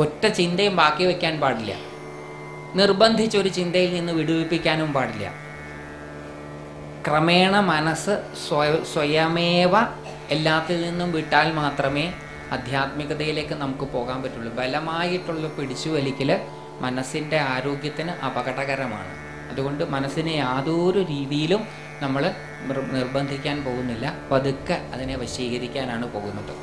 ഒറ്റ ചിന്തയും ബാക്കി വയ്ക്കാൻ പാടില്ല. നിർബന്ധിച്ചൊരു ചിന്തയിൽ നിന്ന് വിടുവിപ്പിക്കാനും പാടില്ല. ക്രമേണ മനസ്സ് സ്വയമേവ എല്ലാത്തിൽ നിന്നും വിട്ടാൽ മാത്രമേ ആധ്യാത്മികതയിലേക്ക് നമുക്ക് പോകാൻ പറ്റുള്ളൂ. ബലമായിട്ടുള്ള പിടിച്ചു വലിക്കൽ മനസ്സിൻ്റെ ആരോഗ്യത്തിന് അപകടകരമാണ്. അതുകൊണ്ട് മനസ്സിനെ യാതൊരു രീതിയിലും നമ്മൾ നിർബന്ധിക്കാൻ പോകുന്നില്ല. പതുക്കെ അതിനെ വശീകരിക്കാനാണ് പോകുന്നത്.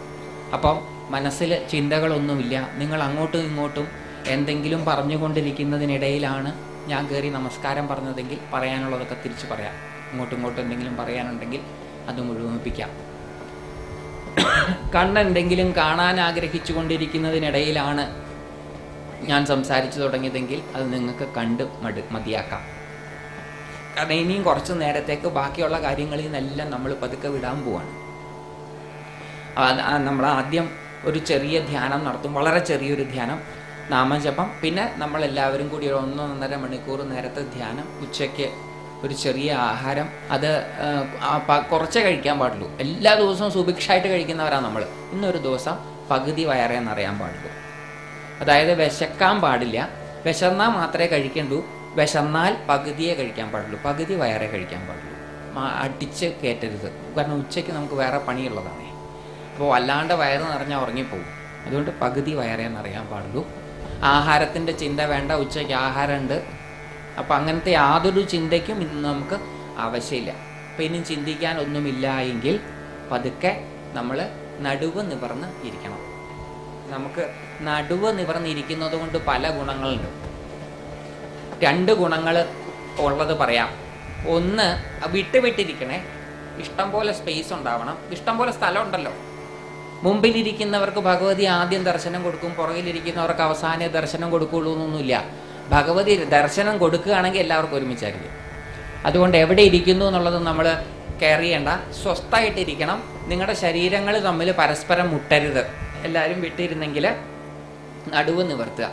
അപ്പം മനസ്സിൽ ചിന്തകളൊന്നുമില്ല. നിങ്ങൾ അങ്ങോട്ടും ഇങ്ങോട്ടും എന്തെങ്കിലും പറഞ്ഞുകൊണ്ടിരിക്കുന്നതിനിടയിലാണ് ഞാൻ കയറി നമസ്കാരം പറഞ്ഞതെങ്കിൽ പറയാനുള്ളതൊക്കെ തിരിച്ചു പറയാം. ഇങ്ങോട്ടും എന്തെങ്കിലും പറയാനുണ്ടെങ്കിൽ അത് മുഴുമിപ്പിക്കാം. കണ്ണെന്തെങ്കിലും കാണാൻ ആഗ്രഹിച്ചു കൊണ്ടിരിക്കുന്നതിനിടയിലാണ് ഞാൻ സംസാരിച്ചു തുടങ്ങിയതെങ്കിൽ അത് നിങ്ങൾക്ക് കണ്ട് മതിയാക്കാം. കാരണം ഇനിയും കുറച്ച് നേരത്തേക്ക് ബാക്കിയുള്ള കാര്യങ്ങളിൽ നിന്നെല്ലാം നമ്മൾ പതുക്കെ വിടാൻ പോവാണ്. നമ്മൾ ആദ്യം ഒരു ചെറിയ ധ്യാനം നടത്തും, വളരെ ചെറിയൊരു ധ്യാനം, നാമജപം. പിന്നെ നമ്മളെല്ലാവരും കൂടി ഒരു 1-1.5 മണിക്കൂർ നേരത്തെ ധ്യാനം, ഉച്ചയ്ക്ക് ഒരു ചെറിയ ആഹാരം. അത് കുറച്ചേ കഴിക്കാൻ പാടുള്ളൂ. എല്ലാ ദിവസവും സുഭിക്ഷമായിട്ട് കഴിക്കുന്നവരാണ് നമ്മൾ. ഇന്നൊരു ദിവസം പകുതി വയറേ നിറയാൻ പാടുള്ളൂ. അതായത് വിശക്കാൻ പാടില്ല. വിശന്നാൽ മാത്രമേ കഴിക്കണ്ടൂ. വിശന്നാൽ പകുതിയെ കഴിക്കാൻ പാടുള്ളൂ. പകുതി വയറേ കഴിക്കാൻ പാടുള്ളൂ. അടിച്ച് കയറ്റരുത്. കാരണം ഉച്ചയ്ക്ക് നമുക്ക് വേറെ പണിയുള്ളതാണ്. അപ്പോൾ അല്ലാണ്ട് വയറ് നിറഞ്ഞാൽ ഉറങ്ങിപ്പോകും. അതുകൊണ്ട് പകുതി വയറേ നിറയാൻ പാടുള്ളൂ. ആഹാരത്തിൻ്റെ ചിന്ത വേണ്ട. ഉച്ചയ്ക്ക് ആഹാരമുണ്ട്. അപ്പം അങ്ങനത്തെ യാതൊരു ചിന്തയ്ക്കും ഇന്ന് നമുക്ക് ആവശ്യമില്ല. അപ്പം ഇനി ചിന്തിക്കാൻ ഒന്നുമില്ല എങ്കിൽ പതുക്കെ നമ്മൾ നടുവ് നിവർന്ന് ഇരിക്കണം. നമുക്ക് നടുവ് നിവർന്നിരിക്കുന്നത് കൊണ്ട് പല ഗുണങ്ങളുണ്ട്. 2 ഗുണങ്ങൾ ഉള്ളത് പറയാം. ഒന്ന്, വിട്ടിരിക്കണേ. ഇഷ്ടം പോലെ സ്പേസ് ഉണ്ടാവണം. ഇഷ്ടം പോലെ സ്ഥലം ഉണ്ടല്ലോ. മുമ്പിലിരിക്കുന്നവർക്ക് ഭഗവതി ആദ്യം ദർശനം കൊടുക്കും, പുറകിലിരിക്കുന്നവർക്ക് അവസാനം ദർശനം കൊടുക്കുള്ളൂ എന്നൊന്നുമില്ല. ഭഗവതി ദർശനം കൊടുക്കുകയാണെങ്കിൽ എല്ലാവർക്കും ഒരുമിച്ചായിരിക്കും. അതുകൊണ്ട് എവിടെ ഇരിക്കുന്നു എന്നുള്ളത് നമ്മൾ കെയർ ചെയ്യേണ്ട. സ്വസ്ഥമായിട്ടിരിക്കണം. നിങ്ങളുടെ ശരീരങ്ങൾ തമ്മിൽ പരസ്പരം മുട്ടരുത്. എല്ലാവരും വിട്ടിരുന്നെങ്കിൽ നടുവ് നിവർത്തുക.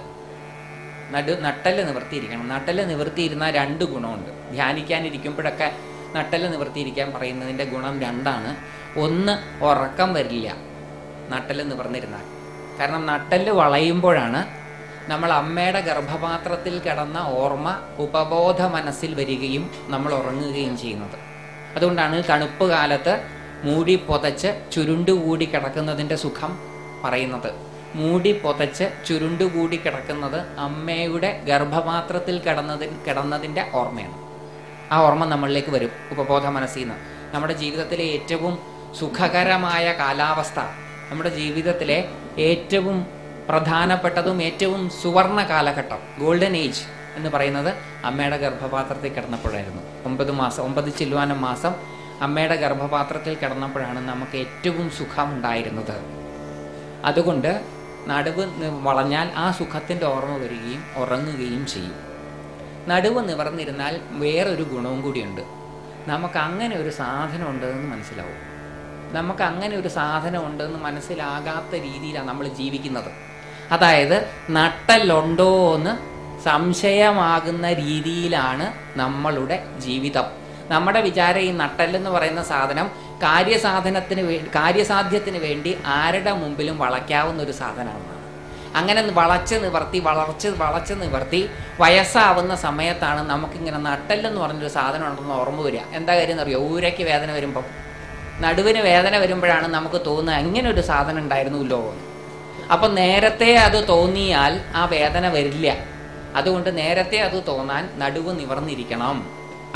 നട്ടല് നിവർത്തിയിരിക്കണം. നട്ടല് നിവർത്തിയിരുന്നാൽ 2 ഗുണമുണ്ട്. ധ്യാനിക്കാനിരിക്കുമ്പോഴൊക്കെ നട്ടല് നിവർത്തിയിരിക്കാൻ പറയുന്നതിൻ്റെ ഗുണം 2ആണ്. ഒന്ന്, ഉറക്കം വരില്ല നട്ടല് നിവർന്നിരുന്നാൽ. കാരണം നട്ടല് വളയുമ്പോഴാണ് നമ്മൾ അമ്മയുടെ ഗർഭപാത്രത്തിൽ കിടന്ന ഓർമ്മ ഉപബോധ മനസ്സിൽ വരികയും നമ്മൾ ഉറങ്ങുകയും ചെയ്യുന്നത്. അതുകൊണ്ടാണ് തണുപ്പ് കാലത്ത് മൂടി പൊതച്ച് ചുരുണ്ടുകൂടി കിടക്കുന്നതിൻ്റെ സുഖം പറയുന്നത്. മൂടി പൊതച്ച് ചുരുണ്ടുകൂടി കിടക്കുന്നത് അമ്മയുടെ ഗർഭപാത്രത്തിൽ കിടന്നതിൻ്റെ ഓർമ്മയാണ്. ആ ഓർമ്മ നമ്മളിലേക്ക് വരും ഉപബോധ മനസ്സിൽ നിന്ന്. നമ്മുടെ ജീവിതത്തിലെ ഏറ്റവും സുഖകരമായ കാലാവസ്ഥ, നമ്മുടെ ജീവിതത്തിലെ ഏറ്റവും പ്രധാനപ്പെട്ടതും ഏറ്റവും സുവർണ കാലഘട്ടം, ഗോൾഡൻ ഏജ് എന്ന് പറയുന്നത് അമ്മയുടെ ഗർഭപാത്രത്തിൽ കിടന്നപ്പോഴായിരുന്നു. 9 ചില്ലുവാനം മാസം അമ്മയുടെ ഗർഭപാത്രത്തിൽ കിടന്നപ്പോഴാണ് നമുക്ക് ഏറ്റവും സുഖം ഉണ്ടായിരുന്നത്. അതുകൊണ്ട് നടുവ് വളഞ്ഞാൽ ആ സുഖത്തിൻ്റെ ഓർമ്മ വരികയും ഉറങ്ങുകയും ചെയ്യും. നടുവ് നിവർന്നിരുന്നാൽ വേറൊരു ഗുണവും കൂടിയുണ്ട്. നമുക്ക് അങ്ങനെ ഒരു സാധനം ഉണ്ടെന്ന് മനസ്സിലാവും. നമുക്ക് അങ്ങനെ ഒരു സാധനം ഉണ്ടെന്ന് മനസ്സിലാകാത്ത രീതിയിലാണ് നമ്മൾ ജീവിക്കുന്നത്. അതായത് നട്ടലുണ്ടോ എന്ന് സംശയമാകുന്ന രീതിയിലാണ് നമ്മളുടെ ജീവിതം. നമ്മുടെ വിചാരം ഈ നട്ടലെന്ന് പറയുന്ന സാധനം കാര്യസാധ്യത്തിന് വേണ്ടി ആരുടെ മുമ്പിലും വളയ്ക്കാവുന്ന ഒരു സാധനമാണ്. അങ്ങനെ വളച്ച് നിവർത്തി വയസ്സാവുന്ന സമയത്താണ് നമുക്കിങ്ങനെ നട്ടലെന്ന് പറഞ്ഞൊരു സാധനം ഉണ്ടെന്ന് ഓർമ്മ വരിക. എന്താ കാര്യം എന്നറിയോ? ഊരയ്ക്ക് വേദന വരുമ്പം, നടുവിന് വേദന വരുമ്പോഴാണ് നമുക്ക് തോന്നുക അങ്ങനെ ഒരു സാധനം ഉണ്ടായിരുന്നല്ലോ എന്ന്. അപ്പം നേരത്തെ അത് തോന്നിയാൽ ആ വേദന വരില്ല. അതുകൊണ്ട് നേരത്തെ അത് തോന്നാൻ നടുവ് നിവർന്നിരിക്കണം.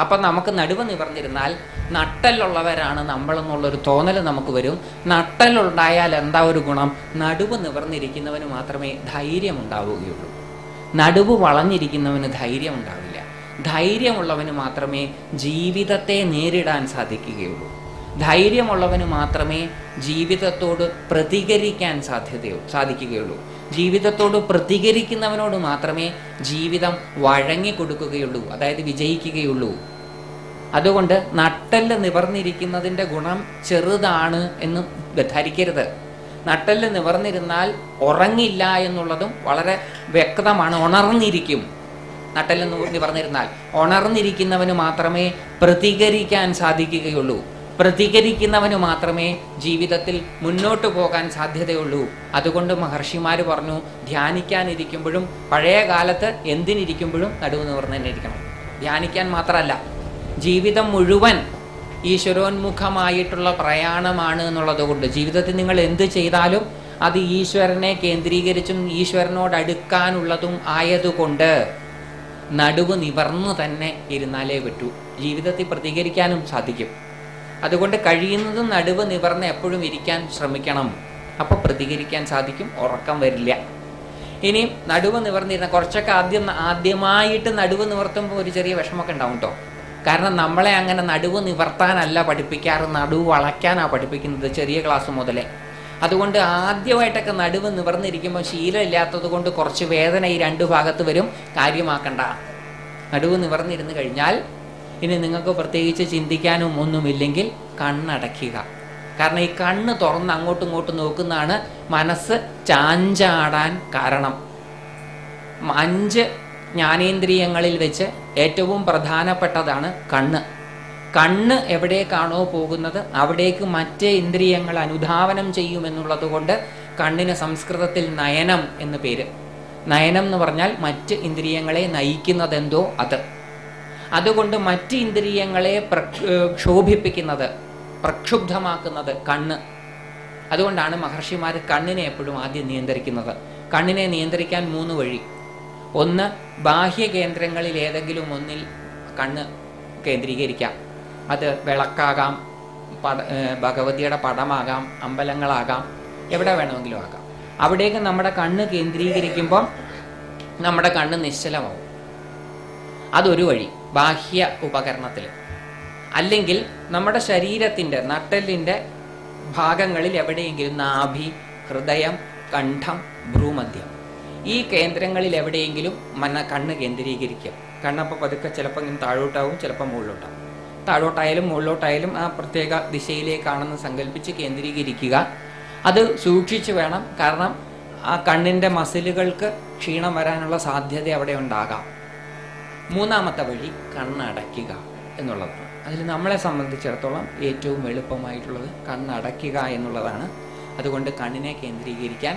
അപ്പം നമുക്ക് നടുവ് നിവർന്നിരുന്നാൽ നട്ടലുള്ളവരാണ് നമ്മളെന്നുള്ളൊരു തോന്നൽ നമുക്ക് വരും. നട്ടലുണ്ടായാൽ എന്താ ഒരു ഗുണം? നടുവ് നിവർന്നിരിക്കുന്നവന് മാത്രമേ ധൈര്യം ഉണ്ടാവുകയുള്ളൂ. നടുവ് വളഞ്ഞിരിക്കുന്നവന് ധൈര്യം ഉണ്ടാവില്ല. ധൈര്യമുള്ളവന് മാത്രമേ ജീവിതത്തെ നേരിടാൻ സാധിക്കുകയുള്ളൂ. ധൈര്യമുള്ളവന് മാത്രമേ ജീവിതത്തോട് പ്രതികരിക്കാൻ സാധിക്കുകയുള്ളൂ. ജീവിതത്തോട് പ്രതികരിക്കുന്നവനോട് മാത്രമേ ജീവിതം വഴങ്ങിക്കൊടുക്കുകയുള്ളൂ, അതായത് വിജയിക്കുകയുള്ളൂ. അതുകൊണ്ട് നട്ടെല്ല് നിവർന്നിരിക്കുന്നതിൻ്റെ ഗുണം ചെറുതാണ് എന്ന് ധരിക്കരുത്. നട്ടെല്ല് നിവർന്നിരുന്നാൽ ഉറങ്ങില്ല എന്നുള്ളതും വളരെ വ്യക്തമാണ്. ഉണർന്നിരിക്കും. നട്ടെല്ല് നിവർന്നിരുന്നാൽ ഉണർന്നിരിക്കുന്നവന് മാത്രമേ പ്രതികരിക്കാൻ സാധിക്കുകയുള്ളൂ. പ്രതികരിക്കുന്നവന് മാത്രമേ ജീവിതത്തിൽ മുന്നോട്ട് പോകാൻ സാധ്യതയുള്ളൂ. അതുകൊണ്ട് മഹർഷിമാർ പറഞ്ഞു, ധ്യാനിക്കാനിരിക്കുമ്പോഴും പഴയ കാലത്ത് എന്തിനിരിക്കുമ്പോഴും നടുവ് നിവർന്ന് തന്നെ ഇരിക്കണം. ധ്യാനിക്കാൻ മാത്രമല്ല, ജീവിതം മുഴുവൻ ഈശ്വരോന്മുഖമായിട്ടുള്ള പ്രയാണമാണ് എന്നുള്ളത് കൊണ്ട് ജീവിതത്തിൽ നിങ്ങൾ എന്ത് ചെയ്താലും അത് ഈശ്വരനെ കേന്ദ്രീകരിച്ചും ഈശ്വരനോട് അടുക്കാനുള്ളതും ആയതുകൊണ്ട് നടുവ് നിവർന്നു തന്നെ ഇരുന്നാലേ പറ്റൂ. ജീവിതത്തിൽ പ്രതികരിക്കാനും സാധിക്കും. അതുകൊണ്ട് കഴിയുന്നതും നടുവ് നിവർന്ന് എപ്പോഴും ഇരിക്കാൻ ശ്രമിക്കണം. അപ്പോൾ പ്രതികരിക്കാൻ സാധിക്കും, ഉറക്കം വരില്ല. ഇനി നടുവ് നിവർന്നിരുന്ന കുറച്ചൊക്കെ ആദ്യമായിട്ട് നടുവ് നിവർത്തുമ്പോൾ ഒരു ചെറിയ വിഷമമൊക്കെ ഉണ്ടാവും കേട്ടോ. കാരണം നമ്മളെ അങ്ങനെ നടുവ് നിവർത്താനല്ല പഠിപ്പിക്കാറ്, നടുവ് വളയ്ക്കാനാണ് പഠിപ്പിക്കുന്നത് ചെറിയ ക്ലാസ് മുതലേ. അതുകൊണ്ട് ആദ്യമായിട്ടൊക്കെ നടുവ് നിവർന്നിരിക്കുമ്പോൾ ശീലമില്ലാത്തത് കൊണ്ട് കുറച്ച് വേദന ഈ രണ്ടു ഭാഗത്ത് വരും. കാര്യമാക്കണ്ട. നടുവ് നിവർന്നിരുന്ന് കഴിഞ്ഞാൽ ഇനി നിങ്ങൾക്ക് പ്രത്യേകിച്ച് ചിന്തിക്കാനും ഒന്നുമില്ലെങ്കിൽ കണ്ണടയ്ക്കുക. കാരണം ഈ കണ്ണ് തുറന്ന് അങ്ങോട്ടും ഇങ്ങോട്ടും നോക്കുന്നതാണ് മനസ്സ് ചാഞ്ചാടാൻ കാരണം. 5 ജ്ഞാനേന്ദ്രിയങ്ങളിൽ വെച്ച് ഏറ്റവും പ്രധാനപ്പെട്ടതാണ് കണ്ണ്. കണ്ണ് എവിടേക്കാണോ പോകുന്നത് അവിടേക്ക് മറ്റ് ഇന്ദ്രിയങ്ങൾ അനുധാവനം ചെയ്യുമെന്നുള്ളത് കൊണ്ട് കണ്ണിന് സംസ്കൃതത്തിൽ നയനം എന്ന് പേര്. നയനം എന്ന് പറഞ്ഞാൽ മറ്റ് ഇന്ദ്രിയങ്ങളെ നയിക്കുന്നതെന്തോ അത്. അതുകൊണ്ട് മറ്റ് ഇന്ദ്രിയങ്ങളെ ക്ഷോഭിപ്പിക്കുന്നത്, പ്രക്ഷുബ്ധമാക്കുന്നത് കണ്ണ്. അതുകൊണ്ടാണ് മഹർഷിമാർ കണ്ണിനെ എപ്പോഴും ആദ്യം നിയന്ത്രിക്കുന്നത്. കണ്ണിനെ നിയന്ത്രിക്കാൻ 3 വഴി. ഒന്ന്, ബാഹ്യ കേന്ദ്രങ്ങളിൽ ഏതെങ്കിലും ഒന്നിൽ കണ്ണ് കേന്ദ്രീകരിക്കാം. അത് വിളക്കാകാം, ഭഗവതിയുടെ പടമാകാം, അമ്പലങ്ങളാകാം, എവിടെ വേണമെങ്കിലും ആകാം. അവിടേക്ക് നമ്മുടെ കണ്ണ് കേന്ദ്രീകരിക്കുമ്പം നമ്മുടെ കണ്ണ് നിശ്ചലമാവും. അതൊരു വഴി, ബാഹ്യ ഉപകരണത്തിൽ. അല്ലെങ്കിൽ നമ്മുടെ ശരീരത്തിൻ്റെ നട്ടെല്ലിൻ്റെ ഭാഗങ്ങളിൽ എവിടെയെങ്കിലും നാഭി, ഹൃദയം, കണ്ഠം, ഭ്രൂമധ്യം, ഈ കേന്ദ്രങ്ങളിൽ എവിടെയെങ്കിലും കണ്ണ് കേന്ദ്രീകരിക്കുക. കണ്ണപ്പോൾ പതുക്കെ ചിലപ്പോൾ ഇങ്ങനെ താഴോട്ടാവും, ചിലപ്പോൾ മുകളിലോട്ടാവും. താഴോട്ടായാലും മുകളിലോട്ടായാലും ആ പ്രത്യേക ദിശയിലേക്കാണെന്ന് സങ്കല്പിച്ച് കേന്ദ്രീകരിക്കുക. അത് സൂക്ഷിച്ച് വേണം. കാരണം ആ കണ്ണിൻ്റെ മസിലുകൾക്ക് ക്ഷീണം വരാനുള്ള സാധ്യത അവിടെ ഉണ്ടാകാം. 3ാമത്തെ വഴി കണ്ണടയ്ക്കുക എന്നുള്ളതാണ്. അതിൽ നമ്മളെ സംബന്ധിച്ചിടത്തോളം ഏറ്റവും എളുപ്പമായിട്ടുള്ളത് കണ്ണടയ്ക്കുക എന്നുള്ളതാണ്. അതുകൊണ്ട് കണ്ണിനെ കേന്ദ്രീകരിക്കാൻ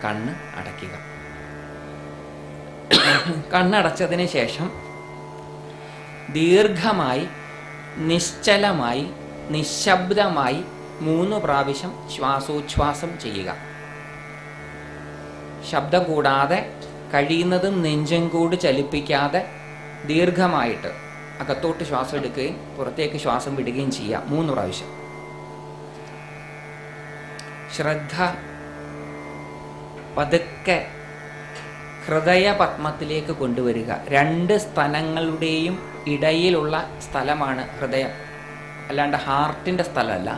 കണ്ണ് അടയ്ക്കുക. കണ്ണടച്ചതിന് ശേഷം ദീർഘമായി, നിശ്ചലമായി, നിശബ്ദമായി 3 പ്രാവശ്യം ശ്വാസോച്ഛ്വാസം ചെയ്യുക. ശബ്ദം കൂടാതെ, കഴിയുന്നതും നെഞ്ചും കൂടി ചലിപ്പിക്കാതെ ദീർഘമായിട്ട് അകത്തോട്ട് ശ്വാസം എടുക്കുകയും പുറത്തേക്ക് ശ്വാസം വിടുകയും ചെയ്യുക 3 പ്രാവശ്യം. ശ്രദ്ധ പതുക്കെ ഹൃദയ പത്മത്തിലേക്ക് കൊണ്ടുവരിക. 2 സ്തനങ്ങളുടെയും ഇടയിലുള്ള സ്ഥലമാണ് ഹൃദയം, അല്ലാണ്ട് ഹാർട്ടിൻ്റെ സ്ഥലമല്ല.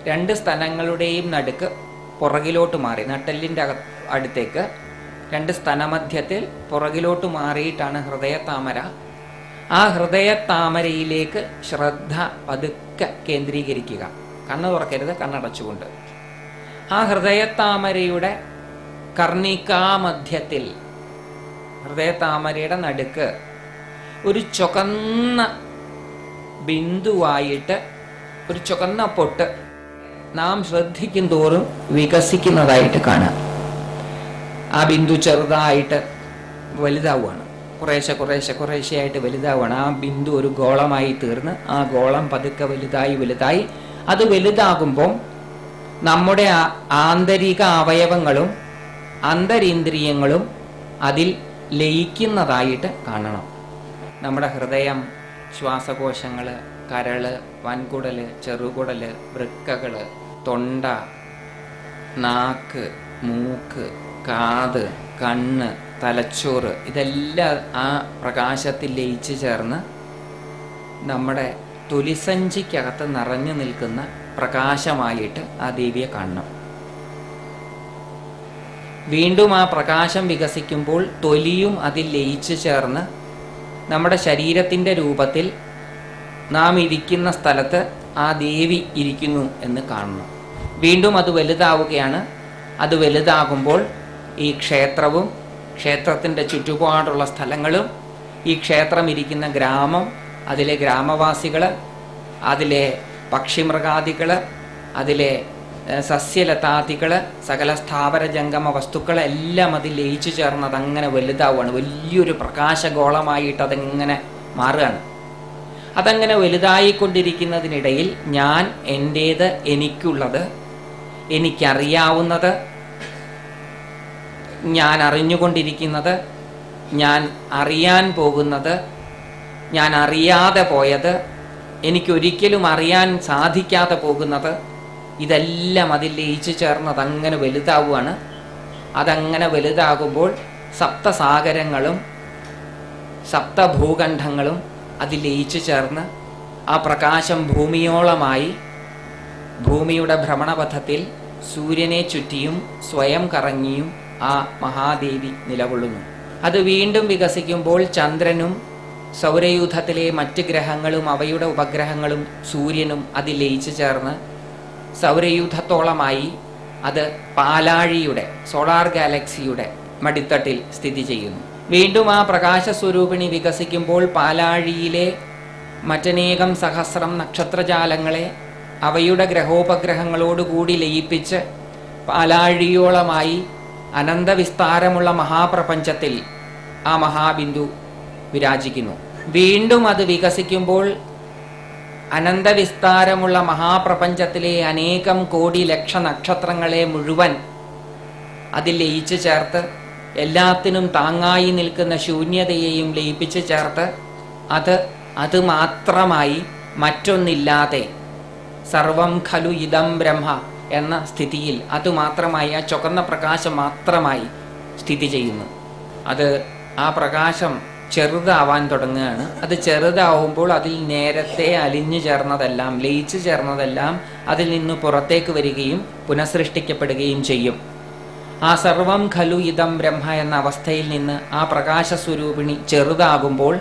2 സ്തനങ്ങളുടെയും നടുക്ക് പുറകിലോട്ട് മാറി, നട്ടെല്ലിൻ്റെ അടുത്തേക്ക് 2 സ്തനമധ്യത്തിൽ പുറകിലോട്ട് മാറിയിട്ടാണ് ഹൃദയത്താമര. ആ ഹൃദയത്താമരയിലേക്ക് ശ്രദ്ധ പതുക്കെ കേന്ദ്രീകരിക്കുക. കണ്ണ് തുറക്കരുത്, കണ്ണടച്ചുകൊണ്ട്. ആ ഹൃദയത്താമരയുടെ കർണികാമധ്യത്തിൽ, ഹൃദയത്താമരയുടെ നടുക്ക് ഒരു ചുവന്ന ബിന്ദുവായിട്ട് ഒരു ചുവന്ന പൊട്ട് നാം ശ്രദ്ധിക്കും തോറും വികസിക്കുന്നതായിട്ട് കാണാം. ആ ബിന്ദു ചെറുതായിട്ട് വലുതാവുകയാണ്, കുറേശ്ശെയായിട്ട് വലുതാവുകയാണ്. ആ ബിന്ദു ഒരു ഗോളമായി തീർന്ന് ആ ഗോളം പതുക്കെ വലുതായി അത് വലുതാകുമ്പോൾ നമ്മുടെ ആന്തരിക അവയവങ്ങളും അന്തരീന്ദ്രിയങ്ങളും അതിൽ ലയിക്കുന്നതായിട്ട് കാണണം. നമ്മുടെ ഹൃദയം, ശ്വാസകോശങ്ങൾ, കരള്, വൻകുടൽ, ചെറുകുടൽ, വൃക്കകൾ, തൊണ്ട, നാക്ക്, മൂക്ക്, കാത്, കണ്ണ്, തലച്ചോറ്, ഇതെല്ലാം ആ പ്രകാശത്തിൽ ലയിച്ചു ചേർന്ന് നമ്മുടെ തൊലിസഞ്ചിക്കകത്ത് നിറഞ്ഞു നിൽക്കുന്ന പ്രകാശമായിട്ട് ആ ദേവിയെ കാണണം. വീണ്ടും ആ പ്രകാശം വികസിക്കുമ്പോൾ തൊലിയും അതിൽ ലയിച്ചു ചേർന്ന് നമ്മുടെ ശരീരത്തിൻ്റെ രൂപത്തിൽ നാം ഇരിക്കുന്ന സ്ഥലത്ത് ആ ദേവി ഇരിക്കുന്നു എന്ന് കാണണം. വീണ്ടും അത് വലുതാവുകയാണ്. അത് വലുതാകുമ്പോൾ ഈ ക്ഷേത്രവും ക്ഷേത്രത്തിൻ്റെ ചുറ്റുപാടുള്ള സ്ഥലങ്ങളും ഈ ക്ഷേത്രം ഇരിക്കുന്ന ഗ്രാമം, അതിലെ ഗ്രാമവാസികൾ, അതിലെ പക്ഷിമൃഗാദികൾ, അതിലെ സസ്യലതാദികൾ, സകല സ്ഥാവര ജംഗമ വസ്തുക്കൾ എല്ലാം അതിൽ ലയിച്ചു ചേർന്ന് അതങ്ങനെ വലുതാവുകയാണ്. വലിയൊരു പ്രകാശഗോളമായിട്ട് അതെങ്ങനെ മാറുകയാണ്. അതങ്ങനെ വലുതായിക്കൊണ്ടിരിക്കുന്നതിനിടയിൽ ഞാൻ എൻ്റേത്, എനിക്കുള്ളത്, എനിക്കറിയാവുന്നത്, ഞാൻ അറിഞ്ഞുകൊണ്ടിരിക്കുന്നത്, ഞാൻ അറിയാൻ പോകുന്നത്, ഞാൻ അറിയാതെ പോയത്, എനിക്കൊരിക്കലും അറിയാൻ സാധിക്കാതെ പോകുന്നത്, ഇതെല്ലാം അതിൽ ലയിച്ചു ചേർന്നത് അങ്ങനെ വലുതാവുകയാണ്. അതങ്ങനെ വലുതാകുമ്പോൾ സപ്തസാഗരങ്ങളും സപ്തഭൂഖണ്ഡങ്ങളും അതിൽ ലയിച്ചു ചേർന്ന് ആ പ്രകാശം ഭൂമിയോളമായി ഭൂമിയുടെ ഭ്രമണപഥത്തിൽ സൂര്യനെ ചുറ്റിയും സ്വയം കറങ്ങിയും ആ മഹാദേവി നിലകൊള്ളുന്നു. അത് വീണ്ടും വികസിക്കുമ്പോൾ ചന്ദ്രനും സൗരയൂഥത്തിലെ മറ്റ് ഗ്രഹങ്ങളും അവയുടെ ഉപഗ്രഹങ്ങളും സൂര്യനും അതിൽ ലയിച്ചു ചേർന്ന് സൗരയൂഥത്തോളമായി അത് പാലാഴിയുടെ, സോളാർ ഗാലക്സിയുടെ മടിത്തട്ടിൽ സ്ഥിതി ചെയ്യുന്നു. വീണ്ടും ആ പ്രകാശസ്വരൂപിണി വികസിക്കുമ്പോൾ പാലാഴിയിലെ മറ്റനേകം സഹസ്രം നക്ഷത്രജാലങ്ങളെ അവയുടെ ഗ്രഹോപഗ്രഹങ്ങളോടുകൂടി ലയിപ്പിച്ച് പാലാഴിയോളമായി അനന്തവിസ്താരമുള്ള മഹാപ്രപഞ്ചത്തിൽ ആ മഹാബിന്ദു വിരാജിക്കുന്നു. വീണ്ടും അത് വികസിക്കുമ്പോൾ അനന്തവിസ്താരമുള്ള മഹാപ്രപഞ്ചത്തിലെ അനേകം കോടി ലക്ഷ നക്ഷത്രങ്ങളെ മുഴുവൻ അതിൽ ലയിച്ചു ചേർത്ത് എല്ലാത്തിനും താങ്ങായി നിൽക്കുന്ന ശൂന്യതയെയും ലയിപ്പിച്ച് ചേർത്ത് അത് മാത്രമായി മറ്റൊന്നില്ലാതെ സർവം ഖലു ഇദം ബ്രഹ്മ എന്ന സ്ഥിതിയിൽ അതുമാത്രമായി, ആ ചുവന്ന പ്രകാശം മാത്രമായി സ്ഥിതി ചെയ്യുന്നു. അത് ആ പ്രകാശം ചെറുതാവാൻ തുടങ്ങുകയാണ്. അത് ചെറുതാവുമ്പോൾ അതിൽ നേരത്തെ അലിഞ്ഞു ചേർന്നതെല്ലാം, ലയിച്ചു ചേർന്നതെല്ലാം അതിൽ നിന്ന് പുറത്തേക്ക് വരികയും പുനഃസൃഷ്ടിക്കപ്പെടുകയും ചെയ്യും. ആ സർവം ഖലു ഇദം ബ്രഹ്മ എന്ന അവസ്ഥയിൽ നിന്ന് ആ പ്രകാശസ്വരൂപിണി ചെറുതാകുമ്പോൾ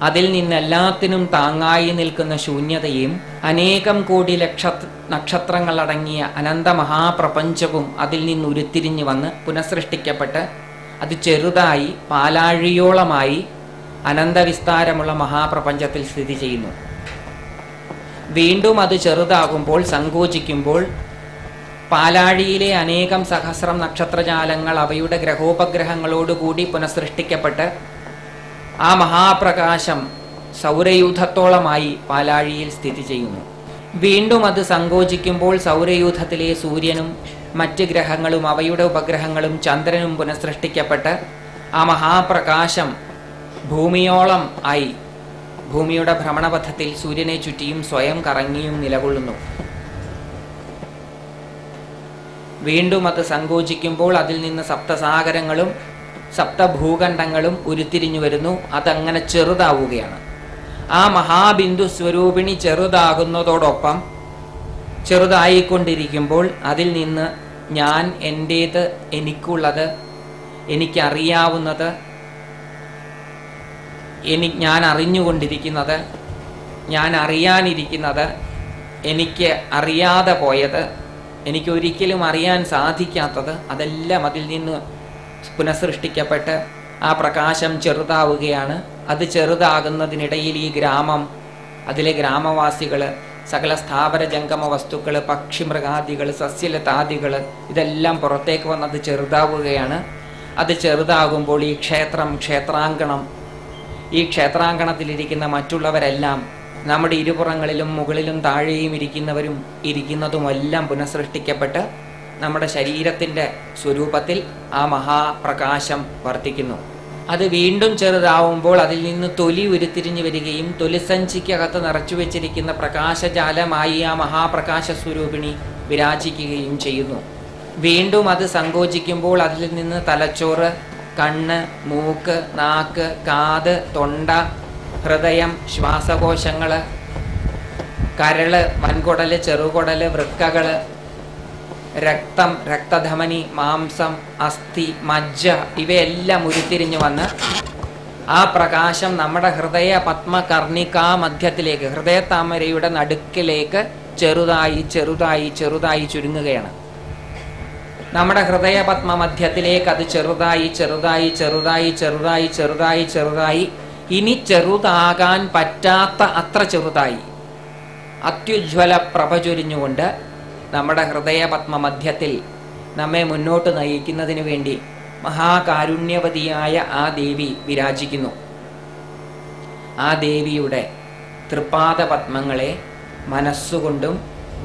അതിൽ നിന്നെല്ലാത്തിനും താങ്ങായി നിൽക്കുന്ന ശൂന്യതയും അനേകം കോടി ലക്ഷ നക്ഷത്രങ്ങളടങ്ങിയ അനന്തമഹാപ്രപഞ്ചവും അതിൽ നിന്ന് ഉരുത്തിരിഞ്ഞു വന്ന് പുനഃസൃഷ്ടിക്കപ്പെട്ട് അത് ചെറുതായി പാലാഴിയോളമായി അനന്തവിസ്താരമുള്ള മഹാപ്രപഞ്ചത്തിൽ സ്ഥിതി ചെയ്യുന്നു. വീണ്ടും അത് ചെറുതാകുമ്പോൾ, സങ്കോചിക്കുമ്പോൾ പാലാഴിയിലെ അനേകം സഹസ്രം നക്ഷത്രജാലങ്ങൾ അവയുടെ ഗ്രഹോപഗ്രഹങ്ങളോടുകൂടി പുനഃസൃഷ്ടിക്കപ്പെട്ട് ആ മഹാപ്രകാശം സൗരയൂഥത്തോളമായി പാലാഴിയിൽ സ്ഥിതി ചെയ്യുന്നു. വീണ്ടും അത് സങ്കോചിക്കുമ്പോൾ സൗരയൂഥത്തിലെ സൂര്യനും മറ്റ് ഗ്രഹങ്ങളും അവയുടെ ഉപഗ്രഹങ്ങളും ചന്ദ്രനും പുനഃസൃഷ്ടിക്കപ്പെട്ട് ആ മഹാപ്രകാശം ഭൂമിയോളം ആയി ഭൂമിയുടെ ഭ്രമണപഥത്തിൽ സൂര്യനെ ചുറ്റിയും സ്വയം കറങ്ങിയും നിലകൊള്ളുന്നു. വീണ്ടും അത് സങ്കോചിക്കുമ്പോൾ അതിൽ നിന്ന് സപ്തസാഗരങ്ങളും സപ്തഭൂഖണ്ഡങ്ങളും ഉരുത്തിരിഞ്ഞു വരുന്നു. അതങ്ങനെ ചെറുതാവുകയാണ്. ആ മഹാബിന്ദു സ്വരൂപിണി ചെറുതാകുന്നതോടൊപ്പം ചെറുതായിക്കൊണ്ടിരിക്കുമ്പോൾ അതിൽ നിന്ന് ഞാൻ, എൻ്റേത്, എനിക്കുള്ളത്, എനിക്കറിയാവുന്നത്, ഞാൻ അറിഞ്ഞുകൊണ്ടിരിക്കുന്നത്, ഞാൻ അറിയാനിരിക്കുന്നത്, എനിക്ക് അറിയാതെ പോയത്, എനിക്കൊരിക്കലും അറിയാൻ സാധിക്കാത്തത്, അതെല്ലാം അതിൽ നിന്ന് പുനഃസൃഷ്ടിക്കപ്പെട്ട് ആ പ്രകാശം ചെറുതാവുകയാണ്. അത് ചെറുതാകുന്നതിനിടയിൽ ഈ ഗ്രാമം, അതിലെ ഗ്രാമവാസികൾ, സകല സ്ഥാവര ജംഗമ വസ്തുക്കൾ, പക്ഷിമൃഗാദികൾ, സസ്യലതാദികൾ ഇതെല്ലാം പുറത്തേക്ക് വന്നത് ചെറുതാവുകയാണ്. അത് ചെറുതാകുമ്പോൾ ഈ ക്ഷേത്രം, ക്ഷേത്രാങ്കണം, ഈ ക്ഷേത്രാങ്കണത്തിലിരിക്കുന്ന മറ്റുള്ളവരെല്ലാം, നമ്മുടെ ഇരുപുറങ്ങളിലും മുകളിലും താഴെയും ഇരിക്കുന്നതുമെല്ലാം പുനഃസൃഷ്ടിക്കപ്പെട്ട് നമ്മുടെ ശരീരത്തിൻ്റെ സ്വരൂപത്തിൽ ആ മഹാപ്രകാശം വർത്തിക്കുന്നു. അത് വീണ്ടും ചെറുതാവുമ്പോൾ അതിൽ നിന്ന് തൊലി ഉരുത്തിരിഞ്ഞു വരികയും തൊലിസഞ്ചിക്കകത്ത് നിറച്ചു വെച്ചിരിക്കുന്ന പ്രകാശജാലമായി ആ മഹാപ്രകാശ സ്വരൂപിണി വിരാജിക്കുകയും ചെയ്യുന്നു. വീണ്ടും അത് സങ്കോചിക്കുമ്പോൾ അതിൽ നിന്ന് തലച്ചോറ്, കണ്ണ്, മൂക്ക്, നാക്ക്, കാത്, തൊണ്ട, ഹൃദയം, ശ്വാസകോശങ്ങൾ, കരള്, വൻകുടല്, ചെറുകുടല്, വൃക്കകള്, രക്തം, രക്തധമനി, മാംസം, അസ്ഥി, മജ്ജ ഇവയെല്ലാം ഉരുത്തിരിഞ്ഞു വന്ന് ആ പ്രകാശം നമ്മുടെ ഹൃദയ പത്മകർണികാ മധ്യത്തിലേക്ക്, ഹൃദയതാമരയുടെ നടുക്കിലേക്ക് ചെറുതായി ചെറുതായി ചെറുതായി ചുരുങ്ങുകയാണ്. നമ്മുടെ ഹൃദയപത്മ മധ്യത്തിലേക്ക് അത് ചെറുതായി ചെറുതായി ചെറുതായി ചെറുതായി ചെറുതായി ചെറുതായി ഇനി ചെറുതാകാൻ പറ്റാത്ത അത്ര ചെറുതായി അത്യുജ്വല പ്രഭ ചൊരിഞ്ഞുകൊണ്ട് നമ്മുടെ ഹൃദയപത്മ മധ്യത്തിൽ നമ്മെ മുന്നോട്ട് നയിക്കുന്നതിന് വേണ്ടി മഹാകാരുണ്യവതിയായ ആ ദേവി വിരാജിക്കുന്നു. ആ ദേവിയുടെ തൃപ്പാദ പത്മങ്ങളെ മനസ്സുകൊണ്ടും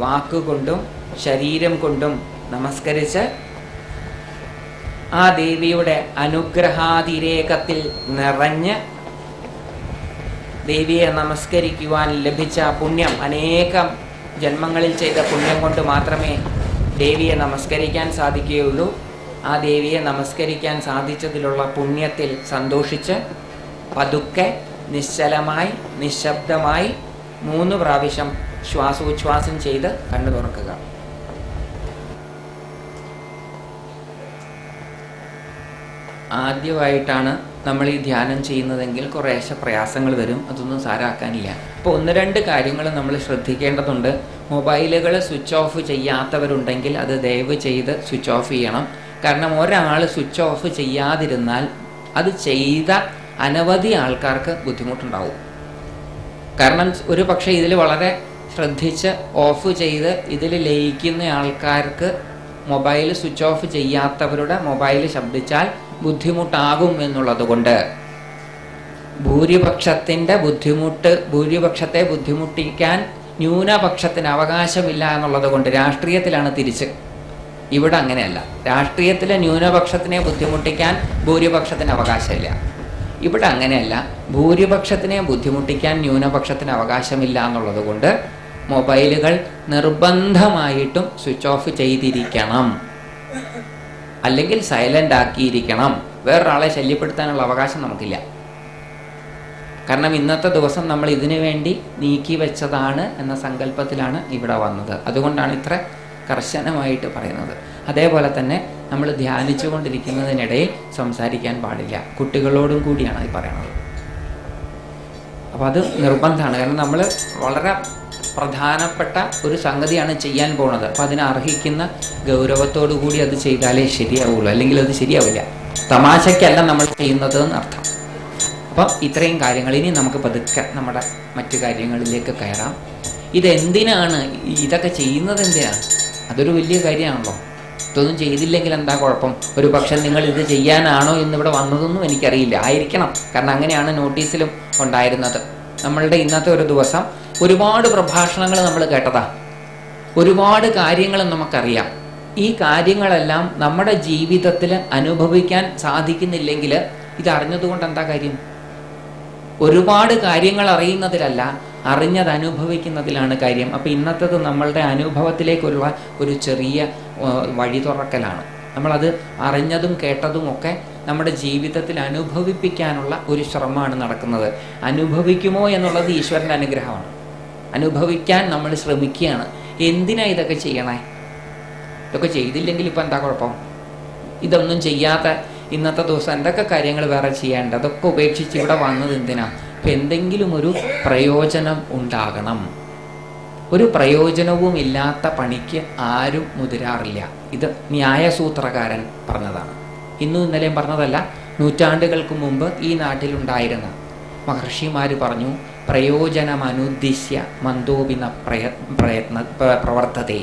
വാക്കുകൊണ്ടും ശരീരം കൊണ്ടും നമസ്കരിച്ച് ആ ദേവിയുടെ അനുഗ്രഹാതിരേകത്തിൽ നിറഞ്ഞ് ദേവിയെ നമസ്കരിക്കുവാൻ ലഭിച്ച പുണ്യം, അനേകം ജന്മങ്ങളിൽ ചെയ്ത പുണ്യം കൊണ്ട് മാത്രമേ ദേവിയെ നമസ്കരിക്കാൻ സാധിക്കുകയുള്ളൂ. ആ ദേവിയെ നമസ്കരിക്കാൻ സാധിച്ചതിലുള്ള പുണ്യത്തിൽ സന്തോഷിച്ച് പതുക്കെ നിശ്ചലമായി നിശബ്ദമായി 3 പ്രാവശ്യം ശ്വാസോച്ഛ്വാസം ചെയ്ത് കണ്ണു തുറക്കുക. ആദ്യമായിട്ടാണ് നമ്മൾ ഈ ധ്യാനം ചെയ്യുന്നതെങ്കിൽ കുറേശ്ശെ പ്രയാസങ്ങൾ വരും. അതൊന്നും സാരാക്കാനില്ല. അപ്പോൾ 1-2 കാര്യങ്ങൾ നമ്മൾ ശ്രദ്ധിക്കേണ്ടതുണ്ട്. മൊബൈലുകൾ സ്വിച്ച് ഓഫ് ചെയ്യാത്തവരുണ്ടെങ്കിൽ അത് ദയവ് ചെയ്ത് സ്വിച്ച് ഓഫ് ചെയ്യണം. കാരണം ഒരാൾ സ്വിച്ച് ഓഫ് ചെയ്യാതിരുന്നാൽ അത് ചെയ്ത അനവധി ആൾക്കാർക്ക് ബുദ്ധിമുട്ടുണ്ടാവും. കാരണം ഒരു പക്ഷേ ഇതിൽ വളരെ ശ്രദ്ധിച്ച് ഓഫ് ചെയ്ത് ഇതിൽ ലയിക്കുന്ന ആൾക്കാർക്ക് മൊബൈൽ സ്വിച്ച് ഓഫ് ചെയ്യാത്തവരുടെ മൊബൈൽ ശബ്ദിച്ചാൽ ബുദ്ധിമുട്ടാകും എന്നുള്ളത് കൊണ്ട് ഭൂരിപക്ഷത്തെ ബുദ്ധിമുട്ടിക്കാൻ ന്യൂനപക്ഷത്തിന് അവകാശമില്ല എന്നുള്ളത് കൊണ്ട് രാഷ്ട്രീയത്തിലാണ് തിരിച്ച്. ഇവിടെ അങ്ങനെയല്ല. രാഷ്ട്രീയത്തിലെ ന്യൂനപക്ഷത്തിനെ ബുദ്ധിമുട്ടിക്കാൻ ഭൂരിപക്ഷത്തിന് അവകാശമില്ല. ഇവിടെ അങ്ങനെയല്ല. ഭൂരിപക്ഷത്തിനെ ബുദ്ധിമുട്ടിക്കാൻ ന്യൂനപക്ഷത്തിന് അവകാശമില്ല എന്നുള്ളത് കൊണ്ട് മൊബൈലുകൾ നിർബന്ധമായിട്ടും സ്വിച്ച് ഓഫ് ചെയ്തിരിക്കണം, അല്ലെങ്കിൽ സൈലൻ്റ് ആക്കിയിരിക്കണം. വേറൊരാളെ ശല്യപ്പെടുത്താനുള്ള അവകാശം നമുക്കില്ല. കാരണം ഇന്നത്തെ ദിവസം നമ്മൾ ഇതിനു വേണ്ടി നീക്കി വെച്ചതാണ് എന്ന സങ്കല്പത്തിലാണ് ഇവിടെ വന്നത്. അതുകൊണ്ടാണ് ഇത്ര കർശനമായിട്ട് പറയുന്നത്. അതേപോലെ തന്നെ നമ്മൾ ധ്യാനിച്ചു കൊണ്ടിരിക്കുന്നതിനിടയിൽ സംസാരിക്കാൻ പാടില്ല. കുട്ടികളോടും കൂടിയാണ് ഈ പറയുന്നത്. അപ്പോൾ അത് നിർബന്ധമാണ്. കാരണം നമ്മൾ വളരെ പ്രധാനപ്പെട്ട ഒരു സംഗതിയാണ് ചെയ്യാൻ പോകുന്നത്. അപ്പോൾ അതിനെ അർഹിക്കുന്ന ഗൗരവത്തോടു കൂടി അത് ചെയ്താലേ ശരിയാവുള്ളൂ, അല്ലെങ്കിൽ അത് ശരിയാവില്ല. തമാശയ്ക്കല്ല നമ്മൾ ചെയ്യുന്നത് എന്നർത്ഥം. അപ്പം ഇത്രയും കാര്യങ്ങൾ. ഇനി നമുക്ക് പതുക്കെ നമ്മുടെ മറ്റു കാര്യങ്ങളിലേക്ക് കയറാം. ഇതെന്തിനാണ് ഇതൊക്കെ ചെയ്യുന്നത്? എന്തിനാണ്? അതൊരു വലിയ കാര്യമാണല്ലോ. ഇതൊന്നും ചെയ്തില്ലെങ്കിൽ എന്താ കുഴപ്പം? ഒരു പക്ഷേ നിങ്ങൾ ഇത് ചെയ്യാനാണോ ഇന്നിവിടെ വന്നതെന്നും എനിക്കറിയില്ല. ആയിരിക്കണം. കാരണം അങ്ങനെയാണ് നോട്ടീസിലും ഉണ്ടായിരുന്നത്. നമ്മളുടെ ഇന്നത്തെ ഒരു ദിവസം ഒരുപാട് പ്രഭാഷണങ്ങൾ നമ്മൾ കേട്ടതാ. ഒരുപാട് കാര്യങ്ങൾ നമുക്കറിയാം. ഈ കാര്യങ്ങളെല്ലാം നമ്മുടെ ജീവിതത്തിൽ അനുഭവിക്കാൻ സാധിക്കുന്നില്ലെങ്കിൽ ഇത് അറിഞ്ഞതുകൊണ്ട് എന്താ കാര്യം? ഒരുപാട് കാര്യങ്ങൾ അറിയുന്നതിലല്ല, അറിഞ്ഞത് അനുഭവിക്കുന്നതിലാണ് കാര്യം. അപ്പം ഇന്നത്തേത് നമ്മളുടെ അനുഭവത്തിലേക്കുള്ള ഒരു ചെറിയ വഴി തുറക്കലാണ്. നമ്മളത് അറിഞ്ഞതും കേട്ടതും ഒക്കെ നമ്മുടെ ജീവിതത്തിൽ അനുഭവിപ്പിക്കാനുള്ള ഒരു ശ്രമമാണ് നടക്കുന്നത്. അനുഭവിക്കുമോ എന്നുള്ളത് ഈശ്വരൻ്റെ അനുഗ്രഹമാണ്. അനുഭവിക്കാൻ നമ്മൾ ശ്രമിക്കുകയാണ്. എന്തിനാ ഇതൊക്കെ ചെയ്യണേ? ഇതൊക്കെ ചെയ്തില്ലെങ്കിൽ ഇപ്പം എന്താ കുഴപ്പം? ഇതൊന്നും ചെയ്യാത്ത ഇന്നത്തെ ദിവസം എന്തൊക്കെ കാര്യങ്ങൾ വേറെ ചെയ്യാണ്ട് അതൊക്കെ ഉപേക്ഷിച്ച് ഇവിടെ വന്നത് എന്തിനാ? അപ്പം എന്തെങ്കിലും ഒരു പ്രയോജനം ഉണ്ടാകണം. ഒരു പ്രയോജനവും ഇല്ലാത്ത പണിക്ക് ആരും മുതിരാറില്ല. ഇത് ന്യായസൂത്രകാരൻ പറഞ്ഞതാണ്. ഇന്നും ഇന്നലെയും പറഞ്ഞതല്ല. നൂറ്റാണ്ടുകൾക്ക് മുമ്പ് ഈ നാട്ടിലുണ്ടായിരുന്ന മഹർഷിമാർ പറഞ്ഞു, പ്രയോജനമനുദ്ദിശ്യ മന്ദോപിന പ്രവർത്തതേ.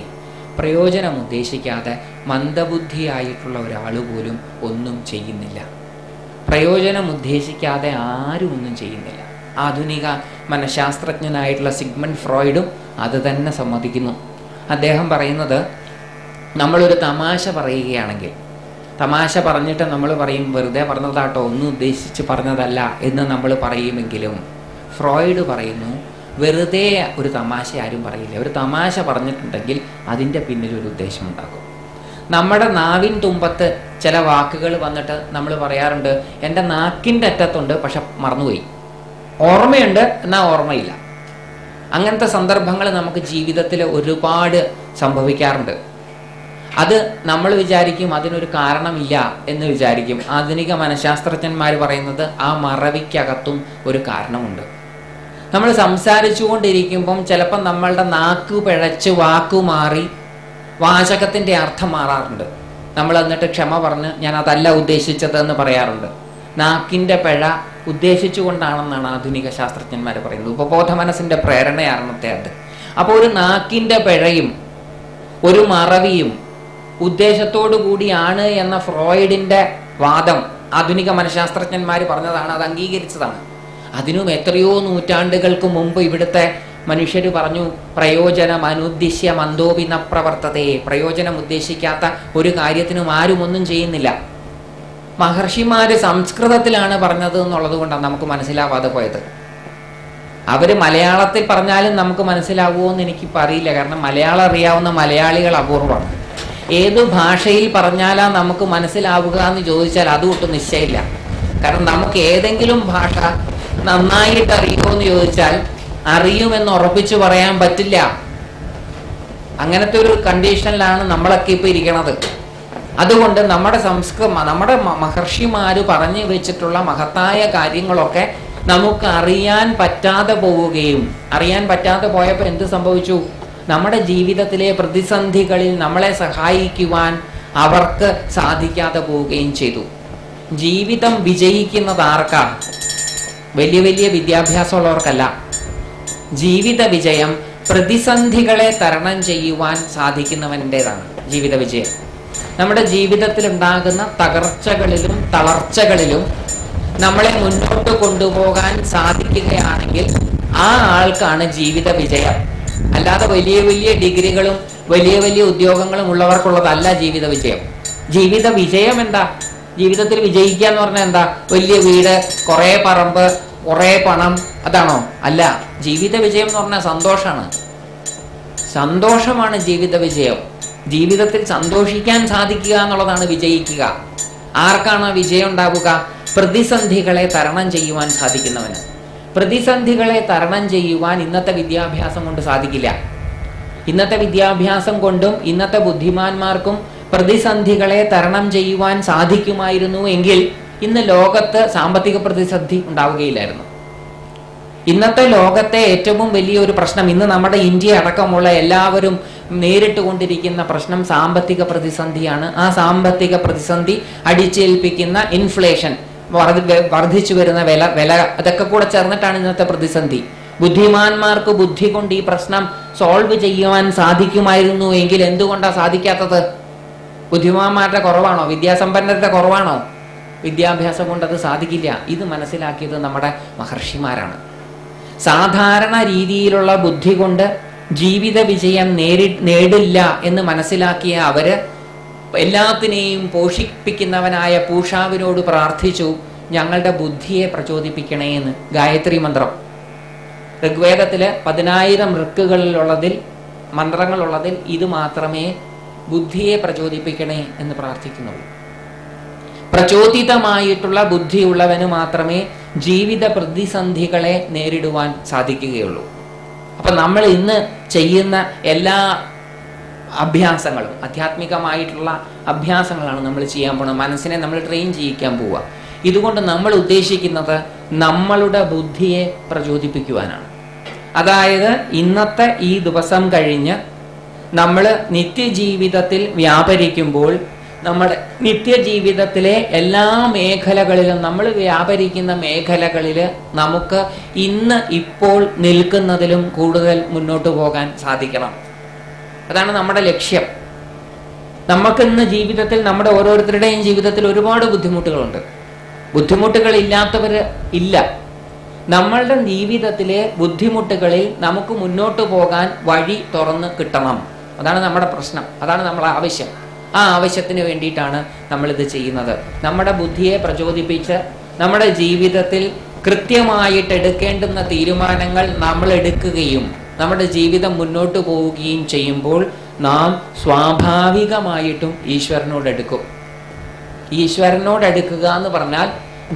പ്രയോജനം ഉദ്ദേശിക്കാതെ മന്ദബുദ്ധിയായിട്ടുള്ള ഒരാൾ പോലും ഒന്നും ചെയ്യുന്നില്ല. പ്രയോജനം ഉദ്ദേശിക്കാതെ ആരും ഒന്നും ചെയ്യുന്നില്ല. ആധുനിക മനഃശാസ്ത്രജ്ഞനായിട്ടുള്ള സിഗ്മണ്ട് ഫ്രോയിഡും അത് തന്നെ സമ്മതിക്കുന്നു. അദ്ദേഹം പറയുന്നത്, നമ്മളൊരു തമാശ പറയുകയാണെങ്കിൽ, തമാശ പറഞ്ഞിട്ട് നമ്മൾ പറയും വെറുതെ പറഞ്ഞതാട്ടോ, ഒന്നും ഉദ്ദേശിച്ച് പറഞ്ഞതല്ല എന്ന് നമ്മൾ പറയുമെങ്കിലും ഫ്രോയിഡ് പറയുന്നു, വെറുതെ ഒരു തമാശ ആരും പറയില്ല. ഒരു തമാശ പറഞ്ഞിട്ടുണ്ടെങ്കിൽ അതിൻ്റെ പിന്നിലൊരു ഉദ്ദേശം ഉണ്ടാകും. നമ്മുടെ നാവിൻ തുമ്പത്ത് ചില വാക്കുകൾ വന്നിട്ട് നമ്മൾ പറയാറുണ്ട്, എൻ്റെ നാക്കിൻ്റെ അറ്റത്തുണ്ട് പക്ഷെ മറന്നുപോയി. ഓർമ്മയുണ്ട് എന്നാൽ ഓർമ്മയില്ല. അങ്ങനത്തെ സന്ദർഭങ്ങൾ നമുക്ക് ജീവിതത്തിൽ ഒരുപാട് സംഭവിക്കാറുണ്ട്. അത് നമ്മൾ വിചാരിക്കും അതിനൊരു കാരണമില്ല എന്ന് വിചാരിക്കും. ആധുനിക മനഃശാസ്ത്രജ്ഞന്മാർ പറയുന്നത് ആ മറവിക്കകത്തും ഒരു കാരണമുണ്ട്. നമ്മൾ സംസാരിച്ചു കൊണ്ടിരിക്കുമ്പം ചിലപ്പം നമ്മളുടെ നാക്ക് പിഴച്ച് വാക്കു മാറി വാചകത്തിൻ്റെ അർത്ഥം മാറാറുണ്ട്. നമ്മൾ എന്നിട്ട് ക്ഷമ പറഞ്ഞ് ഞാൻ അതല്ല ഉദ്ദേശിച്ചതെന്ന് പറയാറുണ്ട്. നാക്കിൻ്റെ പിഴ ഉദ്ദേശിച്ചു കൊണ്ടാണെന്നാണ് ആധുനിക ശാസ്ത്രജ്ഞന്മാർ പറയുന്നത്. ഉപബോധ മനസ്സിൻ്റെ പ്രേരണയാണെന്നത്തെ അത്. അപ്പോൾ ഒരു നാക്കിന്റെ പിഴയും ഒരു മറവിയും ഉദ്ദേശത്തോടു കൂടിയാണ് എന്ന ഫ്രോയിഡിന്റെ വാദം ആധുനിക മനഃശാസ്ത്രജ്ഞന്മാർ പറഞ്ഞതാണ്, അത് അംഗീകരിച്ചതാണ്. അതിനും എത്രയോ നൂറ്റാണ്ടുകൾക്ക് മുമ്പ് ഇവിടുത്തെ മനുഷ്യർ പറഞ്ഞു, പ്രയോജനം അനുദ്ദിശ്യ മന്ദോപിന പ്രവർത്തതയെ. പ്രയോജനം ഉദ്ദേശിക്കാത്ത ഒരു കാര്യത്തിനും ആരും ഒന്നും ചെയ്യുന്നില്ല. മഹർഷിമാര് സംസ്കൃതത്തിലാണ് പറഞ്ഞത് എന്നുള്ളത് കൊണ്ടാണ് നമുക്ക് മനസ്സിലാവാതെ പോയത്. അവര് മലയാളത്തിൽ പറഞ്ഞാലും നമുക്ക് മനസ്സിലാവുമോ എന്ന് എനിക്കിപ്പോൾ അറിയില്ല. കാരണം മലയാളം അറിയാവുന്ന മലയാളികൾ അപൂർവമാണ്. ഏത് ഭാഷയിൽ പറഞ്ഞാലാ നമുക്ക് മനസ്സിലാവുക എന്ന് ചോദിച്ചാൽ അതുകൊട്ടും നിശ്ചയമില്ല. കാരണം നമുക്ക് ഏതെങ്കിലും ഭാഷ നന്നായിട്ട് അറിയുമോ എന്ന് ചോദിച്ചാൽ അറിയുമെന്ന് ഉറപ്പിച്ചു പറയാൻ പറ്റില്ല. അങ്ങനത്തെ ഒരു കണ്ടീഷനിലാണ് നമ്മളൊക്കെ ഇപ്പൊ ഇരിക്കണത്. അതുകൊണ്ട് നമ്മുടെ മഹർഷിമാര് പറഞ്ഞു വെച്ചിട്ടുള്ള മഹത്തായ കാര്യങ്ങളൊക്കെ നമുക്ക് അറിയാൻ പറ്റാതെ പോവുകയും, അറിയാൻ പറ്റാതെ പോയപ്പോൾ എന്ത് സംഭവിച്ചു? നമ്മുടെ ജീവിതത്തിലെ പ്രതിസന്ധികളിൽ നമ്മളെ സഹായിക്കുവാൻ അവർക്ക് സാധിക്കാതെ പോവുകയും ചെയ്തു. ജീവിതം വിജയിക്കുന്നത് ആർക്കാ? വലിയ വലിയ വിദ്യാഭ്യാസമുള്ളവർക്കല്ല. ജീവിത വിജയം പ്രതിസന്ധികളെ തരണം ചെയ്യുവാൻ സാധിക്കുന്നവൻ്റെതാണ് ജീവിത വിജയം. നമ്മുടെ ജീവിതത്തിൽ ഉണ്ടാകുന്ന തകർച്ചകളിലും തളർച്ചകളിലും നമ്മളെ മുന്നോട്ട് കൊണ്ടുപോകാൻ സാധിക്കുകയാണെങ്കിൽ ആ ആൾക്കാണ് ജീവിത വിജയം. അല്ലാതെ വലിയ വലിയ ഡിഗ്രികളും വലിയ വലിയ ഉദ്യോഗങ്ങളും ഉള്ളവർക്കുള്ളതല്ല ജീവിത വിജയം. ജീവിത വിജയം എന്താ? ജീവിതത്തിൽ വിജയിക്കുക എന്ന് പറഞ്ഞാൽ എന്താ? വലിയ വീട്, കുറെ പറമ്പ്, കുറെ പണം, അതാണോ? അല്ല. ജീവിത വിജയം എന്ന് പറഞ്ഞാൽ സന്തോഷമാണ്. സന്തോഷമാണ് ജീവിത വിജയം. ജീവിതത്തിൽ സന്തോഷിക്കാൻ സാധിക്കുക എന്നുള്ളതാണ് വിജയിക്കുക. ആർക്കാണ് വിജയം ഉണ്ടാവുക? പ്രതിസന്ധികളെ തരണം ചെയ്യുവാൻ സാധിക്കുന്നവന്. പ്രതിസന്ധികളെ തരണം ചെയ്യുവാൻ ഇന്നത്തെ വിദ്യാഭ്യാസം കൊണ്ട് സാധിക്കില്ല. ഇന്നത്തെ വിദ്യാഭ്യാസം കൊണ്ടും ഇന്നത്തെ ബുദ്ധിമാന്മാർക്കും പ്രതിസന്ധികളെ തരണം ചെയ്യുവാൻ സാധിക്കുമായിരുന്നു എങ്കിൽ ഇന്ന് ലോകത്ത് സാമ്പത്തിക പ്രതിസന്ധി ഉണ്ടാവുകയില്ലായിരുന്നു. ഇന്നത്തെ ലോകത്തെ ഏറ്റവും വലിയൊരു പ്രശ്നം, ഇന്ന് നമ്മുടെ ഇന്ത്യ അടക്കമുള്ള എല്ലാവരും നേരിട്ട് കൊണ്ടിരിക്കുന്ന പ്രശ്നം സാമ്പത്തിക പ്രതിസന്ധിയാണ്. ആ സാമ്പത്തിക പ്രതിസന്ധി അടിച്ചേൽപ്പിക്കുന്ന ഇൻഫ്ലേഷൻ, വർദ്ധിച്ചു വരുന്ന വില, അതൊക്കെ കൂടെ ചേർന്നിട്ടാണ് ഇന്നത്തെ പ്രതിസന്ധി. ബുദ്ധിമാന്മാർക്ക് ബുദ്ധി കൊണ്ട് ഈ പ്രശ്നം സോൾവ് ചെയ്യുവാൻ സാധിക്കുമായിരുന്നു എങ്കിൽ എന്തുകൊണ്ടാണ് സാധിക്കാത്തത്? ബുദ്ധിമാന്മാരുടെ കുറവാണോ? വിദ്യാസമ്പന്നരുടെ കുറവാണോ? വിദ്യാഭ്യാസം കൊണ്ട് അത് സാധിക്കില്ല. ഇത് മനസ്സിലാക്കിയത് നമ്മുടെ മഹർഷിമാരാണ്. സാധാരണ രീതിയിലുള്ള ബുദ്ധി കൊണ്ട് ജീവിത വിജയം നേടില്ല എന്ന് മനസ്സിലാക്കിയ അവര് എല്ലാത്തിനെയും പോഷിപ്പിക്കുന്നവനായ പൂഷാവിനോട് പ്രാർത്ഥിച്ചു, ഞങ്ങളുടെ ബുദ്ധിയെ പ്രചോദിപ്പിക്കണേ എന്ന്. ഗായത്രി മന്ത്രം ഋഗ്വേദത്തില് 10,000 ഋക്കുകളിലുള്ളതിൽ മന്ത്രങ്ങളുള്ളതിൽ ഇത് മാത്രമേ ബുദ്ധിയെ പ്രചോദിപ്പിക്കണേ എന്ന് പ്രാർത്ഥിക്കുന്നുള്ളൂ. പ്രചോദിതമായിട്ടുള്ള ബുദ്ധിയുള്ളവന് മാത്രമേ ജീവിത പ്രതിസന്ധികളെ നേരിടുവാൻ സാധിക്കുകയുള്ളൂ. അപ്പൊ നമ്മൾ ഇന്ന് ചെയ്യുന്ന എല്ലാ അഭ്യാസങ്ങളും ആധ്യാത്മികമായിട്ടുള്ള അഭ്യാസങ്ങളാണ് നമ്മൾ ചെയ്യാൻ പോകുന്നത്. മനസ്സിനെ നമ്മൾ ട്രെയിൻ ചെയ്യിക്കാൻ പോവുക. ഇതുകൊണ്ട് നമ്മൾ ഉദ്ദേശിക്കുന്നത് നമ്മളുടെ ബുദ്ധിയെ പ്രചോദിപ്പിക്കുവാനാണ്. അതായത് ഇന്നത്തെ ഈ ദിവസം കഴിഞ്ഞ് നമ്മൾ നിത്യജീവിതത്തിൽ വ്യാപരിക്കുമ്പോൾ നമ്മുടെ നിത്യജീവിതത്തിലെ എല്ലാ മേഖലകളിലും, നമ്മൾ വ്യാപരിക്കുന്ന മേഖലകളിൽ നമുക്ക് ഇപ്പോൾ നിൽക്കുന്നതിലും കൂടുതൽ മുന്നോട്ട് പോകാൻ സാധിക്കണം. അതാണ് നമ്മുടെ ലക്ഷ്യം. നമുക്കിന്ന് ജീവിതത്തിൽ, നമ്മുടെ ഓരോരുത്തരുടെയും ജീവിതത്തിൽ ഒരുപാട് ബുദ്ധിമുട്ടുകളുണ്ട്. ബുദ്ധിമുട്ടുകൾ ഇല്ലാത്തവർ ഇല്ല. നമ്മളുടെ ജീവിതത്തിലെ ബുദ്ധിമുട്ടുകളിൽ നമുക്ക് മുന്നോട്ട് പോകാൻ വഴി തുറന്ന് കിട്ടണം. അതാണ് നമ്മുടെ പ്രശ്നം, അതാണ് നമ്മളെ ആവശ്യം. ആ ആവശ്യത്തിന് വേണ്ടിയിട്ടാണ് നമ്മളിത് ചെയ്യുന്നത്. നമ്മുടെ ബുദ്ധിയെ പ്രചോദിപ്പിച്ച് നമ്മുടെ ജീവിതത്തിൽ കൃത്യമായിട്ട് എടുക്കേണ്ടുന്ന തീരുമാനങ്ങൾ നമ്മൾ എടുക്കുകയും നമ്മുടെ ജീവിതം മുന്നോട്ട് പോവുകയും ചെയ്യുമ്പോൾ നാം സ്വാഭാവികമായിട്ടും ഈശ്വരനോടെടുക്കും. ഈശ്വരനോടെടുക്കുക എന്ന് പറഞ്ഞാൽ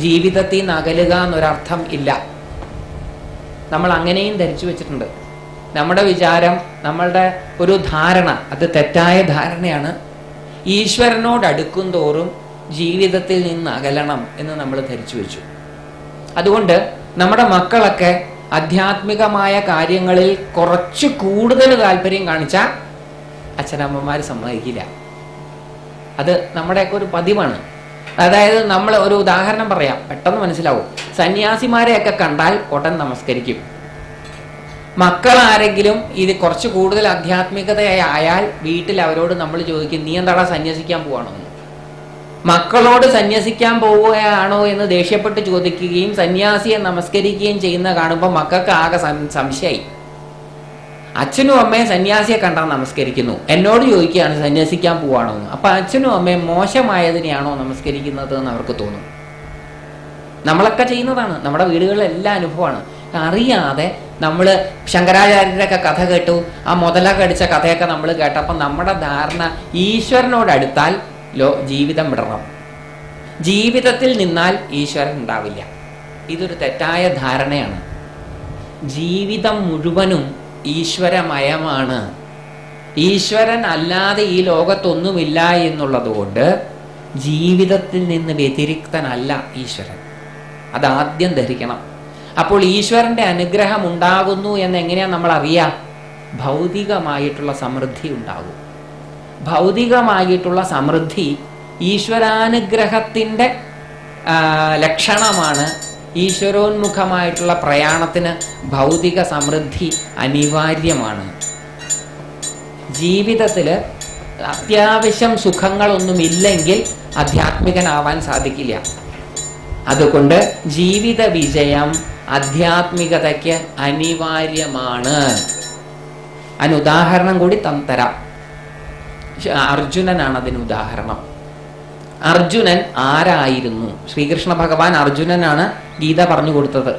ജീവിതത്തിൽ നിന്ന് അകലുക എന്നൊരർത്ഥം ഇല്ല. നമ്മൾ അങ്ങനെയും ധരിച്ചു വെച്ചിട്ടുണ്ട്. നമ്മുടെ വിചാരം, നമ്മളുടെ ഒരു ധാരണ, അത് തെറ്റായ ധാരണയാണ്. ഈശ്വരനോടടുക്കും തോറും ജീവിതത്തിൽ നിന്ന് അകലണം എന്ന് നമ്മൾ ധരിച്ചു വെച്ചു. അതുകൊണ്ട് നമ്മുടെ മക്കളൊക്കെ ആധ്യാത്മികമായ കാര്യങ്ങളിൽ കുറച്ച് കൂടുതൽ താല്പര്യം കാണിച്ചാൽ അച്ഛനമ്മമാർ സമ്മതിക്കില്ല. അത് നമ്മുടെയൊക്കെ ഒരു പതിവാണ്. അതായത് നമ്മൾ ഒരു ഉദാഹരണം പറയാം, പെട്ടെന്ന് മനസ്സിലാവും. സന്യാസിമാരെയൊക്കെ കണ്ടാൽ ഉടൻ നമസ്കരിക്കും. മക്കൾ ആരെങ്കിലും ഇത് കുറച്ച് കൂടുതൽ ആധ്യാത്മികതയായാൽ വീട്ടിൽ അവരോട് നമ്മൾ ചോദിക്കും, നീ എന്താടാ സന്യസിക്കാൻ പോവാണോ? മക്കളോട് സന്യസിക്കാൻ പോവുകയാണോ എന്ന് ദേഷ്യപ്പെട്ട് ചോദിക്കുകയും സന്യാസിയെ നമസ്കരിക്കുകയും ചെയ്യുന്ന കാണുമ്പോൾ മക്കൾക്ക് ആകെ സംശയമായി. അച്ഛനും അമ്മയും സന്യാസിയെ കണ്ടാൽ നമസ്കരിക്കുന്നു, എന്നോട് ചോദിക്കുകയാണ് സന്യസിക്കാൻ പോവാണോ എന്ന്. അപ്പൊ അച്ഛനും അമ്മയും മോശമായതിനെയാണോ നമസ്കരിക്കുന്നത് എന്ന് അവർക്ക് തോന്നും. നമ്മളൊക്കെ ചെയ്യുന്നതാണ്, നമ്മുടെ വീടുകളിലെല്ലാ അനുഭവമാണ്. അറിയാതെ നമ്മൾ ശങ്കരാചാര്യരൊക്കെ കഥ കേട്ടു, ആ മുതലൊക്കെ അടിച്ച കഥയൊക്കെ നമ്മൾ കേട്ടപ്പോൾ നമ്മുടെ ധാരണ ഈശ്വരനോടടുത്താൽ ജീവിതം വിടണം, ജീവിതത്തിൽ നിന്നാൽ ഈശ്വരൻ ഉണ്ടാവില്ല. ഇതൊരു തെറ്റായ ധാരണയാണ്. ജീവിതം മുഴുവനും ഈശ്വരമയമാണ്. ഈശ്വരൻ അല്ലാതെ ഈ ലോകത്തൊന്നുമില്ല എന്നുള്ളത് കൊണ്ട് ജീവിതത്തിൽ നിന്ന് വ്യതിരിക്തനല്ല ഈശ്വരൻ. അതാദ്യം ധരിക്കണം. അപ്പോൾ ഈശ്വരന്റെ അനുഗ്രഹം ഉണ്ടാകുന്നു എന്നെങ്ങനെയാണ് നമ്മൾ അറിയാം? ഭൗതികമായിട്ടുള്ള സമൃദ്ധി ഉണ്ടാകും. ഭൗതികമായിട്ടുള്ള സമൃദ്ധി ഈശ്വരാനുഗ്രഹത്തിൻ്റെ ലക്ഷണമാണ്. ഈശ്വരോന്മുഖമായിട്ടുള്ള പ്രയാണത്തിന് ഭൗതിക സമൃദ്ധി അനിവാര്യമാണ്. ജീവിതത്തിൽ അത്യാവശ്യം സുഖങ്ങളൊന്നുമില്ലെങ്കിൽ ആധ്യാത്മികനാവാൻ സാധിക്കില്ല. അതുകൊണ്ട് ജീവിത വിജയം ആധ്യാത്മികതയ്ക്ക് അനിവാര്യമാണ്. അതിന് ഉദാഹരണം കൂടി തരാം. അർജുനനാണ് അതിന് ഉദാഹരണം. അർജുനൻ ആരായിരുന്നു? ശ്രീകൃഷ്ണ ഭഗവാൻ അർജുനനാണ് ഗീത പറഞ്ഞു കൊടുത്തത്.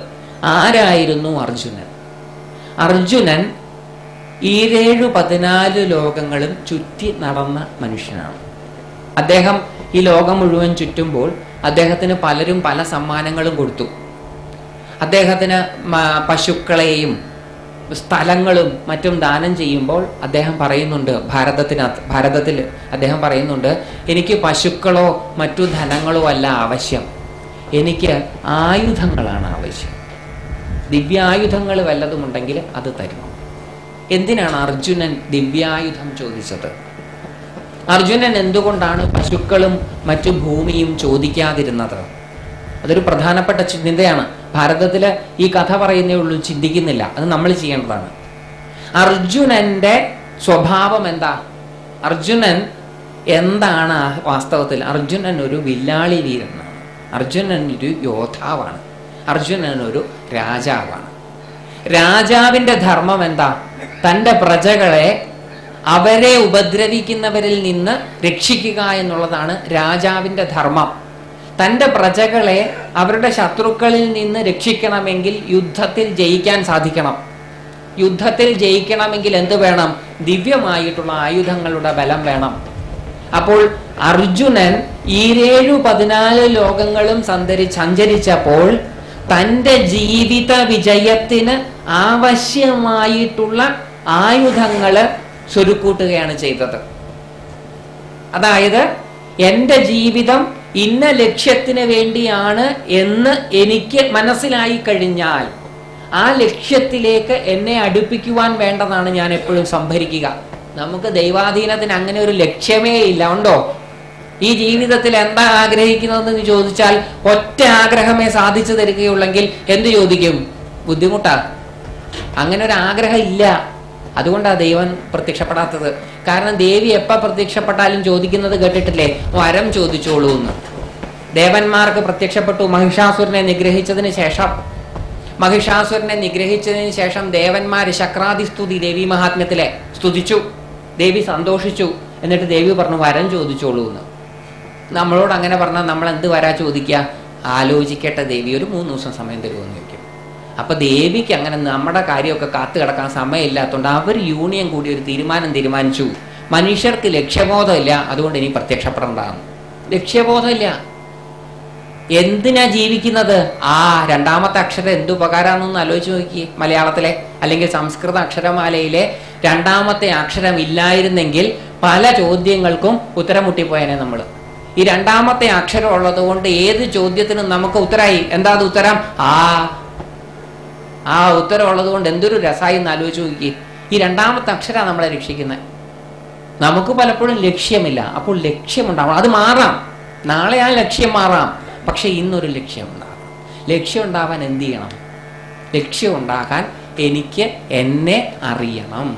ആരായിരുന്നു അർജുനൻ? അർജുനൻ 14 ലോകങ്ങളും ചുറ്റി നടന്ന മനുഷ്യനാണ്. അദ്ദേഹം ഈ ലോകം മുഴുവൻ ചുറ്റുമ്പോൾ അദ്ദേഹത്തിന് പലരും പല സമ്മാനങ്ങളും കൊടുത്തു. അദ്ദേഹത്തിന് പശുക്കളെയും സ്ഥലങ്ങളും മറ്റും ദാനം ചെയ്യുമ്പോൾ അദ്ദേഹം പറയുന്നുണ്ട്, ഭാരതത്തിൽ അദ്ദേഹം പറയുന്നുണ്ട്, എനിക്ക് പശുക്കളോ മറ്റു ധനങ്ങളോ അല്ല ആവശ്യം, എനിക്ക് ആയുധങ്ങളാണ് ആവശ്യം. ദിവ്യായുധങ്ങൾ വല്ലതുമുണ്ടെങ്കിൽ അത് തരണം. എന്തിനാണ് അർജുനൻ ദിവ്യായുധം ചോദിച്ചത്? അർജുനൻ എന്തുകൊണ്ടാണ് പശുക്കളും മറ്റു ഭൂമിയും ചോദിക്കാതിരുന്നത്? അതൊരു പ്രധാനപ്പെട്ട ചിന്തയാണ്. ഭാരതത്തിൽ ഈ കഥ പറയുന്നേ ഉള്ളൂ, ചിന്തിക്കുന്നില്ല. അത് നമ്മൾ ചെയ്യേണ്ടതാണ്. അർജുനന്റെ സ്വഭാവം എന്താ? അർജുനൻ എന്താണ് വാസ്തവത്തിൽ? അർജുനൻ ഒരു വില്ലാളി വീരനാണ്. അർജുനൻ ഒരു യോദ്ധാവാണ്. അർജുനൻ ഒരു രാജാവാണ്. രാജാവിന്റെ ധർമ്മം എന്താ? തൻ്റെ പ്രജകളെ അവരെ ഉപദ്രവിക്കുന്നവരിൽ നിന്ന് രക്ഷിക്കുക എന്നുള്ളതാണ് രാജാവിന്റെ ധർമ്മം. തൻ്റെ പ്രജകളെ അവരുടെ ശത്രുക്കളിൽ നിന്ന് രക്ഷിക്കണമെങ്കിൽ യുദ്ധത്തിൽ ജയിക്കാൻ സാധിക്കണം. യുദ്ധത്തിൽ ജയിക്കണമെങ്കിൽ എന്ത് വേണം? ദിവ്യമായിട്ടുള്ള ആയുധങ്ങളുടെ ബലം വേണം. അപ്പോൾ അർജുനൻ 14 ലോകങ്ങളും സഞ്ചരിച്ചപ്പോൾ തൻ്റെ ജീവിത വിജയത്തിന് ആവശ്യമായിട്ടുള്ള ആയുധങ്ങൾ സ്വരുക്കൂട്ടുകയാണ് ചെയ്തത്. അതായത് എൻ്റെ ജീവിതം ഇന്ന ലക്ഷ്യത്തിന് വേണ്ടിയാണ് എന്ന് എനിക്ക് മനസ്സിലായി കഴിഞ്ഞാൽ ആ ലക്ഷ്യത്തിലേക്ക് എന്നെ അടുപ്പിക്കുവാൻ വേണ്ടതാണ് ഞാൻ എപ്പോഴും സംഭരിക്കുക. നമുക്ക് ദൈവാധീനത്തിന് അങ്ങനെ ഒരു ലക്ഷ്യമേ ഇല്ല. ഉണ്ടോ? ഈ ജീവിതത്തിൽ എന്താ ആഗ്രഹിക്കുന്നതെന്ന് ചോദിച്ചാൽ ഒറ്റ ആഗ്രഹമേ സാധിച്ചു തരികയുള്ളെങ്കിൽ എന്ത് ചോദിക്കും? ബുദ്ധിമുട്ടാ. അങ്ങനെ ഒരു ആഗ്രഹം ഇല്ല. അതുകൊണ്ടാണ് ദൈവം പ്രത്യക്ഷപ്പെടാത്തത്. കാരണം ദേവി എപ്പോൾ പ്രത്യക്ഷപ്പെട്ടാലും ചോദിക്കുന്നത് കേട്ടിട്ടില്ലേ? വരം ചോദിച്ചോളൂ എന്ന്. ദേവന്മാർക്ക് പ്രത്യക്ഷപ്പെട്ടു. മഹിഷാസുരനെ നിഗ്രഹിച്ചതിന് ശേഷം ദേവന്മാര് ശക്രാതിസ്തുതി ദേവി മഹാത്മ്യത്തിലെ സ്തുതിച്ചു. ദേവി സന്തോഷിച്ചു. എന്നിട്ട് ദേവി പറഞ്ഞു വരം ചോദിച്ചോളൂ എന്ന്. നമ്മളോട് അങ്ങനെ പറഞ്ഞാൽ നമ്മൾ എന്ത് വരാ ചോദിക്കുക? ആലോചിക്കട്ടെ ദേവി, ഒരു 3 ദിവസം സമയം തരുമെന്ന് ചോദിക്കും. അപ്പൊ ദേവിക്ക് അങ്ങനെ നമ്മുടെ കാര്യമൊക്കെ കാത്തു കിടക്കാൻ സമയമില്ലാത്തതുകൊണ്ട് അവർ യൂണിയൻ കൂടി ഒരു തീരുമാനിച്ചു. മനുഷ്യർക്ക് ലക്ഷ്യബോധമില്ല, അതുകൊണ്ട് ഇനി പ്രത്യക്ഷപ്പെടേണ്ടതാണ്. ലക്ഷ്യബോധമില്ല. എന്തിനാ ജീവിക്കുന്നത്? ആ രണ്ടാമത്തെ അക്ഷരം എന്ത് ഉപകാരമാണെന്നൊന്ന് ആലോചിച്ച് നോക്കിയേ. മലയാളത്തിലെ അല്ലെങ്കിൽ സംസ്കൃത അക്ഷരമാലയിലെ രണ്ടാമത്തെ അക്ഷരം ഇല്ലായിരുന്നെങ്കിൽ പല ചോദ്യങ്ങൾക്കും ഉത്തരം മുട്ടിപ്പോയനെ നമ്മൾ. ഈ രണ്ടാമത്തെ അക്ഷരം ഉള്ളത് കൊണ്ട് ഏത് ചോദ്യത്തിനും നമുക്ക് ഉത്തരമായി. എന്താ അത് ഉത്തരം? ആ ഉത്തരം ഉള്ളത് കൊണ്ട് എന്തൊരു രസമായി എന്ന് ആലോചിച്ച് നോക്കി. ഈ രണ്ടാമത്തെ അക്ഷരമാണ് നമ്മളെ രക്ഷിക്കുന്നത്. നമുക്ക് പലപ്പോഴും ലക്ഷ്യമില്ല. അപ്പോൾ ലക്ഷ്യമുണ്ടാവണം. അത് മാറാം. നാളെ ആ ലക്ഷ്യം മാറാം. പക്ഷെ ഇന്നൊരു ലക്ഷ്യം ഉണ്ടാകണം. ലക്ഷ്യം ഉണ്ടാവാൻ എന്ത് ചെയ്യണം? ലക്ഷ്യം ഉണ്ടാകാൻ എനിക്ക് എന്നെ അറിയണം.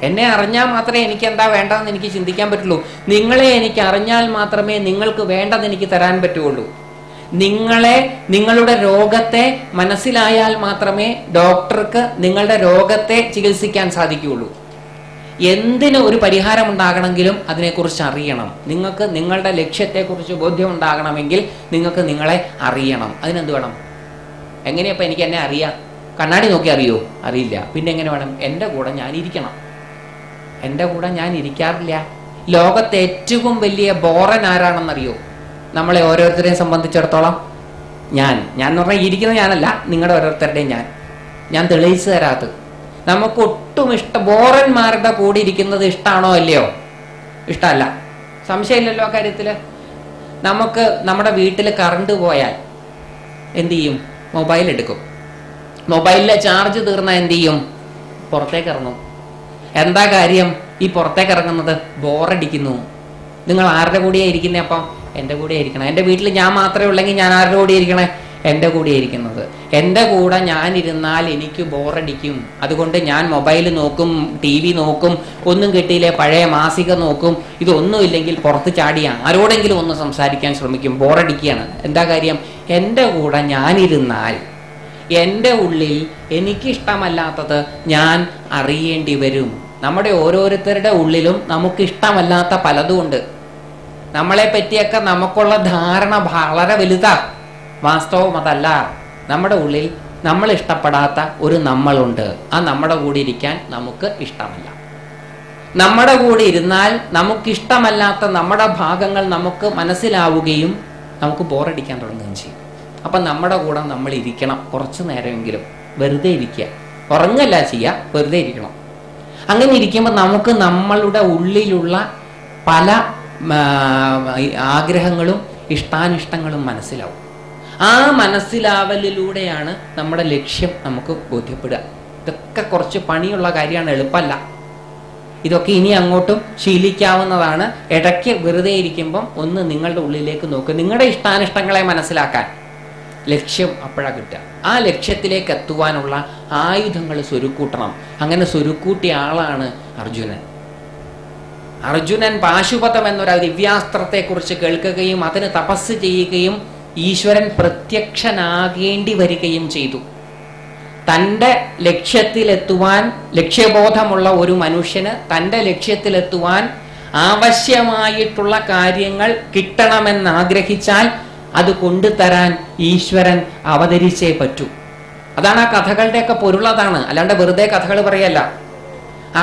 എന്നെ അറിഞ്ഞാൽ മാത്രമേ എനിക്ക് എന്താ വേണ്ടതെന്ന് എനിക്ക് ചിന്തിക്കാൻ പറ്റുള്ളൂ. നിങ്ങളെ എനിക്ക് അറിഞ്ഞാൽ മാത്രമേ നിങ്ങൾക്ക് വേണ്ടത് എനിക്ക് തരാൻ പറ്റുള്ളൂ. നിങ്ങളുടെ രോഗത്തെ മനസ്സിലായാൽ മാത്രമേ ഡോക്ടർക്ക് നിങ്ങളുടെ രോഗത്തെ ചികിത്സിക്കാൻ സാധിക്കുകയുള്ളൂ. എന്തിന് ഒരു പരിഹാരം ഉണ്ടാകണമെങ്കിലും അതിനെക്കുറിച്ച് അറിയണം. നിങ്ങൾക്ക് നിങ്ങളുടെ ലക്ഷ്യത്തെക്കുറിച്ച് ബോധ്യം ഉണ്ടാകണമെങ്കിൽ നിങ്ങൾക്ക് നിങ്ങളെ അറിയണം. അതിനെന്ത് വേണം? എങ്ങനെയപ്പോൾ എനിക്ക് എന്നെ അറിയാം? കണ്ണാടി നോക്കി അറിയോ? അറിയില്ല. പിന്നെ എങ്ങനെ വേണം? എൻ്റെ കൂടെ ഞാനിരിക്കണം. എൻ്റെ കൂടെ ഞാൻ ഇരിക്കാറില്ല. ലോകത്തെ ഏറ്റവും വലിയ ബോറൻ ആരാണെന്നറിയോ? നമ്മളെ ഓരോരുത്തരെയും സംബന്ധിച്ചിടത്തോളം ഞാൻ എന്ന് പറഞ്ഞാൽ ഇരിക്കുന്ന ഞാനല്ല, നിങ്ങളുടെ ഓരോരുത്തരുടെയും ഞാൻ തെളിയിച്ചു തരാത്തത്. നമുക്ക് ഒട്ടും ബോറന്മാരുടെ കൂടെ ഇരിക്കുന്നത് ഇഷ്ടമാണോ അല്ലയോ? ഇഷ്ടമല്ല. സംശയമില്ലല്ലോ ആ കാര്യത്തിൽ. നമുക്ക് നമ്മുടെ വീട്ടിൽ കറണ്ട് പോയാൽ എന്തു ചെയ്യും? മൊബൈൽ എടുക്കും. മൊബൈലിലെ ചാർജ് തീർന്നാൽ എന്തു ചെയ്യും? പുറത്തേക്ക് ഇറങ്ങും. എന്താ കാര്യം ഈ പുറത്തേക്ക് ഇറങ്ങുന്നത്? ബോറടിക്കുന്നു. നിങ്ങൾ ആരുടെ കൂടെയാണ് ഇരിക്കുന്നത്? അപ്പം എൻ്റെ കൂടെ ഇരിക്കണം. എൻ്റെ വീട്ടിൽ ഞാൻ മാത്രമേ ഉള്ളെങ്കിൽ ഞാൻ ആരുടെ കൂടെ ഇരിക്കണേ? എൻ്റെ കൂടെ ഇരിക്കുന്നത്. എൻ്റെ കൂടെ ഞാനിരുന്നാൽ എനിക്ക് ബോറടിക്കും. അതുകൊണ്ട് ഞാൻ മൊബൈൽ നോക്കും, TV നോക്കും, ഒന്നും കിട്ടിയില്ലേ പഴയ മാസിക നോക്കും. ഇതൊന്നും ഇല്ലെങ്കിൽ പുറത്ത് ചാടി ആരോടെങ്കിലും ഒന്ന് സംസാരിക്കാൻ ശ്രമിക്കും. ബോറടിക്കുകയാണ്. എന്താ കാര്യം? എൻ്റെ കൂടെ ഞാനിരുന്നാൽ എൻ്റെ ഉള്ളിൽ എനിക്കിഷ്ടമല്ലാത്തത് ഞാൻ അറിയേണ്ടി വരും. നമ്മുടെ ഓരോരുത്തരുടെ ഉള്ളിലും നമുക്കിഷ്ടമല്ലാത്ത പലതുമുണ്ട്. നമ്മളെ പറ്റിയൊക്കെ നമുക്കുള്ള ധാരണ വളരെ വലുതാ. വാസ്തവം അതല്ല. നമ്മുടെ ഉള്ളിൽ നമ്മൾ ഇഷ്ടപ്പെടാത്ത ഒരു നമ്മളുണ്ട്. ആ നമ്മുടെ കൂടെ ഇരിക്കാൻ നമുക്ക് ഇഷ്ടമല്ല. നമ്മുടെ കൂടെ ഇരുന്നാൽ നമുക്കിഷ്ടമല്ലാത്ത നമ്മുടെ ഭാഗങ്ങൾ നമുക്ക് മനസ്സിലാവുകയും നമുക്ക് ബോറടിക്കാൻ തുടങ്ങുകയും ചെയ്യും. അപ്പം നമ്മുടെ കൂടെ നമ്മൾ ഇരിക്കണം. കുറച്ചു നേരമെങ്കിലും വെറുതെ ഇരിക്കുക. ഉറങ്ങല്ല ചെയ്യുക, വെറുതെ ഇരിക്കണം. അങ്ങനെ ഇരിക്കുമ്പോൾ നമുക്ക് നമ്മളുടെ ഉള്ളിലുള്ള പല ആഗ്രഹങ്ങളും ഇഷ്ടാനിഷ്ടങ്ങളും മനസ്സിലാവും. ആ മനസ്സിലാവലിലൂടെയാണ് നമ്മുടെ ലക്ഷ്യം നമുക്ക് ബോധ്യപ്പെടുക. ഇതൊക്കെ കുറച്ച് പണിയുള്ള കാര്യമാണ്, എളുപ്പമല്ല. ഇതൊക്കെ ഇനി അങ്ങോട്ടും ശീലിക്കാവുന്നതാണ്. ഇടയ്ക്ക് വെറുതെ ഇരിക്കുമ്പം ഒന്ന് നിങ്ങളുടെ ഉള്ളിലേക്ക് നോക്കുക. നിങ്ങളുടെ ഇഷ്ടാനിഷ്ടങ്ങളെ മനസ്സിലാക്കാൻ ലക്ഷ്യം അപ്പോഴാണ് കിട്ടുക. ആ ലക്ഷ്യത്തിലേക്ക് എത്തുവാനുള്ള ആയുധങ്ങൾ സ്വരുക്കൂട്ടണം. അങ്ങനെ സ്വരുക്കൂട്ടിയ ആളാണ് അർജുനൻ. അർജുനൻ പാശുപതം എന്നൊരു ദിവ്യാസ്ത്രത്തെക്കുറിച്ച് കേൾക്കുകയും അതിന് തപസ് ചെയ്യുകയും ഈശ്വരൻ പ്രത്യക്ഷനാകേണ്ടി വരികയും ചെയ്തു. തൻ്റെ ലക്ഷ്യത്തിലെത്തുവാൻ, ലക്ഷ്യബോധമുള്ള ഒരു മനുഷ്യന് തൻ്റെ ലക്ഷ്യത്തിലെത്തുവാൻ ആവശ്യമായിട്ടുള്ള കാര്യങ്ങൾ കിട്ടണമെന്നാഗ്രഹിച്ചാൽ അത് കൊണ്ടുതരാൻ ഈശ്വരൻ അവതരിച്ചേ പറ്റൂ. അതാണ് ആ കഥകളുടെയൊക്കെ പൊരുളതാണ്. അല്ലാണ്ട് വെറുതെ കഥകൾ പറയല്ല.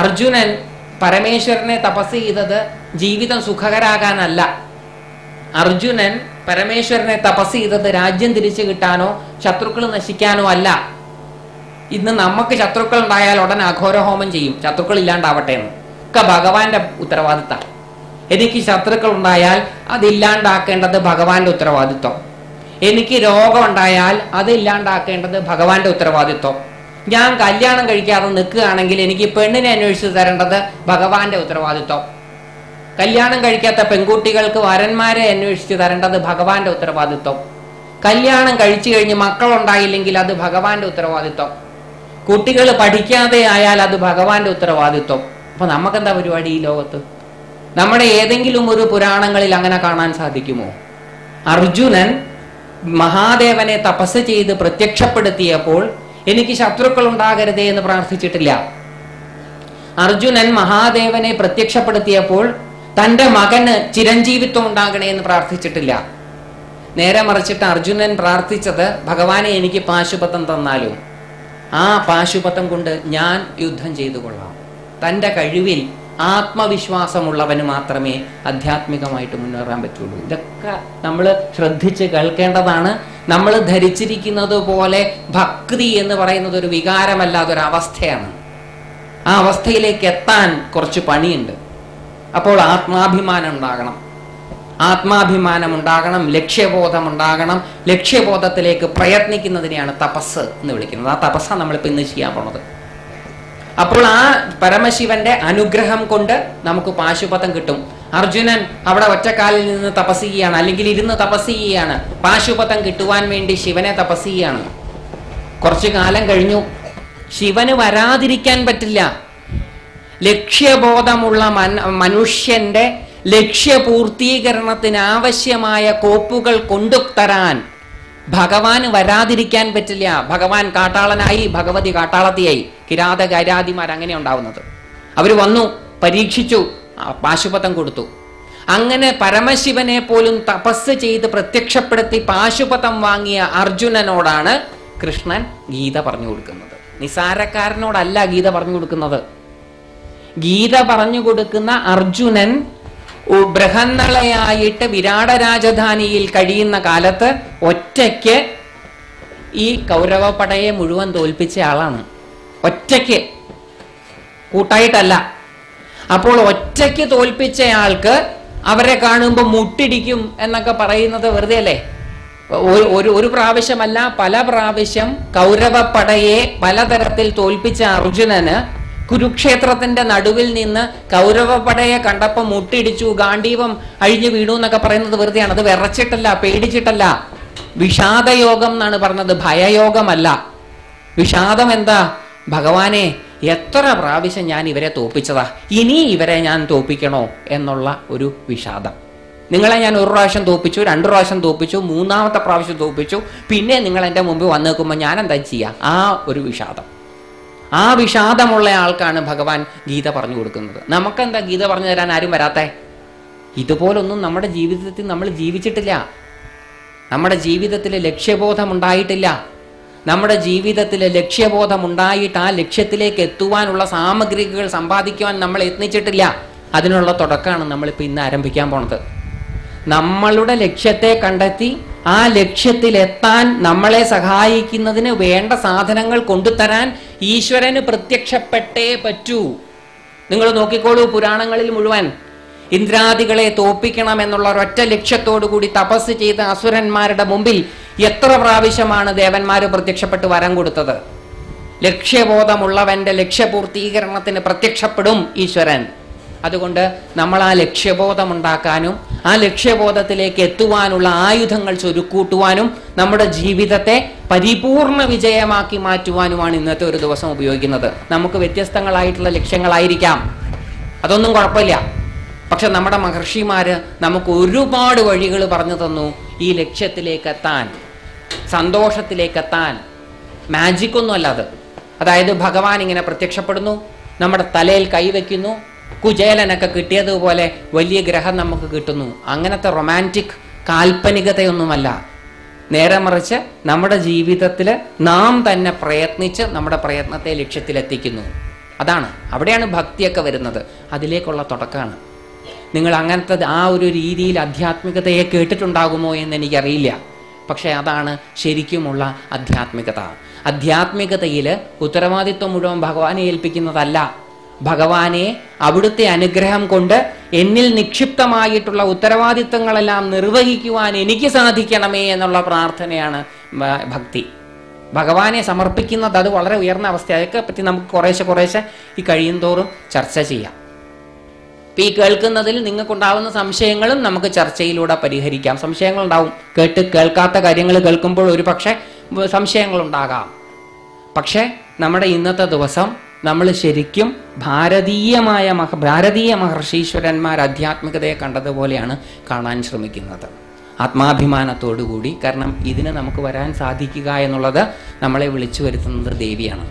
അർജുനൻ പരമേശ്വരനെ തപസ് ചെയ്തത് ജീവിതം സുഖകരാകാനല്ല. അർജുനൻ പരമേശ്വരനെ തപസ് ചെയ്തത് രാജ്യം തിരിച്ചു കിട്ടാനോ ശത്രുക്കൾ നശിക്കാനോ അല്ല. ഇന്ന് നമുക്ക് ശത്രുക്കൾ ഉണ്ടായാൽ ഉടൻ അഘോരഹോമം ചെയ്യും, ശത്രുക്കൾ ഇല്ലാണ്ടാവട്ടെ എന്ന്. ഒക്കെ ഭഗവാന്റെ ഉത്തരവാദിത്തം. എനിക്ക് ശത്രുക്കൾ ഉണ്ടായാൽ അതില്ലാണ്ടാക്കേണ്ടത് ഭഗവാന്റെ ഉത്തരവാദിത്വം. എനിക്ക് രോഗം ഉണ്ടായാൽ അത് ഇല്ലാണ്ടാക്കേണ്ടത് ഭഗവാന്റെ ഉത്തരവാദിത്വം. ഞാൻ കല്യാണം കഴിക്കാതെ നിൽക്കുകയാണെങ്കിൽ എനിക്ക് പെണ്ണിനെ അന്വേഷിച്ച് തരേണ്ടത് ഭഗവാന്റെ ഉത്തരവാദിത്വം. കല്യാണം കഴിക്കാത്ത പെൺകുട്ടികൾക്ക് വരന്മാരെ അന്വേഷിച്ച് തരേണ്ടത് ഭഗവാന്റെ ഉത്തരവാദിത്വം. കല്യാണം കഴിച്ചു കഴിഞ്ഞ് മക്കളുണ്ടായില്ലെങ്കിൽ അത് ഭഗവാന്റെ ഉത്തരവാദിത്വം. കുട്ടികൾ പഠിക്കാതെ ആയാൽ അത് ഭഗവാന്റെ ഉത്തരവാദിത്വം. അപ്പൊ നമുക്കെന്താ പരിപാടി ഈ ലോകത്ത്? നമ്മുടെ ഏതെങ്കിലും ഒരു പുരാണങ്ങളിൽ അങ്ങനെ കാണാൻ സാധിക്കുമോ? അർജുനൻ മഹാദേവനെ തപസ് ചെയ്ത് പ്രത്യക്ഷപ്പെടുത്തിയപ്പോൾ എനിക്ക് ശത്രുക്കൾ ഉണ്ടാകരുതേ എന്ന് പ്രാർത്ഥിച്ചിട്ടില്ല. അർജുനൻ മഹാദേവനെ പ്രത്യക്ഷപ്പെടുത്തിയപ്പോൾ തൻ്റെ മകന് ചിരഞ്ജീവിത്വം ഉണ്ടാകണേ എന്ന് പ്രാർത്ഥിച്ചിട്ടില്ല. നേരെ മറിച്ചിട്ട് അർജുനൻ പ്രാർത്ഥിച്ചത്, ഭഗവാനെ എനിക്ക് പാശുപതം തന്നാലും ആ പാശുപതം കൊണ്ട് ഞാൻ യുദ്ധം ചെയ്തു കൊള്ളാം. തൻ്റെ കഴിവിൽ ആത്മവിശ്വാസമുള്ളവന് മാത്രമേ ആധ്യാത്മികമായിട്ട് മുന്നേറാൻ പറ്റുള്ളൂ. ഇതൊക്കെ നമ്മൾ ശ്രദ്ധിച്ച് കേൾക്കേണ്ടതാണ്. നമ്മൾ ധരിച്ചിരിക്കുന്നത് പോലെ ഭക്തി എന്ന് പറയുന്നത് ഒരു വികാരമല്ലാതെ ഒരു അവസ്ഥയാണ്. ആ അവസ്ഥയിലേക്ക് എത്താൻ കുറച്ച് പണിയുണ്ട്. അപ്പോൾ ആത്മാഭിമാനം ഉണ്ടാകണം. ആത്മാഭിമാനം ഉണ്ടാകണം, ലക്ഷ്യബോധം ഉണ്ടാകണം. ലക്ഷ്യബോധത്തിലേക്ക് പ്രയത്നിക്കുന്നതിനെയാണ് തപസ് എന്ന് വിളിക്കുന്നത്. ആ തപസ്സാണ് നമ്മളിപ്പോൾ ഇന്ന് ചെയ്യാൻ പോണത്. അപ്പോൾ ആ പരമശിവന്റെ അനുഗ്രഹം കൊണ്ട് നമുക്ക് പാശുപതം കിട്ടും. അർജുനൻ അവിടെ ഒറ്റക്കാലിൽ നിന്ന് തപസ് ചെയ്യുകയാണ്, അല്ലെങ്കിൽ ഇരുന്ന് തപസ് ചെയ്യുകയാണ്. പാശുപതം കിട്ടുവാൻ വേണ്ടി ശിവനെ തപസ് ചെയ്യുകയാണ്. കുറച്ചു കാലം കഴിഞ്ഞു. ശിവന് വരാതിരിക്കാൻ പറ്റില്ല. ലക്ഷ്യബോധമുള്ള മനുഷ്യന്റെ ലക്ഷ്യപൂർത്തീകരണത്തിന് ആവശ്യമായ കോപ്പുകൾ കൊണ്ടുതരാൻ ഭഗവാന് വരാതിരിക്കാൻ പറ്റില്ല. ഭഗവാൻ കാട്ടാളനായി, ഭഗവതി കാട്ടാളത്തിയായി. കിരാത ഗൈരാതിമാർ അങ്ങനെ ഉണ്ടാവുന്നത്. അവർ വന്നു, പരീക്ഷിച്ചു, പാശുപതം കൊടുത്തു. അങ്ങനെ പരമശിവനെ പോലും തപസ് ചെയ്ത് പ്രത്യക്ഷപ്പെടുത്തി പാശുപതം വാങ്ങിയ അർജുനനോടാണ് കൃഷ്ണൻ ഗീത പറഞ്ഞു കൊടുക്കുന്നത്. നിസാരക്കാരനോടല്ല ഗീത പറഞ്ഞു കൊടുക്കുന്നത്. ഗീത പറഞ്ഞു കൊടുക്കുന്ന അർജുനൻ ബൃഹന്നളയായിട്ട് വിരാട രാജധാനിയിൽ കഴിയുന്ന കാലത്ത് ഒറ്റയ്ക്ക് ഈ കൗരവപ്പടയെ മുഴുവൻ തോൽപ്പിച്ച ആളാണ്. ഒറ്റയ്ക്ക്, കൂട്ടായിട്ടല്ല. അപ്പോൾ ഒറ്റയ്ക്ക് തോൽപ്പിച്ചയാൾക്ക് അവരെ കാണുമ്പോൾ മുട്ടിടിക്കും എന്നൊക്കെ പറയുന്നത് വെറുതെ അല്ലേ? ഒരു പ്രാവശ്യമല്ല, പല പ്രാവശ്യം കൗരവപ്പടയെ പലതരത്തിൽ തോൽപ്പിച്ച അർജുനന് കുരുക്ഷേത്രത്തിന്റെ നടുവിൽ നിന്ന് കൗരവപ്പടയെ കണ്ടപ്പോൾ മുട്ടിടിച്ചു, ഗാണ്ഡീവം അഴിഞ്ഞു വീണു എന്നൊക്കെ പറയുന്നത് വെറുതെയാണ്. അത് വിറച്ചിട്ടല്ല, പേടിച്ചിട്ടല്ല. വിഷാദയോഗം എന്നാണ് പറഞ്ഞത്, ഭയയോഗമല്ല. വിഷാദം എന്താ? ഭഗവാനെ, എത്ര പ്രാവശ്യം ഞാൻ ഇവരെ തോൽപ്പിച്ചതാ, ഇനി ഇവരെ ഞാൻ തോൽപ്പിക്കണോ എന്നുള്ള ഒരു വിഷാദം. നിങ്ങളെ ഞാൻ ഒരു പ്രാവശ്യം തോൽപ്പിച്ചു, 2 പ്രാവശ്യം തോൽപ്പിച്ചു, 3ാമത്തെ പ്രാവശ്യം തോൽപ്പിച്ചു, പിന്നെ നിങ്ങൾ എൻ്റെ മുമ്പിൽ വന്നു നിൽക്കുമ്പോൾ ഞാൻ എന്താ ചെയ്യുക? ആ ഒരു വിഷാദം. ആ വിഷാദമുള്ള ആൾക്കാണ് ഭഗവാൻ ഗീത പറഞ്ഞു കൊടുക്കുന്നത്. നമുക്കെന്താ ഗീത പറഞ്ഞു തരാൻ ആരും വരാത്തേ? ഇതുപോലൊന്നും നമ്മുടെ ജീവിതത്തിൽ നമ്മൾ ജീവിച്ചിട്ടില്ല. നമ്മുടെ ജീവിതത്തിൽ ലക്ഷ്യബോധം ഉണ്ടായിട്ടില്ല. നമ്മുടെ ജീവിതത്തിൽ ലക്ഷ്യബോധം ഉണ്ടായിട്ട് ആ ലക്ഷ്യത്തിലേക്ക് എത്തുവാനുള്ള സാമഗ്രികൾ സമ്പാദിക്കുവാൻ നമ്മൾ യത്നിച്ചിട്ടില്ല. അതിനുള്ള തുടക്കമാണ് നമ്മളിപ്പോൾ ഇന്ന് ആരംഭിക്കാൻ പോണത്. നമ്മളുടെ ലക്ഷ്യത്തെ കണ്ടെത്തി ആ ലക്ഷ്യത്തിലെത്താൻ നമ്മളെ സഹായിക്കുന്നതിന് വേണ്ട സാധനങ്ങൾ കൊണ്ടുതരാൻ ഈശ്വരന് പ്രത്യക്ഷപ്പെട്ടേ പറ്റൂ. നിങ്ങൾ നോക്കിക്കോളൂ, പുരാണങ്ങളിൽ മുഴുവൻ ഇന്ദ്രാദികളെ തോൽപ്പിക്കണം എന്നുള്ള ഒരൊറ്റ ലക്ഷ്യത്തോടു കൂടി തപസ് ചെയ്ത അസുരന്മാരുടെ മുമ്പിൽ എത്ര പ്രാവശ്യമാണ് ദേവന്മാര് പ്രത്യക്ഷപ്പെട്ട് വരം കൊടുത്തത്? ലക്ഷ്യബോധമുള്ളവന്റെ ലക്ഷ്യപൂർത്തീകരണത്തിന് പ്രത്യക്ഷപ്പെടും ഈശ്വരൻ. അതുകൊണ്ട് നമ്മൾ ആ ലക്ഷ്യബോധം ഉണ്ടാക്കാനും ആ ലക്ഷ്യബോധത്തിലേക്ക് എത്തുവാനുള്ള ആയുധങ്ങൾ ചുരുക്കൂട്ടുവാനും നമ്മുടെ ജീവിതത്തെ പരിപൂർണ വിജയമാക്കി മാറ്റുവാനുമാണ് ഇന്നത്തെ ഒരു ദിവസം ഉപയോഗിക്കുന്നത്. നമുക്ക് വ്യത്യസ്തങ്ങളായിട്ടുള്ള ലക്ഷ്യങ്ങളായിരിക്കാം, അതൊന്നും കുഴപ്പമില്ല. പക്ഷെ നമ്മുടെ മഹർഷിമാര് നമുക്ക് ഒരുപാട് വഴികൾ പറഞ്ഞു തന്നു ഈ ലക്ഷ്യത്തിലേക്ക് എത്താൻ, സന്തോഷത്തിലേക്കെത്താൻ. മാജിക് ഒന്നും അല്ല അത്. അതായത് ഭഗവാൻ ഇങ്ങനെ പ്രത്യക്ഷപ്പെടുന്നു, നമ്മുടെ തലയിൽ കൈവയ്ക്കുന്നു, കുചേലനൊക്കെ കിട്ടിയതുപോലെ വലിയ ഗ്രഹം നമുക്ക് കിട്ടുന്നു. അങ്ങനത്തെ റൊമാൻറ്റിക് കാൽപ്പനികതയൊന്നുമല്ല. നേരെ മറിച്ച് നമ്മുടെ ജീവിതത്തിൽ നാം തന്നെ പ്രയത്നിച്ച് നമ്മുടെ പ്രയത്നത്തെ ലക്ഷ്യത്തിലെത്തിക്കുന്നു. അതാണ്, അവിടെയാണ് ഭക്തിയൊക്കെ വരുന്നത്. അതിലേക്കുള്ള തുടക്കമാണ്. നിങ്ങൾ അങ്ങനത്തെ ആ ഒരു രീതിയിൽ ആധ്യാത്മികതയെ കേട്ടിട്ടുണ്ടാകുമോ എന്ന് എനിക്കറിയില്ല. പക്ഷെ അതാണ് ശരിക്കുമുള്ള ആധ്യാത്മികത. ആധ്യാത്മികതയിൽ ഉത്തരവാദിത്വം മുഴുവൻ ഭഗവാനെ ഏൽപ്പിക്കുന്നതല്ല. ഭഗവാനെ അവിടുത്തെ അനുഗ്രഹം കൊണ്ട് എന്നിൽ നിക്ഷിപ്തമായിട്ടുള്ള ഉത്തരവാദിത്തങ്ങളെല്ലാം നിർവഹിക്കുവാൻ എനിക്ക് സാധിക്കണമേ എന്നുള്ള പ്രാർത്ഥനയാണ് ഭക്തി. ഭഗവാനെ സമർപ്പിക്കുന്നത് അത് വളരെ ഉയർന്ന അവസ്ഥ. അതൊക്കെ പറ്റി നമുക്ക് കുറേശ്ശെ ഈ കഴിയും തോറും ചർച്ച ചെയ്യാം. ഈ കേൾക്കുന്നതിൽ നിങ്ങൾക്കുണ്ടാവുന്ന സംശയങ്ങളും നമുക്ക് ചർച്ചയിലൂടെ പരിഹരിക്കാം. സംശയങ്ങളുണ്ടാവും, കേൾക്കാത്ത കാര്യങ്ങൾ കേൾക്കുമ്പോൾ ഒരു പക്ഷേ സംശയങ്ങളുണ്ടാകാം. പക്ഷേ നമ്മുടെ ഇന്നത്തെ ദിവസം നമ്മൾ ശരിക്കും ഭാരതീയ മഹർഷീശ്വരന്മാർ ആധ്യാത്മികതയെ കണ്ടതുപോലെയാണ് കാണാൻ ശ്രമിക്കുന്നത്, ആത്മാഭിമാനത്തോടുകൂടി. കാരണം ഇതിന് നമുക്ക് വരാൻ സാധിക്കുക എന്നുള്ളത് നമ്മളെ വിളിച്ചു വരുത്തുന്നത് ദേവിയാണ്.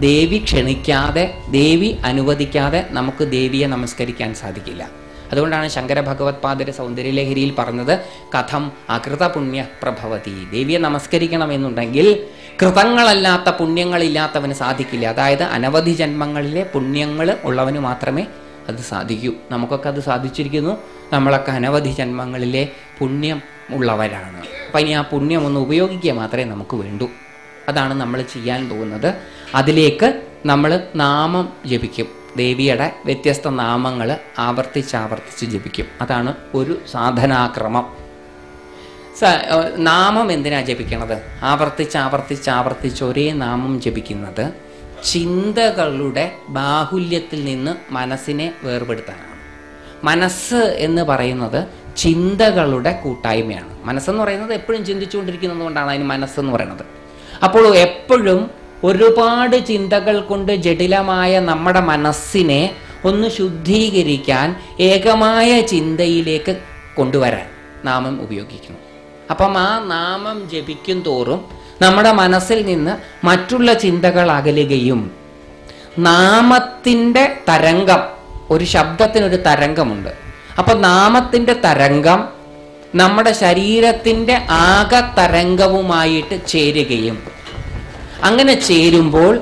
ദേവി ക്ഷണിക്കാതെ, ദേവി അനുവദിക്കാതെ നമുക്ക് ദേവിയെ നമസ്കരിക്കാൻ സാധിക്കില്ല. അതുകൊണ്ടാണ് ശങ്കര ഭഗവത്പാദര് സൗന്ദര്യലഹരിയിൽ പറഞ്ഞത് കഥം അകൃത പുണ്യ പ്രഭവതി. ദേവിയെ നമസ്കരിക്കണമെന്നുണ്ടെങ്കിൽ കൃതങ്ങളല്ലാത്ത പുണ്യങ്ങളില്ലാത്തവന് സാധിക്കില്ല. അതായത് അനവധി ജന്മങ്ങളിലെ പുണ്യങ്ങൾ ഉള്ളവന് മാത്രമേ അത് സാധിക്കൂ. നമുക്കൊക്കെ അത് സാധിച്ചിരിക്കുന്നു. നമ്മളൊക്കെ അനവധി ജന്മങ്ങളിലെ പുണ്യം ഉള്ളവരാണ്. അപ്പം ഇനി ആ പുണ്യം ഒന്ന് ഉപയോഗിക്കുക മാത്രമേ നമുക്ക് വേണ്ടൂ. അതാണ് നമ്മൾ ചെയ്യാൻ പോകുന്നത്. അതിലേക്ക് നമ്മൾ നാമം ജപിക്കും. ദേവിയുടെ വ്യത്യസ്ത നാമങ്ങൾ ആവർത്തിച്ച് ജപിക്കും. അതാണ് ഒരു സാധനാക്രമം. നാമം എന്തിനാ ജപിക്കണത്? ആവർത്തിച്ച് ഒരേ നാമം ജപിക്കുന്നത് ചിന്തകളുടെ ബാഹുല്യത്തിൽ നിന്ന് മനസ്സിനെ വേർപെടുത്താനാണ്. മനസ്സ് എന്ന് പറയുന്നത് ചിന്തകളുടെ കൂട്ടായ്മയാണ്. മനസ്സെന്ന് പറയുന്നത് എപ്പോഴും ചിന്തിച്ചുകൊണ്ടിരിക്കുന്നത് കൊണ്ടാണ് അതിന് മനസ്സെന്ന് പറയുന്നത്. അപ്പോൾ എപ്പോഴും ഒരുപാട് ചിന്തകൾ കൊണ്ട് ജടിലമായ നമ്മുടെ മനസ്സിനെ ഒന്ന് ശുദ്ധീകരിക്കാൻ, ഏകമായ ചിന്തയിലേക്ക് കൊണ്ടുവരാൻ നാമം ഉപയോഗിക്കുന്നു. അപ്പം ആ നാമം ജപിക്കും തോറും നമ്മുടെ മനസ്സിൽ നിന്ന് മറ്റുള്ള ചിന്തകൾ അകലുകയും, നാമത്തിൻ്റെ തരംഗം, ഒരു ശബ്ദത്തിനൊരു തരംഗമുണ്ട്. അപ്പൊ നാമത്തിൻ്റെ തരംഗം നമ്മുടെ ശരീരത്തിൻ്റെ ആകെ തരംഗവുമായിട്ട് ചേരുകയും, അങ്ങനെ ചേരുമ്പോൾ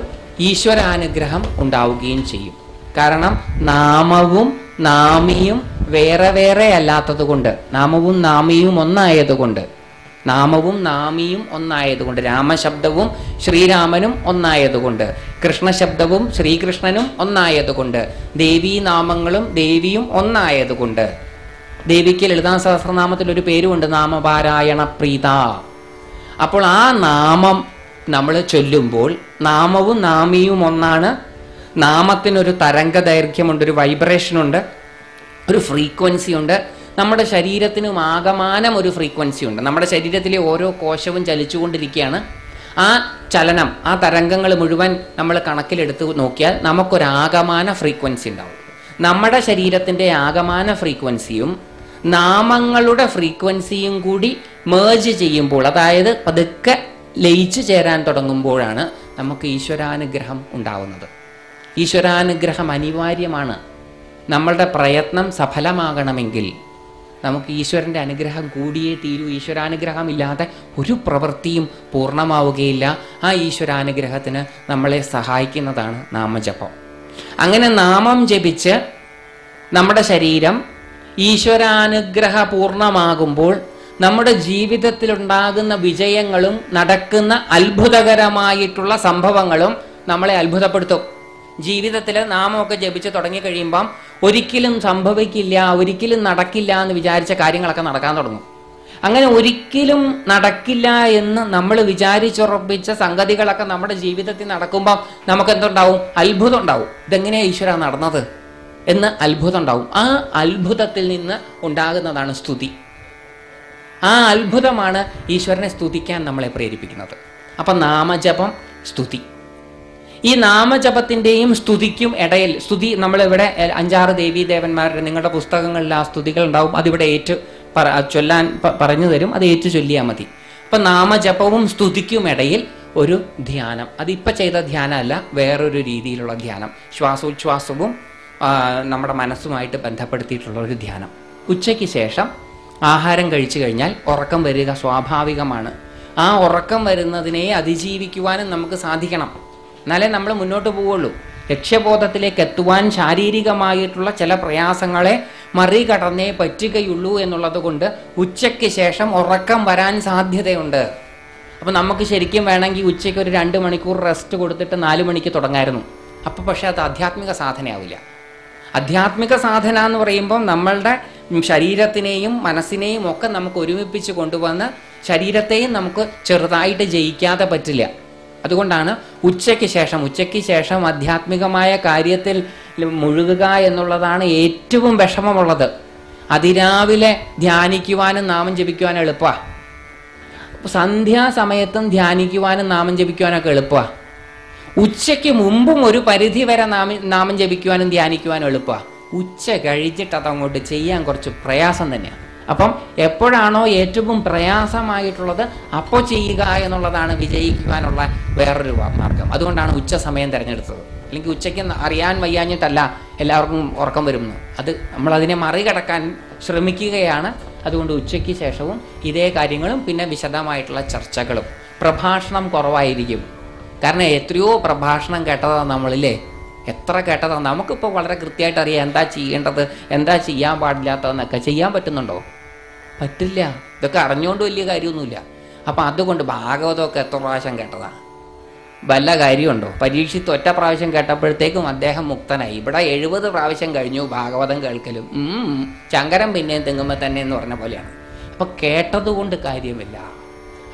ഈശ്വരാനുഗ്രഹം ഉണ്ടാവുകയും ചെയ്യും. കാരണം നാമവും നാമിയും വേറെ വേറെ അല്ലാത്തത് കൊണ്ട്, നാമവും നാമിയും ഒന്നായതുകൊണ്ട്, നാമവും നാമിയും ഒന്നായതുകൊണ്ട്, രാമശബ്ദവും ശ്രീരാമനും ഒന്നായതുകൊണ്ട്, കൃഷ്ണശബ്ദവും ശ്രീകൃഷ്ണനും ഒന്നായതുകൊണ്ട്, ദേവീനാമങ്ങളും ദേവിയും ഒന്നായതുകൊണ്ട്, ദേവിക്ക് ലളിതാ സഹസ്രനാമത്തിൽ ഒരു പേരുമുണ്ട്, നാമപാരായണ പ്രീത. അപ്പോൾ ആ നാമം നമ്മൾ ചൊല്ലുമ്പോൾ നാമവും നാമിയും ഒന്നാണ്. നാമത്തിനൊരു തരംഗ ദൈർഘ്യമുണ്ട്, ഒരു വൈബ്രേഷനുണ്ട്, ഒരു ഫ്രീക്വൻസി ഉണ്ട്. നമ്മുടെ ശരീരത്തിനും ആകമാനം ഒരു ഫ്രീക്വൻസി ഉണ്ട്. നമ്മുടെ ശരീരത്തിലെ ഓരോ കോശവും ചലിച്ചുകൊണ്ടിരിക്കുകയാണ്. ആ ചലനം, ആ തരംഗങ്ങൾ മുഴുവൻ നമ്മൾ കണക്കിലെടുത്ത് നോക്കിയാൽ നമുക്കൊരാകമാന ഫ്രീക്വൻസി ഉണ്ടാവും. നമ്മുടെ ശരീരത്തിൻ്റെ ആകമാന ഫ്രീക്വൻസിയും നാമങ്ങളുടെ ഫ്രീക്വൻസിയും കൂടി മേർജ് ചെയ്യുമ്പോൾ, അതായത് പതുക്കെ ലയിച്ചു ചേരാൻ തുടങ്ങുമ്പോഴാണ് നമുക്ക് ഈശ്വരാനുഗ്രഹം ഉണ്ടാവുന്നത്. ഈശ്വരാനുഗ്രഹം അനിവാര്യമാണ്. നമ്മളുടെ പ്രയത്നം സഫലമാകണമെങ്കിൽ നമുക്ക് ഈശ്വരൻ്റെ അനുഗ്രഹം കൂടിയേ തീരൂ. ഈശ്വരാനുഗ്രഹം ഇല്ലാതെ ഒരു പ്രവൃത്തിയും പൂർണ്ണമാവുകയില്ല. ആ ഈശ്വരാനുഗ്രഹത്തിന് നമ്മളെ സഹായിക്കുന്നതാണ് നാമജപം. അങ്ങനെ നാമം ജപിച്ച് നമ്മുടെ ശരീരം ഈശ്വരാനുഗ്രഹ പൂർണ്ണമാകുമ്പോൾ നമ്മുടെ ജീവിതത്തിലുണ്ടാകുന്ന വിജയങ്ങളും നടക്കുന്ന അത്ഭുതകരമായിട്ടുള്ള സംഭവങ്ങളും നമ്മളെ അത്ഭുതപ്പെടുത്തും. ജീവിതത്തിൽ നാമമൊക്കെ ജപിച്ച് തുടങ്ങിക്കഴിയുമ്പം ഒരിക്കലും സംഭവിക്കില്ല, ഒരിക്കലും നടക്കില്ല എന്ന് വിചാരിച്ച കാര്യങ്ങളൊക്കെ നടക്കാൻ തുടങ്ങും. അങ്ങനെ ഒരിക്കലും നടക്കില്ല എന്ന് നമ്മൾ വിചാരിച്ചുറപ്പിച്ച സംഗതികളൊക്കെ നമ്മുടെ ജീവിതത്തിൽ നടക്കുമ്പം നമുക്ക് എന്തുണ്ടാവും? അത്ഭുതം ഉണ്ടാവും. ഇതെങ്ങനെയാണ് ഈശ്വര നടന്നത് എന്ന് അത്ഭുതം ഉണ്ടാവും. ആ അത്ഭുതത്തിൽ നിന്ന് ഉണ്ടാകുന്നതാണ് സ്തുതി. ആ അത്ഭുതമാണ് ഈശ്വരനെ സ്തുതിക്കാൻ നമ്മളെ പ്രേരിപ്പിക്കുന്നത്. അപ്പം നാമജപം, സ്തുതി. ഈ നാമജപത്തിൻ്റെയും സ്തുതിക്കും ഇടയിൽ, സ്തുതി നമ്മളിവിടെ 5-6 ദേവീദേവന്മാരുടെ നിങ്ങളുടെ പുസ്തകങ്ങളിൽ ആ സ്തുതികൾ ഉണ്ടാവും. അതിവിടെ ചൊല്ലാൻ പറഞ്ഞു തരും, അത് ഏറ്റു ചൊല്ലിയാൽ മതി. അപ്പം നാമജപവും സ്തുതിക്കും ഇടയിൽ ഒരു ധ്യാനം, അതിപ്പോൾ ചെയ്ത ധ്യാനമല്ല, വേറൊരു രീതിയിലുള്ള ധ്യാനം, ശ്വാസോച്ഛ്വാസവും നമ്മുടെ മനസ്സുമായിട്ട് ബന്ധപ്പെടുത്തിയിട്ടുള്ള ഒരു ധ്യാനം. ഉച്ചയ്ക്ക് ശേഷം ആഹാരം കഴിച്ചു കഴിഞ്ഞാൽ ഉറക്കം വരിക സ്വാഭാവികമാണ്. ആ ഉറക്കം വരുന്നതിനെ അതിജീവിക്കുവാനും നമുക്ക് സാധിക്കണം. എന്നാലേ നമ്മൾ മുന്നോട്ട് പോവുള്ളൂ. ലക്ഷ്യബോധത്തിലേക്ക് എത്തുവാൻ ശാരീരികമായിട്ടുള്ള ചില പ്രയാസങ്ങളെ മറികടന്നേ പറ്റുകയുള്ളൂ എന്നുള്ളത് കൊണ്ട് ഉച്ചയ്ക്ക് ശേഷം ഉറക്കം വരാൻ സാധ്യതയുണ്ട്. അപ്പം നമുക്ക് ശരിക്കും വേണമെങ്കിൽ ഉച്ചയ്ക്ക് ഒരു 2 മണിക്കൂർ റെസ്റ്റ് കൊടുത്തിട്ട് 4 മണിക്ക് തുടങ്ങായിരുന്നു. അപ്പം പക്ഷേ അത് ആധ്യാത്മിക സാധനയാവില്ല. ആധ്യാത്മിക സാധന എന്ന് പറയുമ്പം നമ്മളുടെ ശരീരത്തിനെയും മനസ്സിനെയും ഒക്കെ നമുക്ക് ഒരുമിപ്പിച്ച് കൊണ്ടുവന്ന് ശരീരത്തെയും നമുക്ക് ചെറുതായിട്ട് ജയിക്കാതെ പറ്റില്ല. അതുകൊണ്ടാണ് ഉച്ചയ്ക്ക് ശേഷം ആധ്യാത്മികമായ കാര്യത്തിൽ മുഴുകുക എന്നുള്ളതാണ് ഏറ്റവും വിഷമമുള്ളത്. അതിരാവിലെ ധ്യാനിക്കുവാനും നാമം ജപിക്കുവാനും എളുപ്പമാണ്. സന്ധ്യാസമയത്തും ധ്യാനിക്കുവാനും നാമം ജപിക്കുവാനൊക്കെ എളുപ്പമാണ്. ഉച്ചയ്ക്ക് മുമ്പും ഒരു പരിധി വരെ നാമം ജപിക്കുവാനും ധ്യാനിക്കുവാനും എളുപ്പമാണ്. ഉച്ച കഴിഞ്ഞിട്ട് അതങ്ങോട്ട് ചെയ്യാൻ കുറച്ച് പ്രയാസം തന്നെയാണ്. അപ്പം എപ്പോഴാണോ ഏറ്റവും പ്രയാസമായിട്ടുള്ളത് അപ്പോൾ ചെയ്യുക എന്നുള്ളതാണ് വിജയിക്കുവാനുള്ള വേറൊരു മാർഗം. അതുകൊണ്ടാണ് ഉച്ച സമയം തിരഞ്ഞെടുത്തത്. അല്ലെങ്കിൽ ഉച്ചയ്ക്ക് അറിയാൻ വയ്യാഞ്ഞിട്ടല്ല എല്ലാവർക്കും ഉറക്കം വരുമെന്ന്, അത് നമ്മളതിനെ മറികടക്കാൻ ശ്രമിക്കുകയാണ്. അതുകൊണ്ട് ഉച്ചയ്ക്ക് ശേഷവും ഇതേ കാര്യങ്ങളും പിന്നെ വിശദമായിട്ടുള്ള ചർച്ചകളും. പ്രഭാഷണം കുറവായിരിക്കും. കാരണം എത്രയോ പ്രഭാഷണം കേട്ടതാണ് നമ്മളില്ലേ, എത്ര കേട്ടതാണ്. നമുക്കിപ്പോൾ വളരെ കൃത്യമായിട്ട് അറിയാം എന്താ ചെയ്യേണ്ടത്, എന്താ ചെയ്യാൻ പാടില്ലാത്തതെന്നൊക്കെ. ചെയ്യാൻ പറ്റുന്നുണ്ടോ? പറ്റില്ല. ഇതൊക്കെ അറിഞ്ഞുകൊണ്ട് വലിയ കാര്യമൊന്നുമില്ല. അപ്പം അതുകൊണ്ട് ഭാഗവതമൊക്കെ എത്ര പ്രാവശ്യം കേട്ടതാണ്, വല്ല കാര്യമുണ്ടോ? പരീക്ഷിച്ച് ഒറ്റ പ്രാവശ്യം കേട്ടപ്പോഴത്തേക്കും അദ്ദേഹം മുക്തനായി. ഇവിടെ 70 പ്രാവശ്യം കഴിഞ്ഞു ഭാഗവതം കേൾക്കലും. ശങ്കരൻ പിന്നെയും തെങ്ങുമ്പോൾ തന്നെ എന്ന് പറഞ്ഞ പോലെയാണ്. അപ്പം കേട്ടതുകൊണ്ട് കാര്യമില്ല,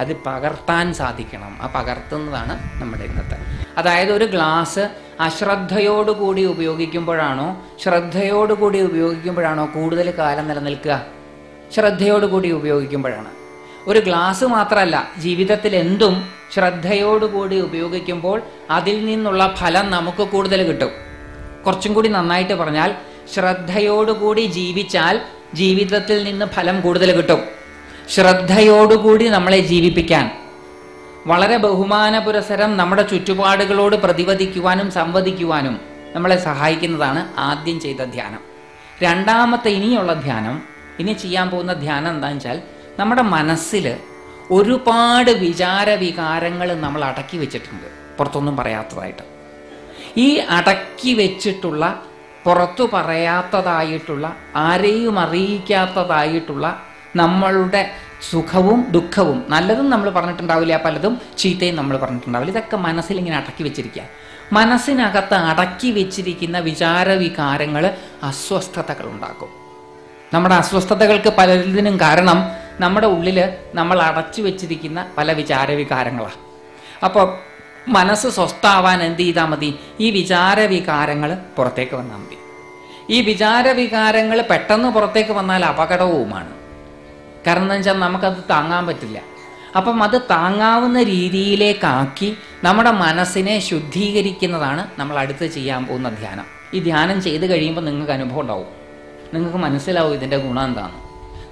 അത് പകർത്താൻ സാധിക്കണം. ആ പകർത്തുന്നതാണ് നമ്മുടെ ഇന്നത്തെ. അതായത് ഒരു ഗ്ലാസ് അശ്രദ്ധയോടുകൂടി ഉപയോഗിക്കുമ്പോഴാണോ ശ്രദ്ധയോടുകൂടി ഉപയോഗിക്കുമ്പോഴാണോ കൂടുതൽ കാലം നിലനിൽക്കുക? ശ്രദ്ധയോടുകൂടി ഉപയോഗിക്കുമ്പോഴാണ്. ഒരു ഗ്ലാസ് മാത്രമല്ല, ജീവിതത്തിൽ എന്തും ശ്രദ്ധയോടുകൂടി ഉപയോഗിക്കുമ്പോൾ അതിൽ നിന്നുള്ള ഫലം നമുക്ക് കൂടുതൽ കിട്ടും. കുറച്ചും കൂടി നന്നായിട്ട് പറഞ്ഞാൽ, ശ്രദ്ധയോടുകൂടി ജീവിച്ചാൽ ജീവിതത്തിൽ നിന്ന് ഫലം കൂടുതൽ കിട്ടും. ശ്രദ്ധയോടുകൂടി നമ്മളെ ജീവിപ്പിക്കാൻ, വളരെ ബഹുമാന പുരസരം നമ്മുടെ ചുറ്റുപാടുകളോട് പ്രതിവദിക്കുവാനും സംവദിക്കുവാനും നമ്മളെ സഹായിക്കുന്നതാണ് ആദ്യം ചെയ്ത ധ്യാനം. രണ്ടാമത്തെ ഇനിയുള്ള ധ്യാനം, ഇനി ചെയ്യാൻ പോകുന്ന ധ്യാനം എന്താണെന്ന് വെച്ചാൽ, നമ്മുടെ മനസ്സിൽ ഒരുപാട് വിചാരവികാരങ്ങൾ നമ്മൾ അടക്കി വെച്ചിട്ടുണ്ട്, പുറത്തൊന്നും പറയാത്തതായിട്ട്. ഈ അടക്കി വെച്ചിട്ടുള്ള, പുറത്തു പറയാത്തതായിട്ടുള്ള, ആരെയും അറിയിക്കാത്തതായിട്ടുള്ള നമ്മളുടെ സുഖവും ദുഃഖവും, നല്ലതും നമ്മൾ പറഞ്ഞിട്ടുണ്ടാവില്ല, പലതും ചീത്തയും നമ്മൾ പറഞ്ഞിട്ടുണ്ടാവില്ല. ഇതൊക്കെ മനസ്സിൽ ഇങ്ങനെ അടക്കി വെച്ചിരിക്കുക. മനസ്സിനകത്ത് അടക്കി വെച്ചിരിക്കുന്ന വിചാരവികാരങ്ങൾ അസ്വസ്ഥതകൾ ഉണ്ടാക്കും. നമ്മുടെ അസ്വസ്ഥതകൾക്ക് പലതിനും കാരണം നമ്മുടെ ഉള്ളിൽ നമ്മൾ അടച്ചു വെച്ചിരിക്കുന്ന പല വിചാരവികാരങ്ങളാണ്. അപ്പോൾ മനസ്സ് സ്വസ്ഥാവാൻ എന്ത് ചെയ്താൽ മതി? ഈ വിചാരവികാരങ്ങൾ പുറത്തേക്ക് വന്നാൽ മതി. ഈ വിചാരവികാരങ്ങൾ പെട്ടെന്ന് പുറത്തേക്ക് വന്നാൽ അപകടവുമാണ്. കാരണം എന്താ വെച്ചാൽ നമുക്കത് താങ്ങാൻ പറ്റില്ല. അപ്പം അത് താങ്ങാവുന്ന രീതിയിലേക്കാക്കി നമ്മുടെ മനസ്സിനെ ശുദ്ധീകരിക്കുന്നതാണ് നമ്മൾ അടുത്ത് ചെയ്യാൻ പോകുന്ന ധ്യാനം. ഈ ധ്യാനം ചെയ്ത് കഴിയുമ്പോൾ നിങ്ങൾക്ക് അനുഭവം ഉണ്ടാവും, നിങ്ങൾക്ക് മനസ്സിലാവും ഇതിൻ്റെ ഗുണം എന്താണെന്ന്.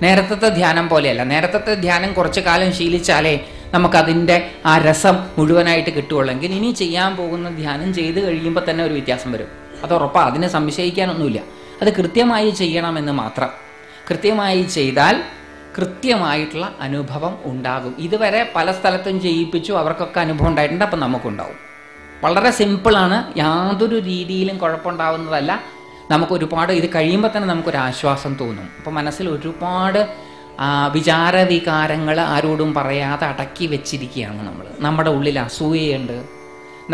നേരത്തെ ധ്യാനം പോലെയല്ല. നേരത്തെ ധ്യാനം കുറച്ചു കാലം ശീലിച്ചാലേ നമുക്കതിൻ്റെ ആ രസം മുഴുവനായിട്ട് കിട്ടുകയുള്ളെങ്കിൽ, ഇനി ചെയ്യാൻ പോകുന്ന ധ്യാനം ചെയ്ത് കഴിയുമ്പോൾ തന്നെ ഒരു വ്യത്യാസം വരും. അത് ഉറപ്പാണ്, അതിനെ സംശയിക്കാനൊന്നുമില്ല. അത് കൃത്യമായി ചെയ്യണമെന്ന് മാത്രം. കൃത്യമായി ചെയ്താൽ കൃത്യമായിട്ടുള്ള അനുഭവം ഉണ്ടാകും. ഇതുവരെ പല സ്ഥലത്തും ചെയ്യിപ്പിച്ചു, അവർക്കൊക്കെ അനുഭവം ഉണ്ടായിട്ടുണ്ട്. അപ്പം നമുക്കുണ്ടാവും. വളരെ സിമ്പിളാണ്, യാതൊരു രീതിയിലും കുഴപ്പമുണ്ടാവുന്നതല്ല. നമുക്ക് ഒരുപാട് ഇത് കഴിയുമ്പോൾ തന്നെ നമുക്കൊരാശ്വാസം തോന്നും. അപ്പോൾ മനസ്സിൽ ഒരുപാട് വിചാരവികാരങ്ങൾ ആരോടും പറയാതെ അടക്കി വെച്ചിരിക്കുകയാണ് നമ്മൾ. നമ്മുടെ ഉള്ളിൽ അസൂയയുണ്ട്,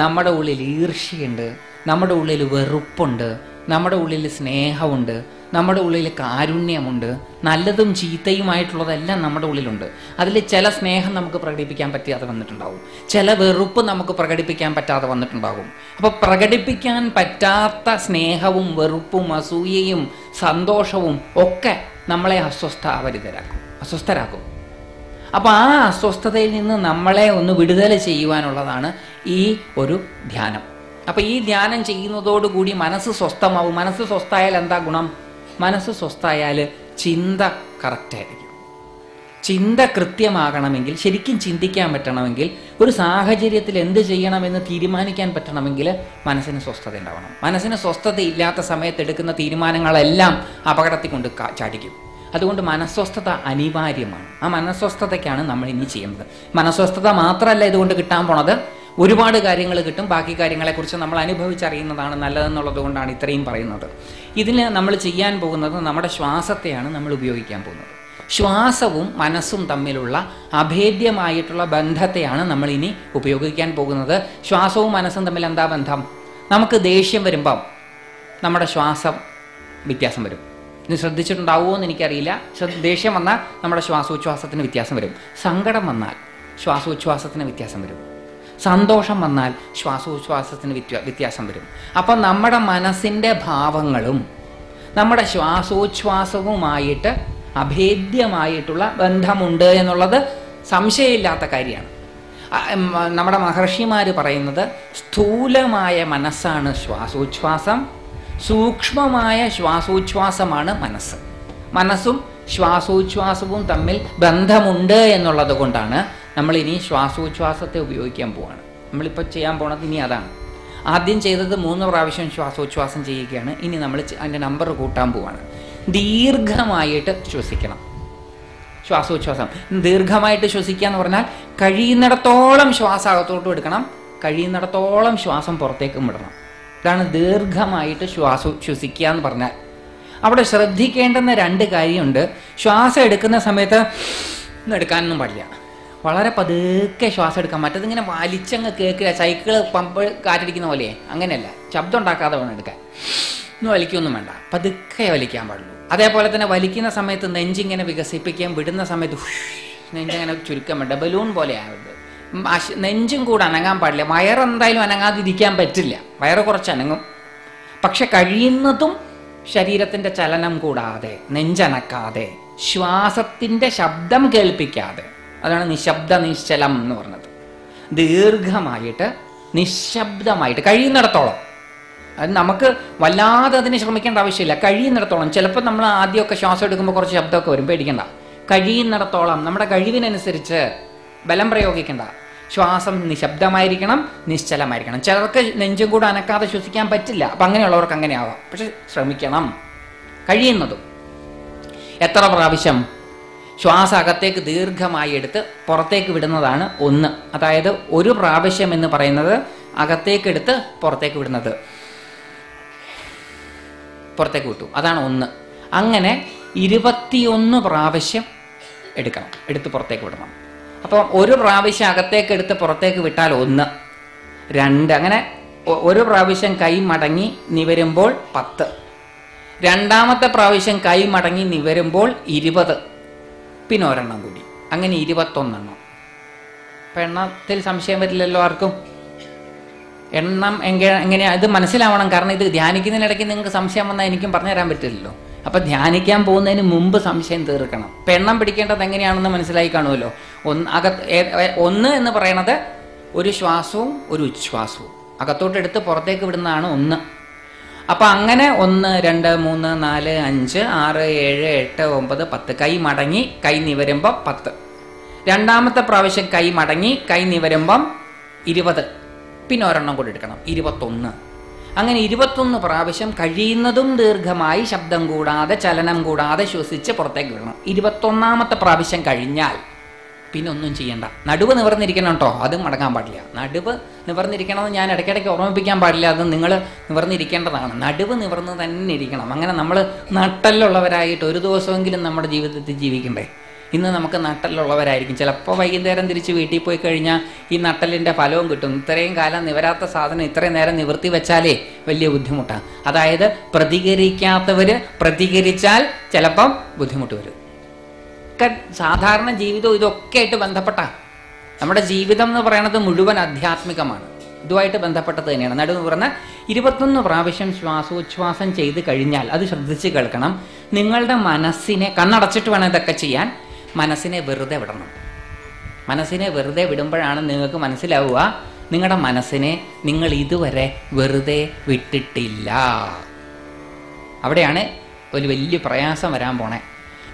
നമ്മുടെ ഉള്ളിൽ ഈർഷ്യയുണ്ട്, നമ്മുടെ ഉള്ളിൽ വെറുപ്പുണ്ട്, നമ്മുടെ ഉള്ളിൽ സ്നേഹമുണ്ട്, നമ്മുടെ ഉള്ളിൽ കാരുണ്യമുണ്ട്, നല്ലതും ചീത്തയുമായിട്ടുള്ളതെല്ലാം നമ്മുടെ ഉള്ളിലുണ്ട്. അതിൽ ചില സ്നേഹം നമുക്ക് പ്രകടിപ്പിക്കാൻ പറ്റാതെ വന്നിട്ടുണ്ടാവും, ചില വെറുപ്പ് നമുക്ക് പ്രകടിപ്പിക്കാൻ പറ്റാതെ വന്നിട്ടുണ്ടാകും. അപ്പോൾ പ്രകടിപ്പിക്കാൻ പറ്റാത്ത സ്നേഹവും വെറുപ്പും അസൂയയും സന്തോഷവും ഒക്കെ നമ്മളെ അസ്വസ്ഥരാക്കും. അപ്പോൾ ആ അസ്വസ്ഥതയിൽ നിന്ന് നമ്മളെ ഒന്ന് വിടുതൽ ചെയ്യുവാനുള്ളതാണ് ഈ ഒരു ധ്യാനം. അപ്പോൾ ഈ ധ്യാനം ചെയ്യുന്നതോടുകൂടി മനസ്സ് സ്വസ്ഥമാവും. മനസ്സ് സ്വസ്ഥമായാൽ എന്താ ഗുണം? മനസ്സ് സ്വസ്ഥമായാൽ ചിന്ത കറക്റ്റായിരിക്കും. ചിന്ത കൃത്യമാകണമെങ്കിൽ, ശരിക്കും ചിന്തിക്കാൻ പറ്റണമെങ്കിൽ, ഒരു സാഹചര്യത്തിൽ എന്ത് ചെയ്യണമെന്ന് തീരുമാനിക്കാൻ പറ്റണമെങ്കിൽ മനസ്സിന് സ്വസ്ഥത ഉണ്ടാവണം. മനസ്സിന് സ്വസ്ഥത ഇല്ലാത്ത സമയത്ത് എടുക്കുന്ന തീരുമാനങ്ങളെല്ലാം അപകടത്തിൽ കൊണ്ട് ചാടിക്കും. അതുകൊണ്ട് മനസ്വസ്ഥത അനിവാര്യമാണ്. ആ മനസ്വസ്ഥതയ്ക്കാണ് നമ്മൾ ഇനി ചെയ്യുന്നത്. മനസ്വസ്ഥത മാത്രമല്ല ഇതുകൊണ്ട് കിട്ടാൻ പോണത്, ഒരുപാട് കാര്യങ്ങൾ കിട്ടും. ബാക്കി കാര്യങ്ങളെക്കുറിച്ച് നമ്മൾ അനുഭവിച്ചറിയുന്നതാണ് നല്ലതെന്നുള്ളത് കൊണ്ടാണ് ഇത്രയും പറയുന്നത്. ഇതിന് നമ്മൾ ചെയ്യാൻ പോകുന്നത് നമ്മുടെ ശ്വാസത്തെയാണ് നമ്മൾ ഉപയോഗിക്കാൻ പോകുന്നത്. ശ്വാസവും മനസ്സും തമ്മിലുള്ള അഭേദ്യമായിട്ടുള്ള ബന്ധത്തെയാണ് നമ്മൾ ഇനി ഉപയോഗിക്കാൻ പോകുന്നത്. ശ്വാസവും മനസ്സും തമ്മിൽ എന്താ ബന്ധം? നമുക്ക് ദേഷ്യം വരുമ്പം നമ്മുടെ ശ്വാസം വ്യത്യാസം വരും. ഇനി ശ്രദ്ധിച്ചിട്ടുണ്ടാവുമോ എന്ന് എനിക്കറിയില്ല. ദേഷ്യം വന്നാൽ നമ്മുടെ ശ്വാസോച്ഛ്വാസത്തിന് വ്യത്യാസം വരും. സങ്കടം വന്നാൽ ശ്വാസോച്ഛ്വാസത്തിന് വ്യത്യാസം വരും. സന്തോഷം വന്നാൽ ശ്വാസോച്ഛ്വാസത്തിന് വ്യത്യാസം വരും. അപ്പം നമ്മുടെ മനസ്സിൻ്റെ ഭാവങ്ങളും നമ്മുടെ ശ്വാസോച്ഛ്വാസവുമായിട്ട് അഭേദ്യമായിട്ടുള്ള ബന്ധമുണ്ട് എന്നുള്ളത് സംശയമില്ലാത്ത കാര്യമാണ്. നമ്മുടെ മഹർഷിമാർ പറയുന്നത്, സ്ഥൂലമായ മനസ്സാണ് ശ്വാസോച്ഛ്വാസം, സൂക്ഷ്മമായ ശ്വാസോച്ഛ്വാസമാണ് മനസ്സ്. മനസ്സും ശ്വാസോച്ഛ്വാസവും തമ്മിൽ ബന്ധമുണ്ട് എന്നുള്ളത് കൊണ്ടാണ് നമ്മളിനി ശ്വാസോച്ഛ്വാസത്തെ ഉപയോഗിക്കാൻ പോവാണ്. നമ്മളിപ്പോൾ ചെയ്യാൻ പോണത് ഇനി അതാണ്. ആദ്യം ചെയ്തത് 3 പ്രാവശ്യം ശ്വാസോച്ഛ്വാസം ചെയ്യുകയാണ്. ഇനി നമ്മൾ അതിൻ്റെ നമ്പർ കൂട്ടാൻ പോവാണ്. ദീർഘമായിട്ട് ശ്വസിക്കണം. ശ്വാസോച്ഛ്വാസം ദീർഘമായിട്ട് ശ്വസിക്കുക എന്ന് പറഞ്ഞാൽ കഴിയുന്നിടത്തോളം ശ്വാസം അകത്തോട്ടും എടുക്കണം, കഴിയുന്നിടത്തോളം ശ്വാസം പുറത്തേക്കും വിടണം. ഇതാണ് ദീർഘമായിട്ട് ശ്വസിക്കുക എന്ന് പറഞ്ഞാൽ. അവിടെ ശ്രദ്ധിക്കേണ്ടുന്ന 2 കാര്യമുണ്ട്. ശ്വാസം എടുക്കുന്ന സമയത്ത് എടുക്കാനൊന്നും പാടില്ല. വളരെ പതുക്കെ ശ്വാസം എടുക്കാൻ. മറ്റതിങ്ങനെ വലിച്ചങ്ങ് കേൾക്കില്ല, സൈക്കിള് പമ്പ് കാറ്റടിക്കുന്ന പോലെ അങ്ങനെയല്ല. ശബ്ദം ഉണ്ടാക്കാതെ വേണം എടുക്കാൻ. ഒന്നും വലിക്കൊന്നും വേണ്ട, പതുക്കെ വലിക്കാൻ പാടുള്ളൂ. അതേപോലെ തന്നെ വലിക്കുന്ന സമയത്ത് നെഞ്ചിങ്ങനെ വികസിപ്പിക്കാൻ, വിടുന്ന സമയത്ത് നെഞ്ചങ്ങനെ ചുരുക്കം വേണ്ട, ബലൂൺ പോലെ ആവരുത്. നെഞ്ചും കൂടെ അനങ്ങാൻ പാടില്ല. വയറെന്തായാലും അനങ്ങാതിരിക്കാൻ പറ്റില്ല. വയറ് കുറച്ച് അനങ്ങും, പക്ഷെ കഴിയുന്നതും ശരീരത്തിൻ്റെ ചലനം കൂടാതെ, നെഞ്ചനക്കാതെ, ശ്വാസത്തിൻ്റെ ശബ്ദം കേൾപ്പിക്കാതെ. അതാണ് നിശബ്ദ നിശ്ചലം എന്ന് പറഞ്ഞത്. ദീർഘമായിട്ട് നിശബ്ദമായിട്ട് കഴിയുന്നിടത്തോളം. അത് നമുക്ക് വല്ലാതെ അതിന് ശ്രമിക്കേണ്ട ആവശ്യമില്ല. കഴിയുന്നിടത്തോളം. ചിലപ്പോൾ നമ്മൾ ആദ്യമൊക്കെ ശ്വാസം എടുക്കുമ്പോൾ കുറച്ച് ശബ്ദമൊക്കെ വരും, പേടിക്കണ്ട. കഴിയുന്നിടത്തോളം നമ്മുടെ കഴിവിനനുസരിച്ച് ബലം പ്രയോഗിക്കേണ്ട. ശ്വാസം നിശബ്ദമായിരിക്കണം, നിശ്ചലമായിരിക്കണം. ചിലർക്ക് നെഞ്ചും കൂടെ അനക്കാതെ ശ്വസിക്കാൻ പറ്റില്ല. അപ്പം അങ്ങനെയുള്ളവർക്ക് അങ്ങനെ ആവാം. പക്ഷെ ശ്രമിക്കണം കഴിയുന്നതും. എത്ര പ്രാവശ്യം ശ്വാസം അകത്തേക്ക് ദീർഘമായി എടുത്ത് പുറത്തേക്ക് വിടുന്നതാണ് 1. അതായത് ഒരു പ്രാവശ്യം എന്ന് പറയുന്നത് അകത്തേക്ക് എടുത്ത് പുറത്തേക്ക് വിടുന്നത്. പുറത്തേക്ക് വിട്ടു, അതാണ് 1. അങ്ങനെ 21 പ്രാവശ്യം എടുക്കണം, എടുത്ത് പുറത്തേക്ക് വിടണം. അപ്പോൾ ഒരു പ്രാവശ്യം അകത്തേക്ക് എടുത്ത് പുറത്തേക്ക് വിട്ടാൽ 1, 2, അങ്ങനെ ഒരു പ്രാവശ്യം കൈ മടങ്ങി നിവരുമ്പോൾ 10, രണ്ടാമത്തെ പ്രാവശ്യം കൈ മടങ്ങി നിവരുമ്പോൾ 20, പിന്നെ ഒരെണ്ണം കൂടി, അങ്ങനെ 21 എണ്ണം. അപ്പം എണ്ണത്തിൽ സംശയം വരില്ലല്ലോ ആർക്കും? എണ്ണം എങ്ങനെയാ ഇത് മനസ്സിലാവണം. കാരണം ഇത് ധ്യാനിക്കുന്നതിനിടയ്ക്ക് നിങ്ങൾക്ക് സംശയം വന്നാൽ എനിക്കും പറഞ്ഞുതരാൻ പറ്റില്ലല്ലോ. അപ്പം ധ്യാനിക്കാൻ പോകുന്നതിന് മുമ്പ് സംശയം തീർക്കണം. അപ്പം എണ്ണം പിടിക്കേണ്ടത് എങ്ങനെയാണെന്ന് മനസ്സിലായി കാണുമല്ലോ. 1 എന്ന് പറയണത് ഒരു ശ്വാസവും ഒരു ഉച്ഛ്വാസവും അകത്തോട്ടെടുത്ത് പുറത്തേക്ക് വിടുന്നതാണ് 1. അപ്പം അങ്ങനെ 1, 2, 3, 4, 5, 6, 7, 8, 9, 10. കൈ മടങ്ങി കൈ നിവരുമ്പം 10. രണ്ടാമത്തെ പ്രാവശ്യം കൈ മടങ്ങി കൈ നിവരുമ്പം 20, പിന്നെ ഒരെണ്ണം കൂടി എടുക്കണം, 21. അങ്ങനെ 21 പ്രാവശ്യം കഴിയുന്നതും ദീർഘമായി ശബ്ദം കൂടാതെ ചലനം കൂടാതെ ശ്വസിച്ച് പുറത്തേക്ക് വിടണം. 21ാമത്തെ പ്രാവശ്യം കഴിഞ്ഞാൽ പിന്നെ ഒന്നും ചെയ്യണ്ട. നടുവ് നിവർന്നിരിക്കണം കേട്ടോ, അതും മടങ്ങാൻ പാടില്ല. നടുവ് നിവർന്നിരിക്കണമെന്ന് ഞാൻ ഇടയ്ക്കിടയ്ക്ക് ഓർമ്മിപ്പിക്കാൻ പാടില്ല. അത് നിങ്ങൾ നിവർന്നിരിക്കേണ്ടതാണ്. നടുവ് നിവർന്ന് തന്നെ ഇരിക്കണം. അങ്ങനെ നമ്മൾ നട്ടലുള്ളവരായിട്ട് ഒരു ദിവസമെങ്കിലും നമ്മുടെ ജീവിതത്തിൽ ജീവിക്കണ്ടേ? ഇന്ന് നമുക്ക് നട്ടലുള്ളവരായിരിക്കും. ചിലപ്പോൾ വൈകുന്നേരം തിരിച്ച് വീട്ടിൽ പോയി കഴിഞ്ഞാൽ ഈ നട്ടലിൻ്റെ ഫലവും കിട്ടും. ഇത്രയും കാലം നിവരാത്ത സാധനം ഇത്രയും നേരം നിവർത്തി വെച്ചാലേ വലിയ ബുദ്ധിമുട്ടാണ്. അതായത് പ്രതികരിക്കാത്തവർ പ്രതികരിച്ചാൽ ചിലപ്പം ബുദ്ധിമുട്ട് വരും. സാധാരണ ജീവിതവും ഇതൊക്കെ ആയിട്ട് ബന്ധപ്പെട്ട നമ്മുടെ ജീവിതം എന്ന് പറയുന്നത് മുഴുവൻ ആധ്യാത്മികമാണ്. ഇതുമായിട്ട് ബന്ധപ്പെട്ടത് തന്നെയാണ്. നടുവ് പറഞ്ഞ 21 പ്രാവശ്യം ശ്വാസോച്ഛ്വാസം ചെയ്ത് കഴിഞ്ഞാൽ അത് ശ്രദ്ധിച്ച് കേൾക്കണം. നിങ്ങളുടെ മനസ്സിനെ കണ്ണടച്ചിട്ട് വേണം ഇതൊക്കെ ചെയ്യാൻ. മനസ്സിനെ വെറുതെ വിടണം. മനസ്സിനെ വെറുതെ വിടുമ്പോഴാണ് നിങ്ങൾക്ക് മനസ്സിലാവുക നിങ്ങളുടെ മനസ്സിനെ നിങ്ങൾ ഇതുവരെ വെറുതെ വിട്ടിട്ടില്ല. അവിടെയാണ് ഒരു വലിയ പ്രയാസം വരാൻ പോണേ.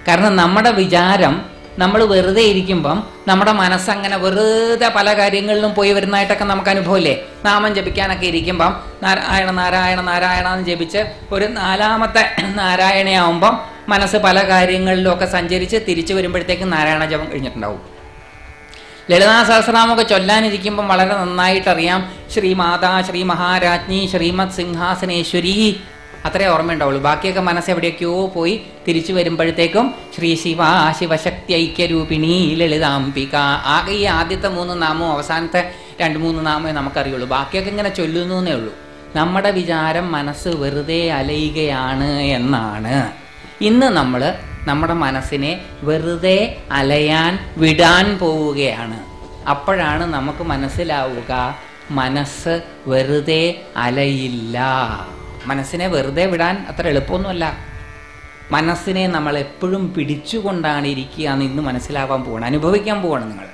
കാരണം നമ്മുടെ വിചാരം നമ്മൾ വെറുതെ ഇരിക്കുമ്പം നമ്മുടെ മനസ്സങ്ങനെ വെറുതെ പല കാര്യങ്ങളിലും പോയി വരുന്നതായിട്ടൊക്കെ നമുക്ക് അനുഭവമില്ലേ? നാമം ജപിക്കാനൊക്കെ ഇരിക്കുമ്പം നാരായണ നാരായണ നാരായണ എന്ന് ജപിച്ച് ഒരു 4ാമത്തെ നാരായണയാവുമ്പം മനസ്സ് പല കാര്യങ്ങളിലും ഒക്കെ സഞ്ചരിച്ച് തിരിച്ചു വരുമ്പോഴത്തേക്കും നാരായണ ജപം കഴിഞ്ഞിട്ടുണ്ടാവും. ലളിതാ സഹസ്രനാമമൊക്കെ ചൊല്ലാനിരിക്കുമ്പം വളരെ നന്നായിട്ടറിയാം ശ്രീമാതാ ശ്രീ മഹാരാജ്ഞി ശ്രീമത് സിംഹാസനേശ്വരി അത്രേ ഓർമ്മയുണ്ടാവുള്ളൂ. ബാക്കിയൊക്കെ മനസ്സ് എവിടെയൊക്കെയോ പോയി തിരിച്ചു വരുമ്പോഴത്തേക്കും ശ്രീ ശിവ ശിവശക്തി ഐക്യരൂപിണി ലളിതാംബിക. ആകെ ഈ ആദ്യത്തെ 3 നാമവും അവസാനത്തെ 2-3 നാമമേ നമുക്കറിയുള്ളൂ. ബാക്കിയൊക്കെ ഇങ്ങനെ ചൊല്ലുന്നു എന്നേ ഉള്ളൂ. നമ്മുടെ വിചാരം മനസ്സ് വെറുതെ അലയുകയാണ് എന്നാണ്. ഇന്ന് നമ്മൾ നമ്മുടെ മനസ്സിനെ വെറുതെ അലയാൻ വിടാൻ പോവുകയാണ്. അപ്പോഴാണ് നമുക്ക് മനസ്സിലാവുക മനസ്സ് വെറുതെ അലയില്ല. മനസ്സിനെ വെറുതെ വിടാൻ അത്ര എളുപ്പമൊന്നുമല്ല. മനസ്സിനെ നമ്മൾ എപ്പോഴും പിടിച്ചുകൊണ്ടാണ് ഇരിക്കുക എന്ന് ഇന്ന് മനസ്സിലാവാൻ പോവാണ്, അനുഭവിക്കാൻ പോവാണ്.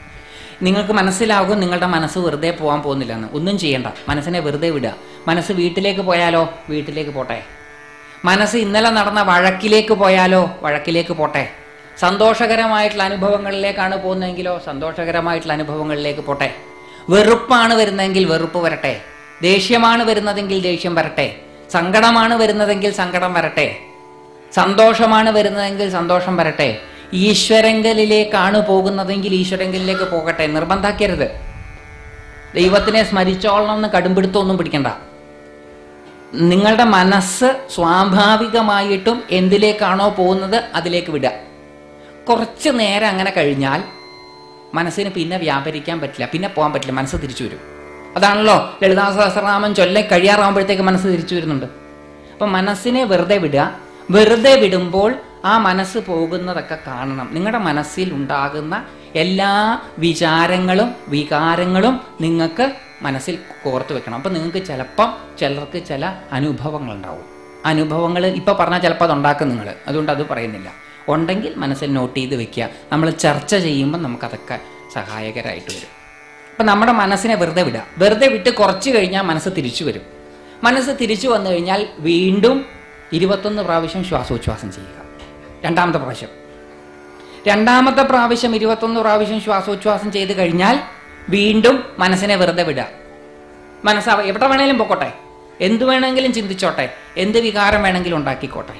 നിങ്ങൾക്ക് മനസ്സിലാകും നിങ്ങളുടെ മനസ്സ് വെറുതെ പോകാൻ പോകുന്നില്ല എന്ന്. ഒന്നും ചെയ്യണ്ട, മനസ്സിനെ വെറുതെ വിടുക. മനസ്സ് വീട്ടിലേക്ക് പോയാലോ? വീട്ടിലേക്ക് പോട്ടെ. മനസ്സ് ഇന്നലെ നടന്ന വഴക്കിലേക്ക് പോയാലോ? വഴക്കിലേക്ക് പോട്ടെ. സന്തോഷകരമായിട്ടുള്ള അനുഭവങ്ങളിലേക്കാണ് പോകുന്നതെങ്കിലോ? സന്തോഷകരമായിട്ടുള്ള അനുഭവങ്ങളിലേക്ക് പോട്ടെ. വെറുപ്പാണ് വരുന്നതെങ്കിൽ വെറുപ്പ് വരട്ടെ. ദേഷ്യമാണ് വരുന്നതെങ്കിൽ ദേഷ്യം വരട്ടെ. സങ്കടമാണ് വരുന്നതെങ്കിൽ സങ്കടം വരട്ടെ. സന്തോഷമാണ് വരുന്നതെങ്കിൽ സന്തോഷം വരട്ടെ. ഈശ്വരങ്കലിലേക്കാണ് പോകുന്നതെങ്കിൽ ഈശ്വരങ്കലിലേക്ക് പോകട്ടെ. നിർബന്ധാക്കരുത്. ദൈവത്തിനെ സ്മരിച്ചോളണം എന്ന് കടുംപിടുത്തമൊന്നും പിടിക്കണ്ട. നിങ്ങളുടെ മനസ്സ് സ്വാഭാവികമായിട്ടും എന്തിലേക്കാണോ പോകുന്നത് അതിലേക്ക് വിടുക. കുറച്ച് നേരം അങ്ങനെ കഴിഞ്ഞാൽ മനസ്സിന് പിന്നെ വ്യാപരിക്കാൻ പറ്റില്ല, പിന്നെ പോകാൻ പറ്റില്ല. മനസ്സ് തിരിച്ചു വരും. അതാണല്ലോ ലളിതാ സഹസ്രനാമം ചൊല്ലി കഴിയാറാകുമ്പോഴത്തേക്ക് മനസ്സ് തിരിച്ചു വരുന്നുണ്ട്. അപ്പം മനസ്സിനെ വെറുതെ വിടുക. വെറുതെ വിടുമ്പോൾ ആ മനസ്സ് പോകുന്നതൊക്കെ കാണണം. നിങ്ങളുടെ മനസ്സിൽ ഉണ്ടാകുന്ന എല്ലാ വിചാരങ്ങളും വികാരങ്ങളും നിങ്ങൾക്ക് മനസ്സിൽ കോർത്ത് വെക്കണം. അപ്പം നിങ്ങൾക്ക് ചിലപ്പം ചിലർക്ക് ചില അനുഭവങ്ങളുണ്ടാവും. അനുഭവങ്ങൾ ഇപ്പം പറഞ്ഞാൽ ചിലപ്പോൾ അത് ഉണ്ടാക്കും നിങ്ങൾ. അതുകൊണ്ട് അത് പറയുന്നില്ല. ഉണ്ടെങ്കിൽ മനസ്സിൽ നോട്ട് ചെയ്ത് വെക്കുക. നമ്മൾ ചർച്ച ചെയ്യുമ്പോൾ നമുക്കതൊക്കെ സഹായകരമായിട്ട് വരും. അപ്പം നമ്മുടെ മനസ്സിനെ വെറുതെ വിടുക. വെറുതെ വിട്ട് കുറച്ച് കഴിഞ്ഞാൽ മനസ്സ് തിരിച്ചു വരും. മനസ്സ് തിരിച്ചു വന്നു കഴിഞ്ഞാൽ വീണ്ടും 21 പ്രാവശ്യം ശ്വാസോച്ഛ്വാസം ചെയ്യുക. രണ്ടാമത്തെ പ്രാവശ്യം 21 പ്രാവശ്യം ശ്വാസോച്ഛ്വാസം ചെയ്ത് കഴിഞ്ഞാൽ വീണ്ടും മനസ്സിനെ വെറുതെ വിടുക. മനസ്സ് എവിടെ വേണമെങ്കിലും പൊക്കോട്ടെ, എന്ത് വേണമെങ്കിലും ചിന്തിച്ചോട്ടെ, എന്ത് വികാരം വേണമെങ്കിലും ഉണ്ടാക്കിക്കോട്ടെ.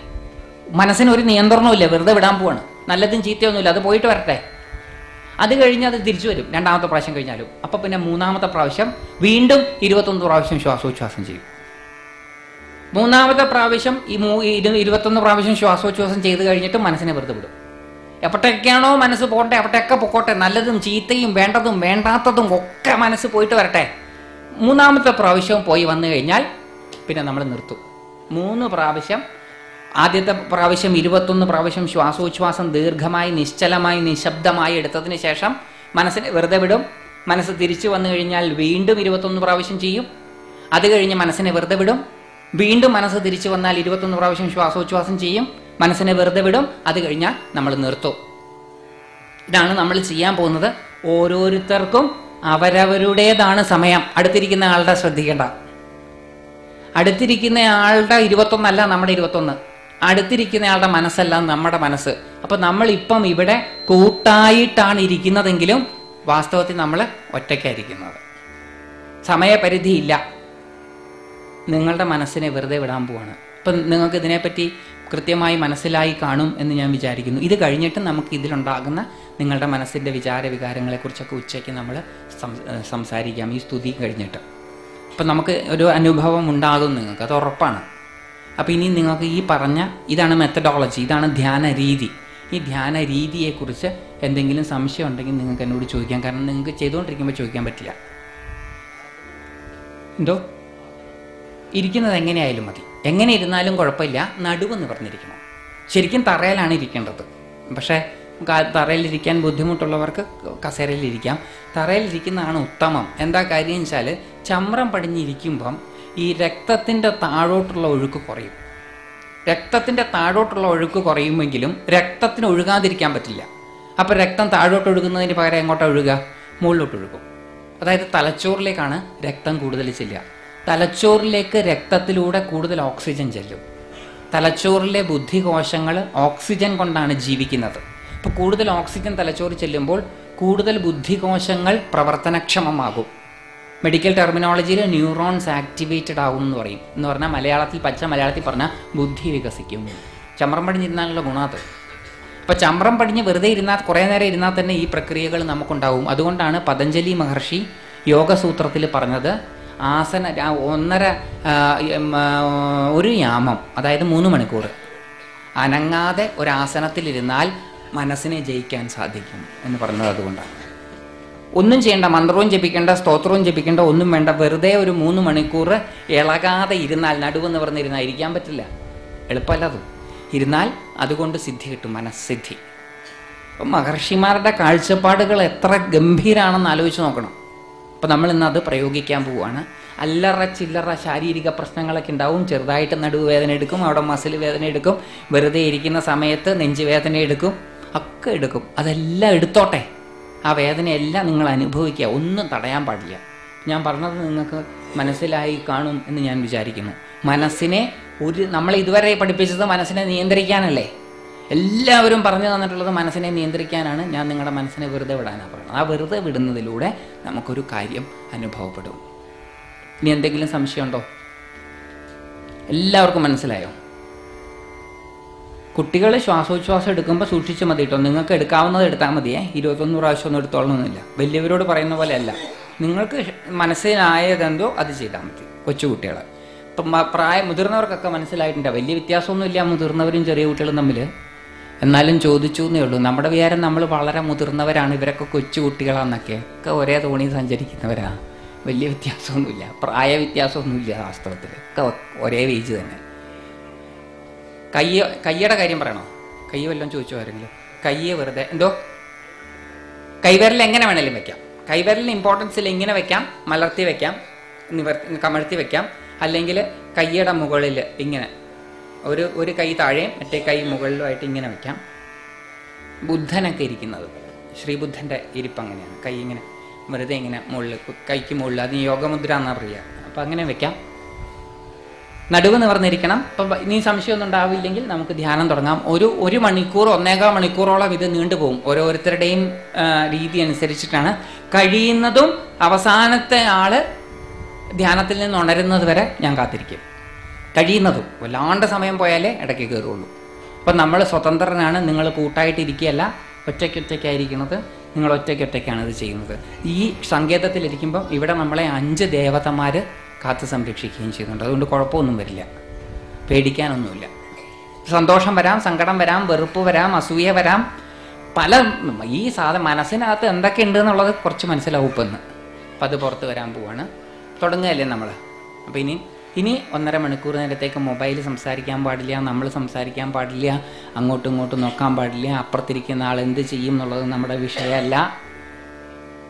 മനസ്സിന് ഒരു നിയന്ത്രണമില്ല, വെറുതെ വിടാൻ പോവാണ്. നല്ലതും ചീത്തയൊന്നുമില്ല, അത് പോയിട്ട് വരട്ടെ. അത് കഴിഞ്ഞാൽ അത് തിരിച്ചു വരും രണ്ടാമത്തെ പ്രാവശ്യം കഴിഞ്ഞാലും. അപ്പം പിന്നെ മൂന്നാമത്തെ പ്രാവശ്യം വീണ്ടും 21 പ്രാവശ്യം ശ്വാസോച്ഛ്വാസം ചെയ്യും. മൂന്നാമത്തെ പ്രാവശ്യം 21 പ്രാവശ്യം ശ്വാസോച്ഛ്വാസം ചെയ്ത് കഴിഞ്ഞിട്ട് മനസ്സിനെ വെറുതെ വിടും. എപ്പോഴൊക്കെയാണോ മനസ്സ് പോകട്ടെ അവിടെയൊക്കെ പൊക്കോട്ടെ. നല്ലതും ചീത്തയും വേണ്ടതും വേണ്ടാത്തതും ഒക്കെ മനസ്സ് പോയിട്ട് വരട്ടെ. മൂന്നാമത്തെ പ്രാവശ്യം പോയി വന്നു കഴിഞ്ഞാൽ പിന്നെ നമ്മൾ നിർത്തും. 3 പ്രാവശ്യം, ആദ്യത്തെ പ്രാവശ്യം 21 പ്രാവശ്യം ശ്വാസോച്ഛ്വാസം ദീർഘമായി നിശ്ചലമായി നിശബ്ദമായി എടുത്തതിന് ശേഷം മനസ്സിനെ വെറുതെ വിടും. മനസ്സ് തിരിച്ചു വന്നു കഴിഞ്ഞാൽ വീണ്ടും 21 പ്രാവശ്യം ചെയ്യും. അത് കഴിഞ്ഞ് മനസ്സിനെ വെറുതെ വിടും. വീണ്ടും മനസ്സ് തിരിച്ചു വന്നാൽ 21 പ്രാവശ്യം ശ്വാസോച്ഛ്വാസം ചെയ്യും. മനസ്സിനെ വെറുതെ വിടും. അത് കഴിഞ്ഞാൽ നമ്മൾ നിർത്തും. ഇതാണ് നമ്മൾ ചെയ്യാൻ പോകുന്നത്. ഓരോരുത്തർക്കും അവരവരുടേതാണ് സമയം. അടുത്തിരിക്കുന്ന ആളുടെ ശ്രദ്ധിക്കേണ്ട. അടുത്തിരിക്കുന്ന ആളുടെ 21 അല്ല നമ്മുടെ 21. അടുത്തിരിക്കുന്ന ആളുടെ മനസ്സല്ല നമ്മുടെ മനസ്സ്. അപ്പൊ നമ്മൾ ഇപ്പം ഇവിടെ കൂട്ടായിട്ടാണ് ഇരിക്കുന്നതെങ്കിലും വാസ്തവത്തിൽ നമ്മൾ ഒറ്റയ്ക്കായിരിക്കുന്നത്. സമയപരിധിയില്ല. നിങ്ങളുടെ മനസ്സിനെ വെറുതെ വിടാൻ പോവാണ്. ഇപ്പം നിങ്ങൾക്ക് ഇതിനെപ്പറ്റി കൃത്യമായി മനസ്സിലായി കാണും എന്ന് ഞാൻ വിചാരിക്കുന്നു. ഇത് കഴിഞ്ഞിട്ട് നമുക്ക് ഇതിലുണ്ടാകുന്ന നിങ്ങളുടെ മനസ്സിൻ്റെ വിചാര വികാരങ്ങളെക്കുറിച്ചൊക്കെ ഉച്ചയ്ക്ക് നമ്മൾ സംസാരിക്കാം, ഈ സ്തുതി കഴിഞ്ഞിട്ട്. അപ്പം നമുക്ക് ഒരു അനുഭവം ഉണ്ടാകും നിങ്ങൾക്ക്, അത് ഉറപ്പാണ്. അപ്പം ഇനി നിങ്ങൾക്ക് ഈ പറഞ്ഞ ഇതാണ് മെത്തഡോളജി, ഇതാണ് ധ്യാന രീതി. ഈ ധ്യാന രീതിയെക്കുറിച്ച് എന്തെങ്കിലും സംശയം ഉണ്ടെങ്കിൽ നിങ്ങൾക്ക് എന്നോട് ചോദിക്കാം. കാരണം നിങ്ങൾക്ക് ചെയ്തുകൊണ്ടിരിക്കുമ്പോൾ ചോദിക്കാൻ പറ്റില്ല. എന്തോ ഇരിക്കുന്നത് എങ്ങനെയായാലും മതി, എങ്ങനെ ഇരുന്നാലും കുഴപ്പമില്ല. നടുവ് നിവർന്നിരിക്കണം. ശരിക്കും തറയിലാണ് ഇരിക്കേണ്ടത്. പക്ഷേ തറയിലിരിക്കാൻ ബുദ്ധിമുട്ടുള്ളവർക്ക് കസേരയിലിരിക്കാം. തറയിലിരിക്കുന്നതാണ് ഉത്തമം. എന്താ കാര്യം വെച്ചാൽ ചമ്രം പടിഞ്ഞിരിക്കുമ്പം ഈ രക്തത്തിൻ്റെ താഴോട്ടുള്ള ഒഴുക്ക് കുറയും. രക്തത്തിൻ്റെ താഴോട്ടുള്ള ഒഴുക്ക് കുറയുമെങ്കിലും രക്തത്തിന് ഒഴുകാതിരിക്കാൻ പറ്റില്ല. അപ്പോൾ രക്തം താഴോട്ട് ഒഴുകുന്നതിന് പകരം എങ്ങോട്ടാണ് ഒഴുകുക? മുകളിലോട്ട് ഒഴുകും. അതായത് തലച്ചോറിലേക്കാണ് രക്തം കൂടുതൽ ചെല്ലുക. തലച്ചോറിലേക്ക് രക്തത്തിലൂടെ കൂടുതൽ ഓക്സിജൻ ചെല്ലും. തലച്ചോറിലെ ബുദ്ധികോശങ്ങൾ ഓക്സിജൻ കൊണ്ടാണ് ജീവിക്കുന്നത്. അപ്പോൾ കൂടുതൽ ഓക്സിജൻ തലച്ചോറിൽ ചെല്ലുമ്പോൾ കൂടുതൽ ബുദ്ധികോശങ്ങൾ പ്രവർത്തനക്ഷമമാകും. മെഡിക്കൽ ടെർമിനോളജിയിൽ ന്യൂറോൺസ് ആക്ടിവേറ്റഡ് ആകും എന്ന് പറയും. എന്ന് പറഞ്ഞാൽ മലയാളത്തിൽ, പച്ച മലയാളത്തിൽ പറഞ്ഞാൽ ബുദ്ധി വികസിക്കും. ചമ്രം പടിഞ്ഞിരുന്നാലുള്ള ഗുണത്. അപ്പോൾ ചമ്രം പടിഞ്ഞ് വെറുതെ ഇരുന്നാൽ, കുറേ നേരം ഇരുന്നാൽ തന്നെ ഈ പ്രക്രിയകൾ നമുക്കുണ്ടാവും. അതുകൊണ്ടാണ് പതഞ്ജലി മഹർഷി യോഗസൂത്രത്തിൽ പറഞ്ഞത് ഒരു യാമം, അതായത് 3 മണിക്കൂർ അനങ്ങാതെ ഒരാസനത്തിലിരുന്നാൽ മനസ്സിനെ ജയിക്കാൻ സാധിക്കും എന്ന് പറഞ്ഞത്. അതുകൊണ്ടാണ് ഒന്നും ചെയ്യേണ്ട, മന്ത്രവും ജപിക്കേണ്ട, സ്തോത്രവും ജപിക്കേണ്ട, ഒന്നും വേണ്ട. വെറുതെ ഒരു 3 മണിക്കൂർ ഇളകാതെ ഇരുന്നാൽ, നടുവ് നിവർന്നിരുന്നാൽ, ഇരിക്കാൻ പറ്റില്ല, എളുപ്പമല്ല അത്. ഇരുന്നാൽ അതുകൊണ്ട് സിദ്ധി കിട്ടും, മനസ്സിദ്ധി. അപ്പം മഹർഷിമാരുടെ കാഴ്ചപ്പാടുകൾ എത്ര ഗംഭീരാണെന്ന് ആലോചിച്ച് നോക്കണം. അപ്പം നമ്മൾ ഇന്ന് അത് പ്രയോഗിക്കാൻ പോവുകയാണ്. അല്ലറ ചില്ലറ ശാരീരിക പ്രശ്നങ്ങളൊക്കെ ഉണ്ടാവും. ചെറുതായിട്ട് നടുവ് വേദന എടുക്കും, അവിടെ മസിൽ വേദന എടുക്കും, വെറുതെ ഇരിക്കുന്ന സമയത്ത് നെഞ്ച് വേദന എടുക്കും, ഒക്കെ എടുക്കും. അതെല്ലാം എടുത്തോട്ടെ. ആ വേദനയെല്ലാം നിങ്ങൾ അനുഭവിക്കുക, ഒന്നും തടയാൻ പാടില്ല. ഞാൻ പറഞ്ഞത് നിങ്ങൾക്ക് മനസ്സിലായി കാണും എന്ന് ഞാൻ വിചാരിക്കുന്നു. മനസ്സിനെ നമ്മളെ ഇതുവരെ പഠിപ്പിച്ചത് മനസ്സിനെ നിയന്ത്രിക്കാനല്ലേ. എല്ലാവരും പറഞ്ഞു തന്നിട്ടുള്ളത് മനസ്സിനെ നിയന്ത്രിക്കാനാണ്. ഞാൻ നിങ്ങളുടെ മനസ്സിനെ വെറുതെ വിടാനാണ് പറയുന്നത്. ആ വെറുതെ വിടുന്നതിലൂടെ നമുക്കൊരു കാര്യം അനുഭവപ്പെടും. ഇനി എന്തെങ്കിലും സംശയമുണ്ടോ? എല്ലാവർക്കും മനസ്സിലായോ? കുട്ടികൾ ശ്വാസോച്ഛ്വാസം എടുക്കുമ്പോൾ സൂക്ഷിച്ച് മതി കേട്ടോ. നിങ്ങൾക്ക് എടുക്കാവുന്നത് എടുത്താൽ മതിയേ. 21 പ്രാവശ്യം ഒന്നും എടുത്തോളണമെന്നില്ല. വലിയവരോട് പറയുന്ന പോലെ അല്ല. നിങ്ങൾക്ക് മനസ്സിലായതെന്തോ അത് ചെയ്താൽ മതി. കൊച്ചുകുട്ടികൾ ഇപ്പം മുതിർന്നവർക്കൊക്കെ മനസ്സിലായിട്ടുണ്ട്. വലിയ വ്യത്യാസമൊന്നുമില്ല മുതിർന്നവരും ചെറിയ കുട്ടികളും തമ്മിൽ. എന്നാലും ചോദിച്ചു എന്നേ ഉള്ളൂ. നമ്മുടെ വിചാരം നമ്മൾ വളരെ മുതിർന്നവരാണ്, ഇവരൊക്കെ കൊച്ചു കുട്ടികളാണെന്നൊക്കെ. ഒക്കെ ഒരേ തോണിയിൽ സഞ്ചരിക്കുന്നവരാണ്. വലിയ വ്യത്യാസമൊന്നുമില്ല, പ്രായ വ്യത്യാസമൊന്നുമില്ല. വാസ്തവത്തിൽ ഒക്കെ ഒരേ ഏജ് തന്നെ. കയ്യുടെ കാര്യം പറയണോ? കൈ വല്ലതും ചോദിച്ചോ ആരെങ്കിലും? കയ്യെ വെറുതെ എന്തോ കൈവിരൽ എങ്ങനെ വേണേലും വെക്കാം. കൈവിരലിന് ഇമ്പോർട്ടൻസ് ഇല്ല. ഇങ്ങനെ വെക്കാം, മലർത്തി വെക്കാം, കമഴ്ത്തി വെക്കാം. അല്ലെങ്കിൽ കയ്യുടെ മുകളിൽ ഇങ്ങനെ ഒരു കൈ താഴെയും മറ്റേ കൈ മുകളിലുമായിട്ട് ഇങ്ങനെ വെക്കാം. ബുദ്ധനൊക്കെ ഇരിക്കുന്നത്, ശ്രീബുദ്ധൻ്റെ ഇരിപ്പ് അങ്ങനെയാണ്. കൈ ഇങ്ങനെ വെറുതെ ഇങ്ങനെ മുകളിൽ, കൈക്ക് മുകളിൽ, അതിന് യോഗമുദ്ര എന്നാ പറയുക. അപ്പം അങ്ങനെ വെക്കാം. നടുവ് നിവർന്നിരിക്കണം. അപ്പം ഇനി സംശയമൊന്നും ഉണ്ടാവില്ലെങ്കിൽ നമുക്ക് ധ്യാനം തുടങ്ങാം. ഒരു മണിക്കൂർ 1.25 മണിക്കൂറോളം ഇത് നീണ്ടുപോകും. ഓരോരുത്തരുടെയും രീതി അനുസരിച്ചിട്ടാണ്. കഴിയുന്നതും അവസാനത്തെ ആള് ധ്യാനത്തിൽ നിന്ന് ഉണരുന്നത് വരെ ഞാൻ കാത്തിരിക്കും. കഴിയുന്നതും. വല്ലാണ്ട് സമയം പോയാലേ ഇടയ്ക്ക് കയറുള്ളൂ. അപ്പം നമ്മൾ സ്വതന്ത്രനാണ്. നിങ്ങൾ കൂട്ടായിട്ടിരിക്കുകയല്ല, ഒറ്റയ്ക്കൊറ്റയ്ക്കായിരിക്കുന്നത്. നിങ്ങൾ ഒറ്റയ്ക്കൊറ്റയ്ക്കാണ് ഇത് ചെയ്യുന്നത്. ഈ സങ്കേതത്തിലിരിക്കുമ്പം ഇവിടെ നമ്മളെ 5 ദേവതമാർ കാത്തു സംരക്ഷിക്കുകയും ചെയ്യുന്നുണ്ട്. അതുകൊണ്ട് കുഴപ്പമൊന്നും വരില്ല, പേടിക്കാനൊന്നുമില്ല. സന്തോഷം വരാം, സങ്കടം വരാം, വെറുപ്പ് വരാം, അസൂയ വരാം, പല ഈ മനസ്സിനകത്ത് എന്തൊക്കെ ഉണ്ട് എന്നുള്ളത് കുറച്ച് മനസ്സിലാവും ഇപ്പം. അപ്പം അത് പുറത്ത് വരാൻ പോവാണ്. തുടങ്ങുകയല്ലേ നമ്മൾ. അപ്പം ഇനി 1.5 മണിക്കൂർ നേരത്തേക്ക് മൊബൈൽ സംസാരിക്കാൻ പാടില്ല, നമ്മൾ സംസാരിക്കാൻ പാടില്ല, അങ്ങോട്ടും ഇങ്ങോട്ടും നോക്കാൻ പാടില്ല, അപ്പുറത്തിരിക്കുന്ന ആൾ എന്ത് ചെയ്യും എന്നുള്ളത് നമ്മുടെ വിഷയമല്ല.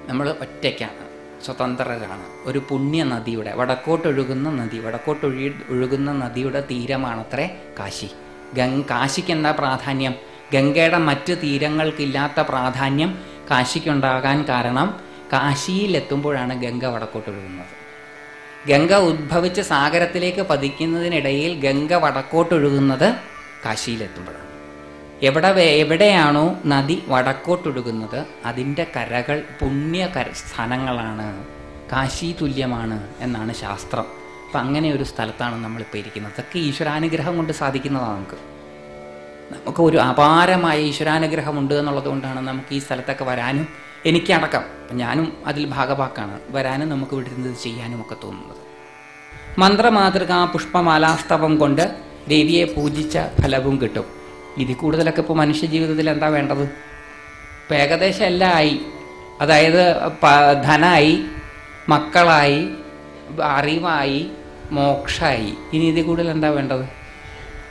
നമ്മൾ ഒറ്റയ്ക്കാണ്, സ്വതന്ത്രരാണ്. ഒരു പുണ്യ നദിയുടെ വടക്കോട്ടൊഴുകുന്ന നദിയുടെ തീരമാണത്രേ കാശി. കാശിക്ക് എന്താ പ്രാധാന്യം? ഗംഗയുടെ മറ്റ് തീരങ്ങൾക്കില്ലാത്ത പ്രാധാന്യം കാശിക്കുണ്ടാകാൻ കാരണം കാശിയിലെത്തുമ്പോഴാണ് ഗംഗ വടക്കോട്ടൊഴുകുന്നത്. ഗംഗ ഉദ്ഭവിച്ച് സാഗരത്തിലേക്ക് പതിക്കുന്നതിനിടയിൽ ഗംഗ വടക്കോട്ടൊഴുകുന്നത് കാശിയിലെത്തുമ്പോഴാണ്. എവിടെയാണോ നദി വടക്കോട്ടൊഴുകുന്നത് അതിൻ്റെ കരകൾ സ്ഥാനങ്ങളാണ്, കാശി തുല്യമാണ് എന്നാണ് ശാസ്ത്രം. അപ്പം അങ്ങനെ ഒരു സ്ഥലത്താണ് നമ്മളിപ്പോൾ ഇരിക്കുന്നത്. അതൊക്കെ ഈശ്വരാനുഗ്രഹം കൊണ്ട് സാധിക്കുന്നതാണ്. നമുക്ക് ഒരു അപാരമായ ഈശ്വരാനുഗ്രഹമുണ്ട് എന്നുള്ളത് കൊണ്ടാണ് നമുക്ക് ഈ സ്ഥലത്തൊക്കെ വരാനും, എനിക്കടക്കം, ഞാനും അതിൽ ഭാഗവാക്കാണ്, വരാനും നമുക്ക് ഇവിടെ ഇരുന്നത് ചെയ്യാനും ഒക്കെ തോന്നുന്നത്. മന്ത്രമാതൃകാ പുഷ്പമാലാസ്തവം കൊണ്ട് ദേവിയെ പൂജിച്ച ഫലവും കിട്ടും. ഇതിൽ കൂടുതലൊക്കെ ഇപ്പോൾ മനുഷ്യ ജീവിതത്തിൽ എന്താ വേണ്ടത്? ഇപ്പം ഏകദേശം എല്ലാം ആയി. അതായത് ധനായി, മക്കളായി, അറിവായി, മോക്ഷമായി. ഇനി ഇതിൽ കൂടുതൽ എന്താ വേണ്ടത്?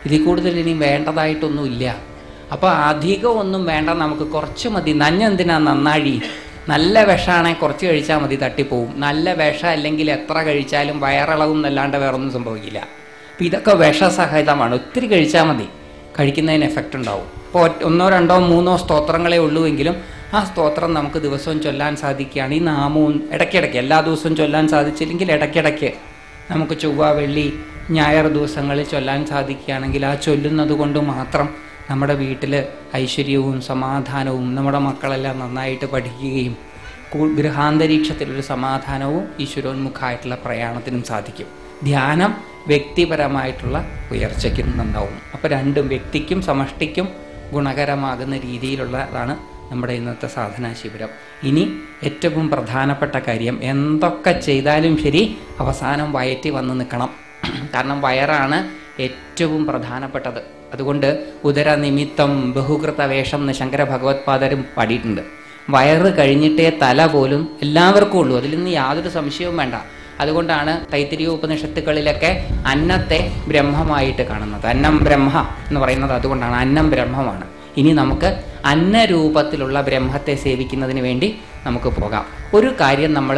ഇതിൽ കൂടുതൽ ഇനി വേണ്ടതായിട്ടൊന്നുമില്ല. അപ്പോൾ അധികം ഒന്നും വേണ്ട, നമുക്ക് കുറച്ച് മതി. നഞ്ഞെന്തിനാ നന്നാഴി? നല്ല വിഷമാണെങ്കിൽ കുറച്ച് കഴിച്ചാൽ മതി, തട്ടിപ്പോവും. നല്ല വിഷം അല്ലെങ്കിൽ എത്ര കഴിച്ചാലും വയറിളവും എന്നല്ലാണ്ട് വേറൊന്നും സംഭവിക്കില്ല. അപ്പം ഇതൊക്കെ വിഷസഹിതമാണ്. ഒത്തിരി കഴിച്ചാൽ മതി, കഴിക്കുന്നതിന് എഫക്റ്റ് ഉണ്ടാവും. ഇപ്പോൾ 1, 2, 3 സ്തോത്രങ്ങളേ ഉള്ളൂവെങ്കിലും ആ സ്തോത്രം നമുക്ക് ദിവസവും ചൊല്ലാൻ സാധിക്കുകയാണ്. ഈ നാമവും ഇടയ്ക്കിടയ്ക്ക്, എല്ലാ ദിവസവും ചൊല്ലാൻ സാധിച്ചില്ലെങ്കിൽ ഇടയ്ക്കിടയ്ക്ക് നമുക്ക് ചൊവ്വ, വെള്ളി, ഞായർ ദിവസങ്ങളിൽ ചൊല്ലാൻ സാധിക്കുകയാണെങ്കിൽ ആ ചൊല്ലുന്നത് കൊണ്ട് മാത്രം നമ്മുടെ വീട്ടിൽ ഐശ്വര്യവും സമാധാനവും, നമ്മുടെ മക്കളെല്ലാം നന്നായിട്ട് പഠിക്കുകയും ഗൃഹാന്തരീക്ഷത്തിലൊരു സമാധാനവും ഈശ്വരോന്മുഖമായിട്ടുള്ള പ്രയാണത്തിനും സാധിക്കും. ധ്യാനം വ്യക്തിപരമായിട്ടുള്ള ഉയർച്ചയ്ക്കും നന്നാവും. അപ്പോൾ രണ്ടും, വ്യക്തിക്കും സമഷ്ടിക്കും ഗുണകരമാകുന്ന രീതിയിലുള്ളതാണ് നമ്മുടെ ഇന്നത്തെ സാധനാ ശിബിരം. ഇനി ഏറ്റവും പ്രധാനപ്പെട്ട കാര്യം, എന്തൊക്കെ ചെയ്താലും ശരി അവസാനം വയറ്റി വന്ന് നിൽക്കണം. കാരണം വയറാണ് ഏറ്റവും പ്രധാനപ്പെട്ടത്. അതുകൊണ്ട് ഉദരനിമിത്തം ബഹുകൃത വേഷം എന്ന് ശങ്കര ഭഗവത്പാദരും പാടിയിട്ടുണ്ട്. വയറ് കഴിഞ്ഞിട്ടേ തല പോലും എല്ലാവർക്കും ഉള്ളൂ, അതിൽ നിന്ന് യാതൊരു സംശയവും വേണ്ട. അതുകൊണ്ടാണ് തൈത്തിരീയ ഉപനിഷത്തുകളിലൊക്കെ അന്നത്തെ ബ്രഹ്മമായിട്ട് കാണുന്നത്. അന്നം ബ്രഹ്മ എന്ന് പറയുന്നത് അതുകൊണ്ടാണ്. അന്നം ബ്രഹ്മമാണ്. ഇനി നമുക്ക് അന്നരൂപത്തിലുള്ള ബ്രഹ്മത്തെ സേവിക്കുന്നതിന് വേണ്ടി നമുക്ക് പോകാം. ഒരു കാര്യം നമ്മൾ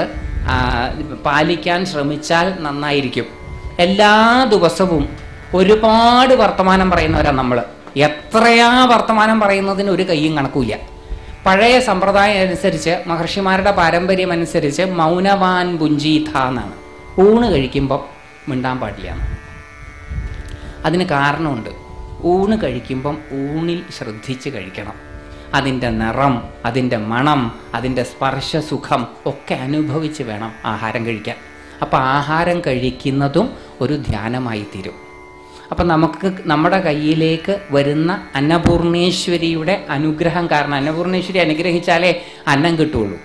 പാലിക്കാൻ ശ്രമിച്ചാൽ നന്നായിരിക്കും. എല്ലാ ദിവസവും ഒരുപാട് വർത്തമാനം പറയുന്നവരാണ് നമ്മൾ. എത്രയാ വർത്തമാനം പറയുന്നതിന് ഒരു കയ്യും കണക്കൂല്ല. പഴയ സമ്പ്രദായം അനുസരിച്ച്, മഹർഷിമാരുടെ പാരമ്പര്യം അനുസരിച്ച് മൗനവാൻ ഭുഞ്ചീഥ എന്നാണ്. ഊണ് കഴിക്കുമ്പം മിണ്ടാൻ പാടില്ല. അതിന് കാരണമുണ്ട്. ഊണ് കഴിക്കുമ്പം ഊണിൽ ശ്രദ്ധിച്ച് കഴിക്കണം. അതിൻ്റെ നിറം, അതിൻ്റെ മണം, അതിൻ്റെ സ്പർശസുഖം ഒക്കെ അനുഭവിച്ച് വേണം ആഹാരം കഴിക്കാൻ. അപ്പം ആഹാരം കഴിക്കുന്നതും ഒരു ധ്യാനമായി തീരും. അപ്പം നമുക്ക് നമ്മുടെ കയ്യിലേക്ക് വരുന്ന അന്നപൂർണേശ്വരിയുടെ അനുഗ്രഹം കാരണം, അന്നപൂർണേശ്വരി അനുഗ്രഹിച്ചാലേ അന്നം കിട്ടുള്ളൂ.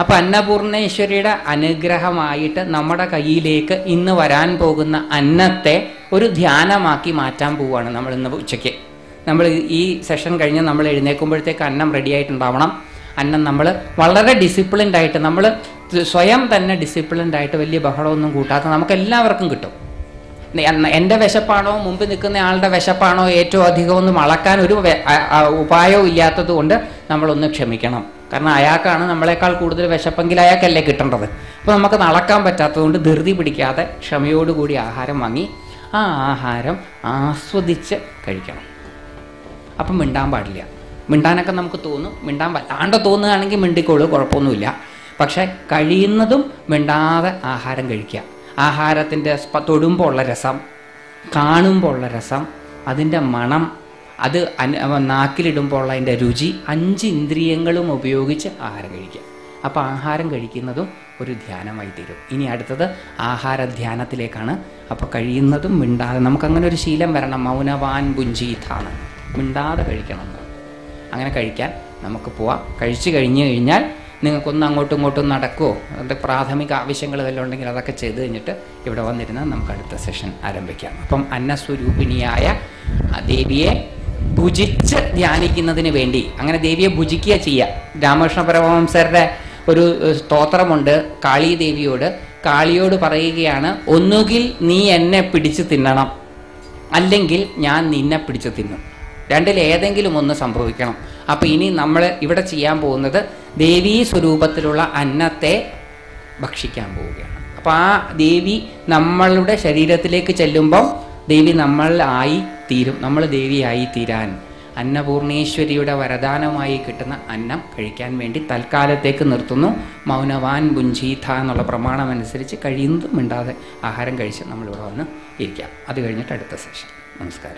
അപ്പം അന്നപൂർണേശ്വരിയുടെ അനുഗ്രഹമായിട്ട് നമ്മുടെ കയ്യിലേക്ക് ഇന്ന് വരാൻ പോകുന്ന അന്നത്തെ ഒരു ധ്യാനമാക്കി മാറ്റാൻ പോവുകയാണ് നമ്മൾ ഇന്ന് ഉച്ചയ്ക്ക്. നമ്മൾ ഈ സെഷൻ കഴിഞ്ഞ് നമ്മൾ എഴുന്നേൽക്കുമ്പോഴത്തേക്ക് അന്നം റെഡി ആയിട്ടുണ്ടാവണം. അന്നം നമ്മൾ വളരെ ഡിസിപ്ലിൻഡായിട്ട്, നമ്മൾ സ്വയം തന്നെ ഡിസിപ്ലിൻഡായിട്ട്, വലിയ ബഹളമൊന്നും കൂട്ടാത്ത നമുക്ക് എല്ലാവർക്കും കിട്ടും. എൻ്റെ വിശപ്പാണോ മുമ്പ് നിൽക്കുന്ന ആളുടെ വിശപ്പാണോ ഏറ്റവും അധികം ഒന്നും അളക്കാൻ ഒരു ഉപായവും ഇല്ലാത്തത് കൊണ്ട് നമ്മളൊന്ന് ക്ഷമിക്കണം. കാരണം അയാൾക്കാണ് നമ്മളെക്കാൾ കൂടുതൽ വിശപ്പെങ്കിൽ അയാൾക്കല്ലേ കിട്ടേണ്ടത്. അപ്പോൾ നമുക്ക് അളക്കാൻ പറ്റാത്തതുകൊണ്ട് ധൃതി പിടിക്കാതെ ക്ഷമയോടുകൂടി ആഹാരം വാങ്ങി ആ ആഹാരം ആസ്വദിച്ച് കഴിക്കണം. അപ്പം മിണ്ടാൻ പാടില്ല. മിണ്ടാനൊക്കെ നമുക്ക് തോന്നും. മിണ്ടാൻ വല്ലാണ്ട് തോന്നുകയാണെങ്കിൽ മിണ്ടിക്കോളൂ, കുഴപ്പമൊന്നുമില്ല. പക്ഷെ കഴിയുന്നതും മിണ്ടാതെ ആഹാരം കഴിക്കുക. ആഹാരത്തിൻ്റെ തൊടുമ്പോൾ ഉള്ള രസം, കാണുമ്പോൾ ഉള്ള രസം, അതിൻ്റെ മണം, അത് നാക്കിലിടുമ്പോൾ ഉള്ള അതിൻ്റെ രുചി, 5 ഇന്ദ്രിയങ്ങളും ഉപയോഗിച്ച് ആഹാരം കഴിക്കുക. അപ്പോൾ ആഹാരം കഴിക്കുന്നതും ഒരു ധ്യാനമായി തീരും. ഇനി അടുത്തത് ആഹാര ധ്യാനത്തിലേക്കാണ്. അപ്പോൾ കഴിയുന്നതും മിണ്ടാതെ, നമുക്കങ്ങനെ ഒരു ശീലം വരണം. മൗനവാൻ ഭുഞ്ചീതാണ്, മിണ്ടാതെ കഴിക്കണം. അങ്ങനെ കഴിക്കാൻ നമുക്ക് പോവാം. കഴിച്ചു കഴിഞ്ഞാൽ നിങ്ങൾക്കൊന്ന് അങ്ങോട്ടും ഇങ്ങോട്ടും നടക്കുമോ, അതിൻ്റെ പ്രാഥമിക ആവശ്യങ്ങൾ വല്ലതും ഉണ്ടെങ്കിൽ അതൊക്കെ ചെയ്ത് കഴിഞ്ഞിട്ട് ഇവിടെ വന്നിരുന്നാൽ നമുക്ക് അടുത്ത സെഷൻ ആരംഭിക്കാം. അപ്പം അന്നസ്വരൂപിണിയായ ദേവിയെ ഭുജിച്ച് ധ്യാനിക്കുന്നതിന് വേണ്ടി അങ്ങനെ ദേവിയെ ഭുജിക്കുക ചെയ്യുക. രാമകൃഷ്ണ പരമഹംസരുടെ ഒരു സ്തോത്രമുണ്ട് കാളീദേവിയോട്. കാളിയോട് പറയുകയാണ്, ഒന്നുകിൽ നീ എന്നെ പിടിച്ചു തിന്നണം, അല്ലെങ്കിൽ ഞാൻ നിന്നെ പിടിച്ചു തിന്നും. രണ്ടിലേതെങ്കിലും ഒന്ന് സംഭവിക്കണം. അപ്പോൾ ഇനി നമ്മൾ ഇവിടെ ചെയ്യാൻ പോകുന്നത് ദേവീ സ്വരൂപത്തിലുള്ള അന്നത്തെ ഭക്ഷിക്കാൻ പോവുകയാണ്. അപ്പോൾ ആ ദേവി നമ്മളുടെ ശരീരത്തിലേക്ക് ചെല്ലുമ്പം ദേവി നമ്മളായി തീരും. നമ്മൾ ദേവിയായി തീരാൻ അന്നപൂർണേശ്വരിയുടെ വരദാനമായി കിട്ടുന്ന അന്നം കഴിക്കാൻ വേണ്ടി തൽക്കാലത്തേക്ക് നിർത്തുന്നു. മൗനവാൻ ഭുഞ്ചീഥ എന്നുള്ള പ്രമാണമനുസരിച്ച് കഴിയുന്നതും മിണ്ടാതെ ആഹാരം കഴിച്ച് നമ്മളിവിടെ വന്ന് ഇരിക്കാം. അത് കഴിഞ്ഞിട്ട് അടുത്ത സെഷൻ. നമസ്കാരം.